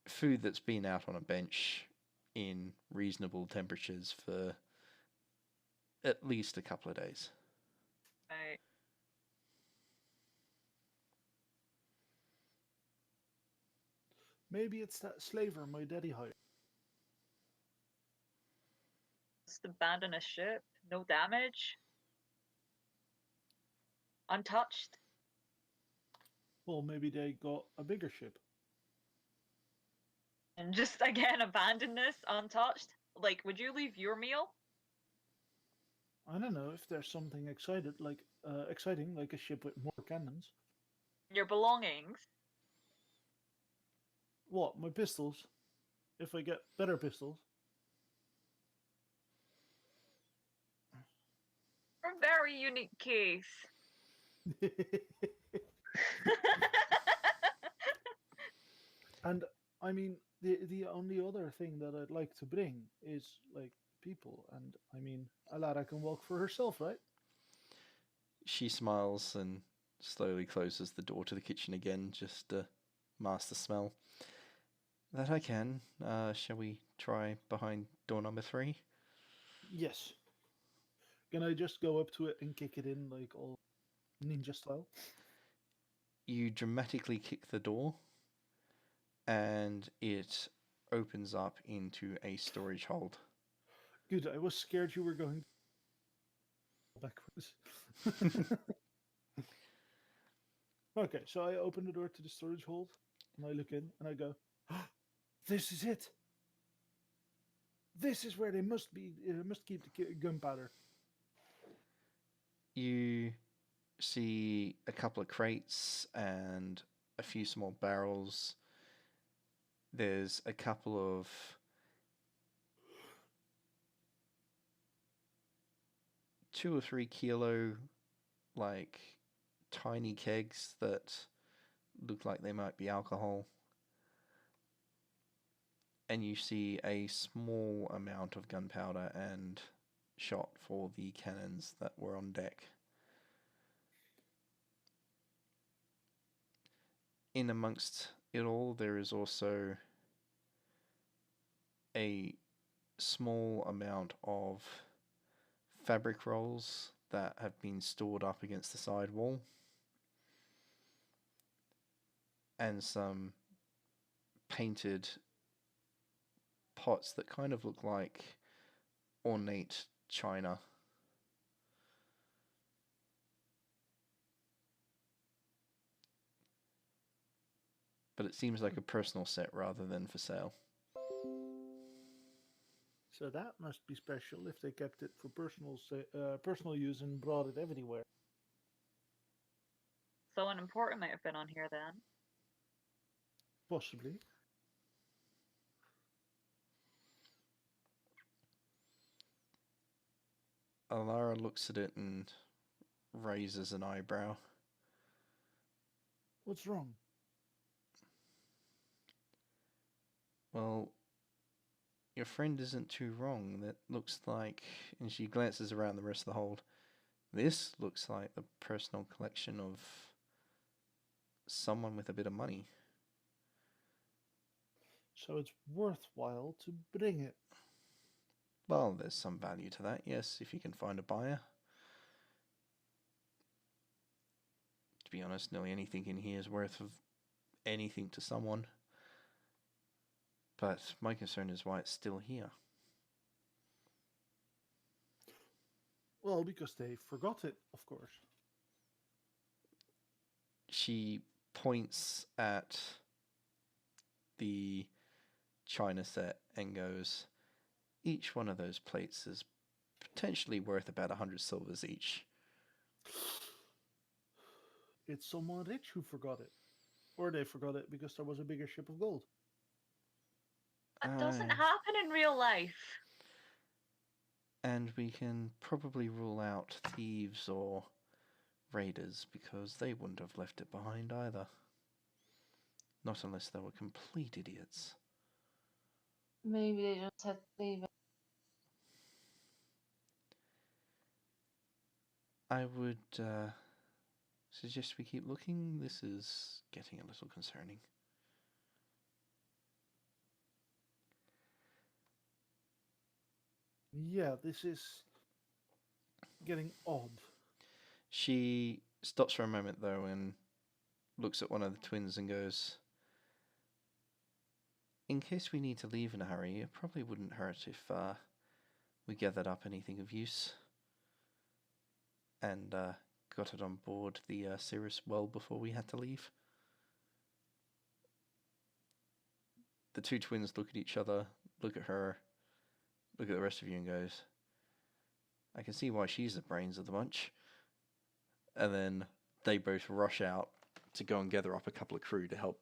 A: food that's been out on a bench in reasonable temperatures for at least a couple of days.
D: Right.
C: Maybe it's that slaver my daddy hired.
D: Just abandon a ship, no damage. Untouched.
C: Well, maybe they got a bigger ship.
D: And just again abandon this untouched. Like, would you leave your meal?
C: I don't know if there's something exciting like a ship with more cannons.
D: Your belongings?
C: What, my pistols? If I get better pistols.
D: A very unique case.
C: And I mean, the only other thing that I'd like to bring is like people, and I mean, Alara can walk for herself, right?
A: She smiles and slowly closes the door to the kitchen again, just to mask the smell. That I can. Shall we try behind door number 3?
C: Yes. Can I just go up to it and kick it in like all ninja style?
A: You dramatically kick the door, and it opens up into a storage hold.
C: Good, I was scared you were going backwards. Okay, so I open the door to the storage hold, and I look in, and I go, this is it! This is where they must keep the gunpowder.
A: You see a couple of crates and a few small barrels. There's a couple of two or 3 kilo, like, tiny kegs that look like they might be alcohol. And you see a small amount of gunpowder and shot for the cannons that were on deck. In amongst it all, there is also a small amount of fabric rolls that have been stored up against the side wall, and some painted pots that kind of look like ornate china. But it seems like a personal set rather than for sale.
C: So that must be special if they kept it for personal use and brought it everywhere.
D: Someone important might have been on here then.
C: Possibly.
A: Alara looks at it and raises an eyebrow.
C: What's wrong?
A: Well, your friend isn't too wrong. That looks like, and she glances around the rest of the hold. This looks like the personal collection of someone with a bit of money.
C: So it's worthwhile to bring it.
A: Well, there's some value to that, yes, if you can find a buyer. To be honest, nearly anything in here is worth of anything to someone. But my concern is why it's still here.
C: Well, because they forgot it, of course.
A: She points at the china set and goes, each one of those plates is potentially worth about 100 silvers each.
C: It's someone rich who forgot it. Or they forgot it because there was a bigger ship of gold.
D: That doesn't happen in real life.
A: And we can probably rule out thieves or raiders because they wouldn't have left it behind either. Not unless they were complete idiots.
B: Maybe they just had to leave it.
A: I would suggest we keep looking. This is getting a little concerning.
C: Yeah, this is getting odd.
A: She stops for a moment though and looks at one of the twins and goes, in case we need to leave in a hurry, it probably wouldn't hurt if we gathered up anything of use and got it on board the Cirrus well before we had to leave. The two twins look at each other, look at her, look at the rest of you and goes, I can see why she's the brains of the bunch. And then they both rush out to go and gather up a couple of crew to help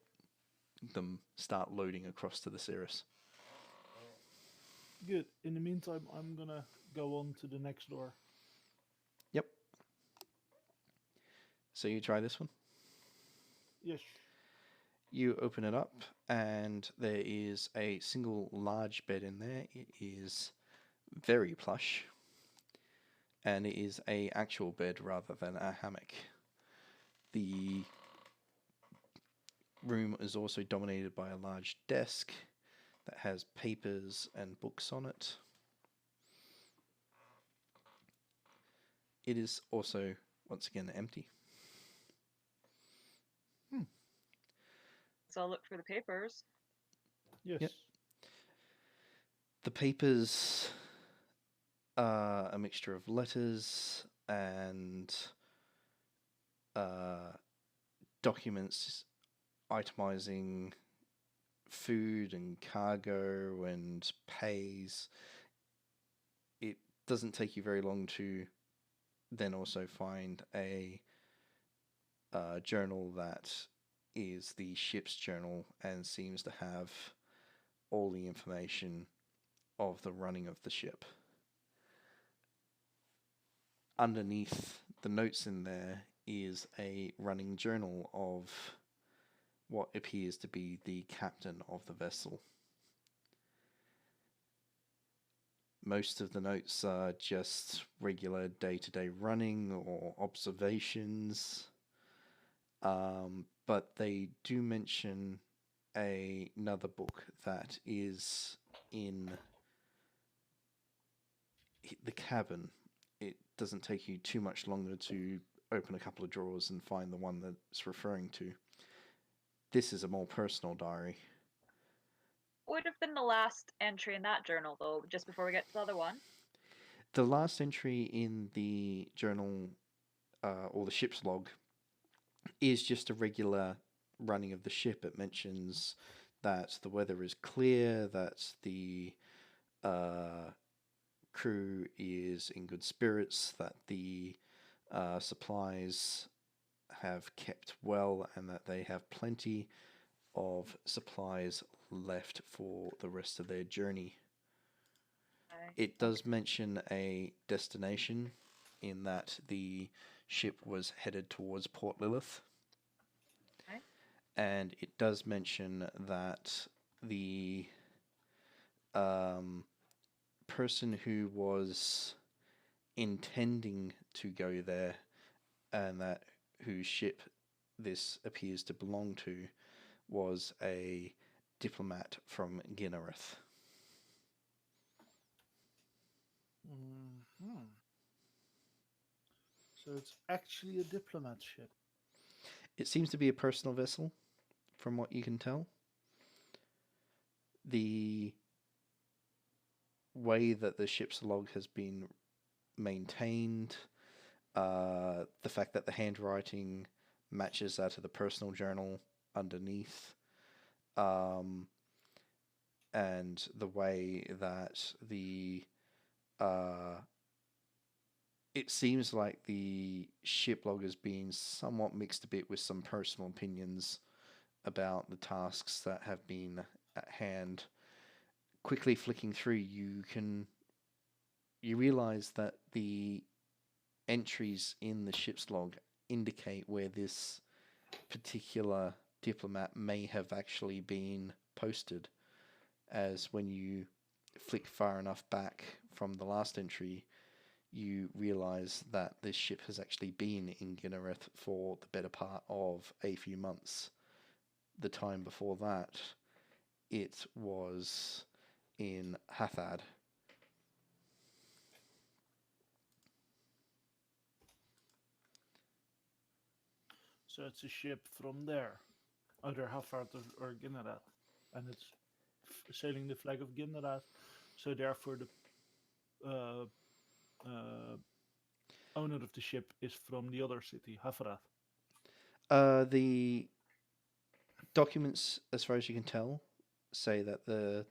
A: them start loading across to the Cirrus.
C: Good. In the meantime, I'm gonna go on to the next door.
A: Yep. So you try this one?
C: Yes.
A: You open it up and there is a single large bed in there. It is very plush. And it is a actual bed rather than a hammock. The room is also dominated by a large desk that has papers and books on it. It is also, once again, empty.
D: So I'll look for the papers.
C: Yes.
A: Yep. The papers are a mixture of letters and documents itemizing food and cargo and pays. It doesn't take you very long to then also find a journal that is the ship's journal and seems to have all the information of the running of the ship. Underneath the notes in there is a running journal of what appears to be the captain of the vessel. Most of the notes are just regular day-to-day running or observations, but they do mention another book that is in the cabin. It doesn't take you too much longer to open a couple of drawers and find the one that's referring to. This is a more personal diary.
D: would have been the last entry in that journal, though, just before we get to the other one?
A: The last entry in the journal, or the ship's log, is just a regular running of the ship. It mentions that the weather is clear, that the crew is in good spirits, that the supplies have kept well, and that they have plenty of supplies left for the rest of their journey.
D: Okay.
A: It does mention a destination in that the ship was headed towards Port Lilith.
D: Okay.
A: And it does mention that the person who was intending to go there, and that whose ship this appears to belong to, was a diplomat from Ginnereth.
C: Mm-hmm. So it's actually a diplomat ship.
A: It seems to be a personal vessel, from what you can tell. The way that the ship's log has been maintained, the fact that the handwriting matches that of the personal journal underneath, and the way that it seems like the ship log has been somewhat mixed a bit with some personal opinions about the tasks that have been at hand. Quickly flicking through, you realize that the entries in the ship's log indicate where this particular diplomat may have actually been posted, as when you flick far enough back from the last entry, you realize that this ship has actually been in Ginnereth for the better part of a few months. The time before that, it was in Hathad.
C: So it's a ship from there, either Hafard or Ginnereth, and it's sailing the flag of Ginnereth. So therefore, the owner of the ship is from the other city, Hafarath.
A: The documents, as far as you can tell, say that the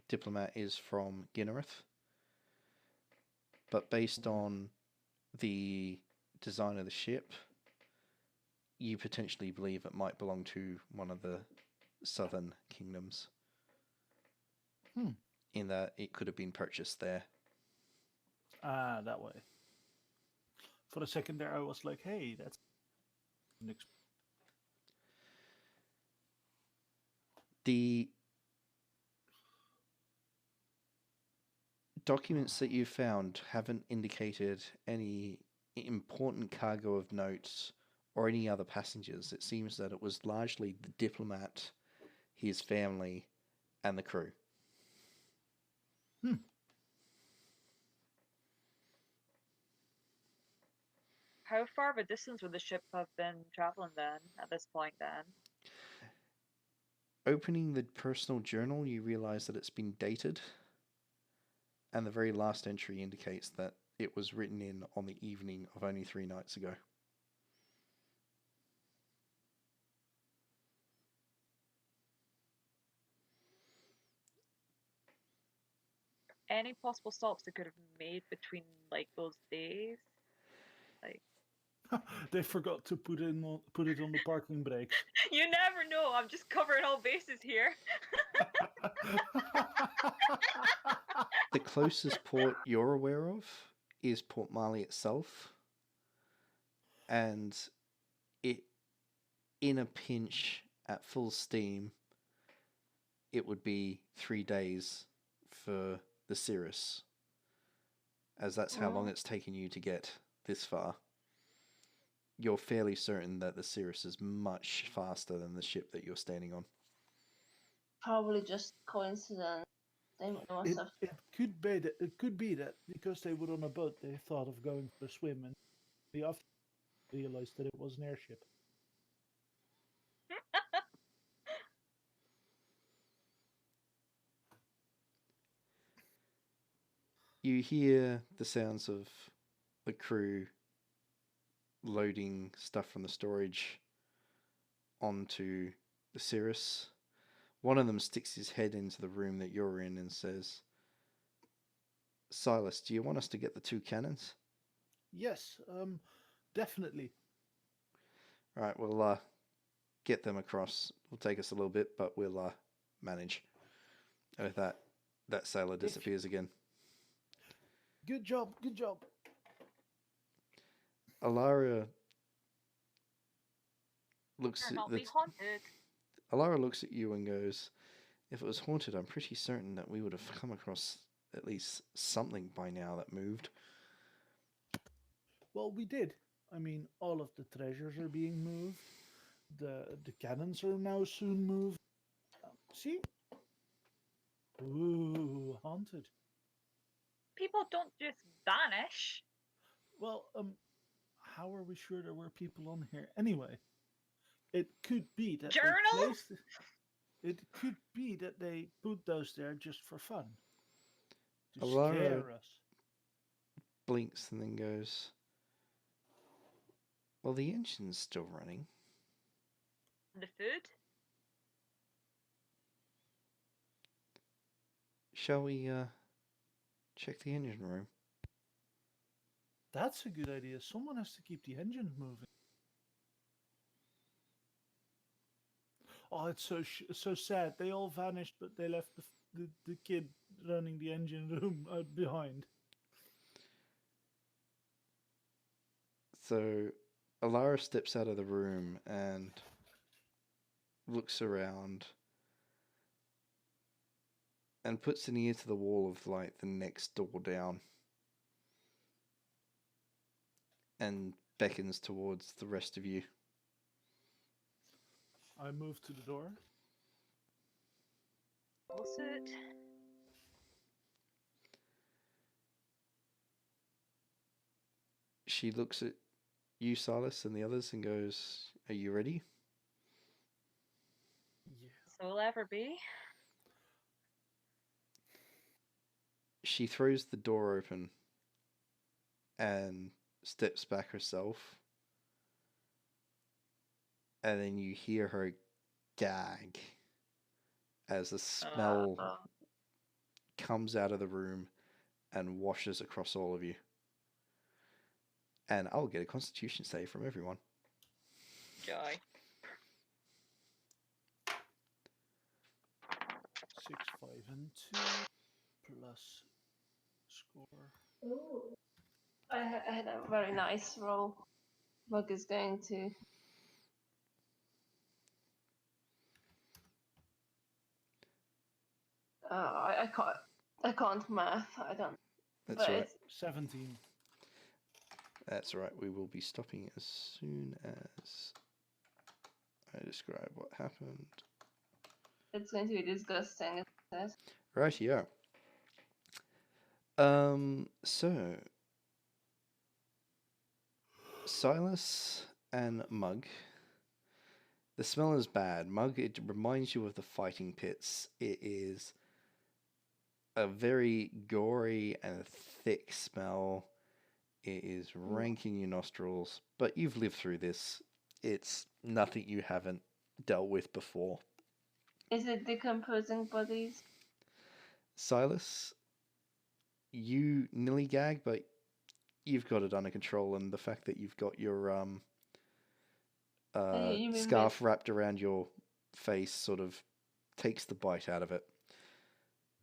A: diplomat is from Ginnereth, but based on the design of the ship, you potentially believe it might belong to one of the southern kingdoms. In that it could have been purchased there.
C: Ah, that way. For a second there, I was like, hey, that's...
A: The documents that you found haven't indicated any important cargo of notes or any other passengers. It seems that it was largely the diplomat, his family, and the crew.
D: How far of a distance would the ship have been traveling then, at this point then?
A: Opening the personal journal, you realize that it's been dated, and the very last entry indicates that it was written in on the evening of only 3 nights ago.
D: Any possible stops they could have made between, like, those days? Like,
C: They forgot to put it on the parking brakes.
D: you never know. I'm just covering all bases here.
A: The closest port you're aware of is Port Marley itself, and it, in a pinch, at full steam, it would be 3 days for the Cirrus, as that's how long it's taken you to get this far. You're fairly certain that the Cirrus is much faster than the ship that you're standing on.
E: Probably just coincidence. They must have.
C: It could be that because they were on a boat, they thought of going for a swim, and they after realized that it was an airship.
A: You hear the sounds of the crew loading stuff from the storage onto the Cirrus. One of them sticks his head into the room that you're in and says, Silas, do you want us to get the 2 cannons?
C: Yes, definitely.
A: All right, we'll get them across. It'll take us a little bit, but we'll manage. And with that, that sailor disappears again.
C: Good job, good job.
A: Alara looks
D: Better
A: at
D: not
A: the
D: be haunted.
A: Alara looks at you and goes, if it was haunted, I'm pretty certain that we would have come across at least something by now that moved.
C: Well, we did. I mean, all of the treasures are being moved. The cannons are now soon moved. See? Ooh, haunted.
D: People don't just vanish.
C: Well, how are we sure there were people on here anyway? It could be that
D: Journal?
C: they placed. It could be that they put those there just for fun, to
A: Alara
C: scare us.
A: blinks and then goes, well, the engine's still running.
D: The food?
A: Shall we check the engine room?
C: That's a good idea. Someone has to keep the engine moving. Oh, it's so sad. They all vanished, but they left the kid running the engine room behind.
A: So Alara steps out of the room and looks around and puts an ear to the wall of like the next door down and beckons towards the rest of you.
C: I move to the door.
D: Close it.
A: She looks at you, Silas, and the others and goes, are you ready?
C: Yeah.
D: So will ever be.
A: She throws the door open and steps back herself. And then you hear her gag as the smell comes out of the room and washes across all of you. And I'll get a constitution save from everyone.
D: Joy.
C: 6, 5, and 2 plus score.
E: Ooh. I had a very nice roll. Mug is going to. I can't math. I don't.
A: That's
E: but
A: right.
E: it's-
C: 17.
A: That's right. We will be stopping as soon as I describe what happened.
E: It's going to be disgusting. It says.
A: Right, yeah. So Silas and Mug. The smell is bad. Mug, it reminds you of the fighting pits. It is a very gory and thick smell. It is rank in your nostrils, but you've lived through this. It's nothing you haven't dealt with before.
E: Is it decomposing bodies?
A: Silas, you nearly gag, but you've got it under control, and the fact that you've got your
E: you mean
A: scarf wrapped around your face sort of takes the bite out of it.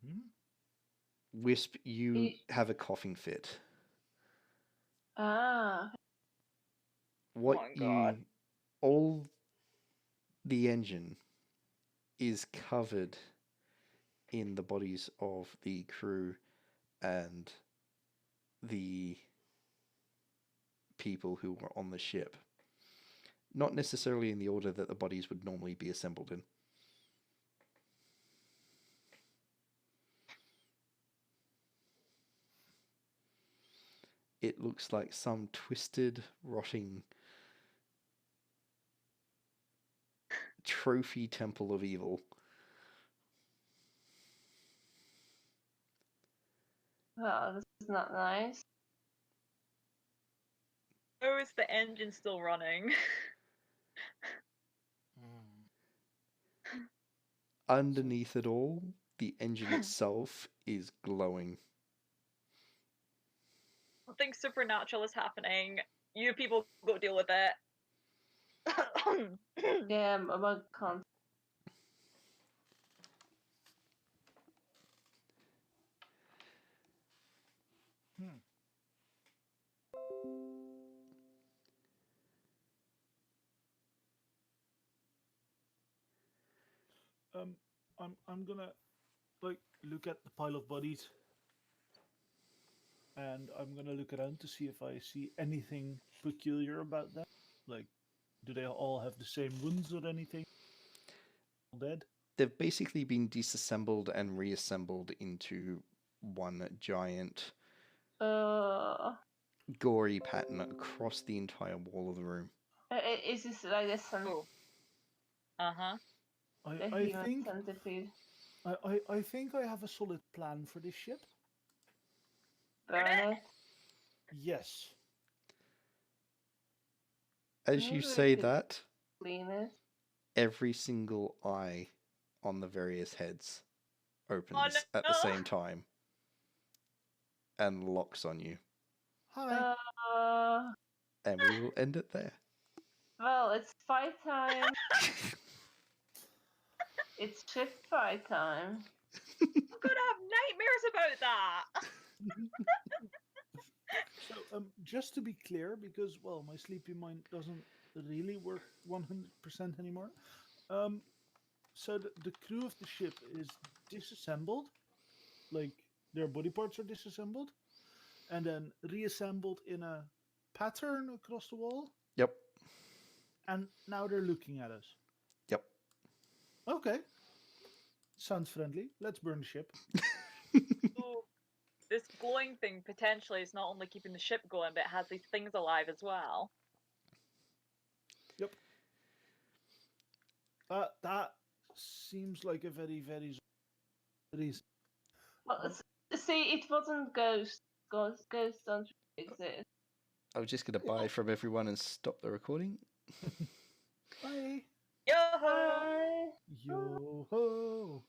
C: Hmm?
A: Wisp, you have a coughing fit.
E: Ah.
A: What
D: my God.
A: all the engine is covered in the bodies of the crew and the people who were on the ship. Not necessarily in the order that the bodies would normally be assembled in. It looks like some twisted, rotting trophy temple of evil.
E: Well, this is not nice.
D: Oh, is the engine still running?
A: Underneath it all, the engine itself is glowing.
D: Something supernatural is happening. You people go deal with it.
E: Yeah, a mug can't.
C: Hmm. I'm gonna like look at the pile of bodies, and I'm gonna look around to see if I see anything peculiar about them. Like, do they all have the same wounds or anything? All dead?
A: They've basically been disassembled and reassembled into one giant gory pattern across the entire wall of the room.
E: Is this like a
D: Oh. Uh-huh.
C: I
E: human
C: think
E: centipede?
C: I think I have a solid plan for this ship.
E: Burn it.
C: Yes.
A: As you
E: Maybe we
A: say
E: could
A: that,
E: clean it.
A: every single eye on the various heads opens
D: no.
A: at the same time and locks on you.
C: Hi.
A: And we will end it there.
E: Well, it's fight time. It's shift fight time.
D: I'm gonna have nightmares about that.
C: So, just to be clear, because well, my sleepy mind doesn't really work 100% anymore. So the crew of the ship is disassembled, like their body parts are disassembled, and then reassembled in a pattern across the wall,
A: Yep.
C: and now they're looking at us.
A: Yep.
C: Okay. Sounds friendly. Let's burn the ship.
D: So, this glowing thing potentially is not only keeping the ship going, but it has these things alive as well.
C: Yep. That seems like a very, very reason.
E: Well, see, it wasn't ghost. Ghosts don't exist.
A: I was just going to buy from everyone and stop the recording.
C: Bye.
D: Yo!
E: Bye.
C: Yo ho.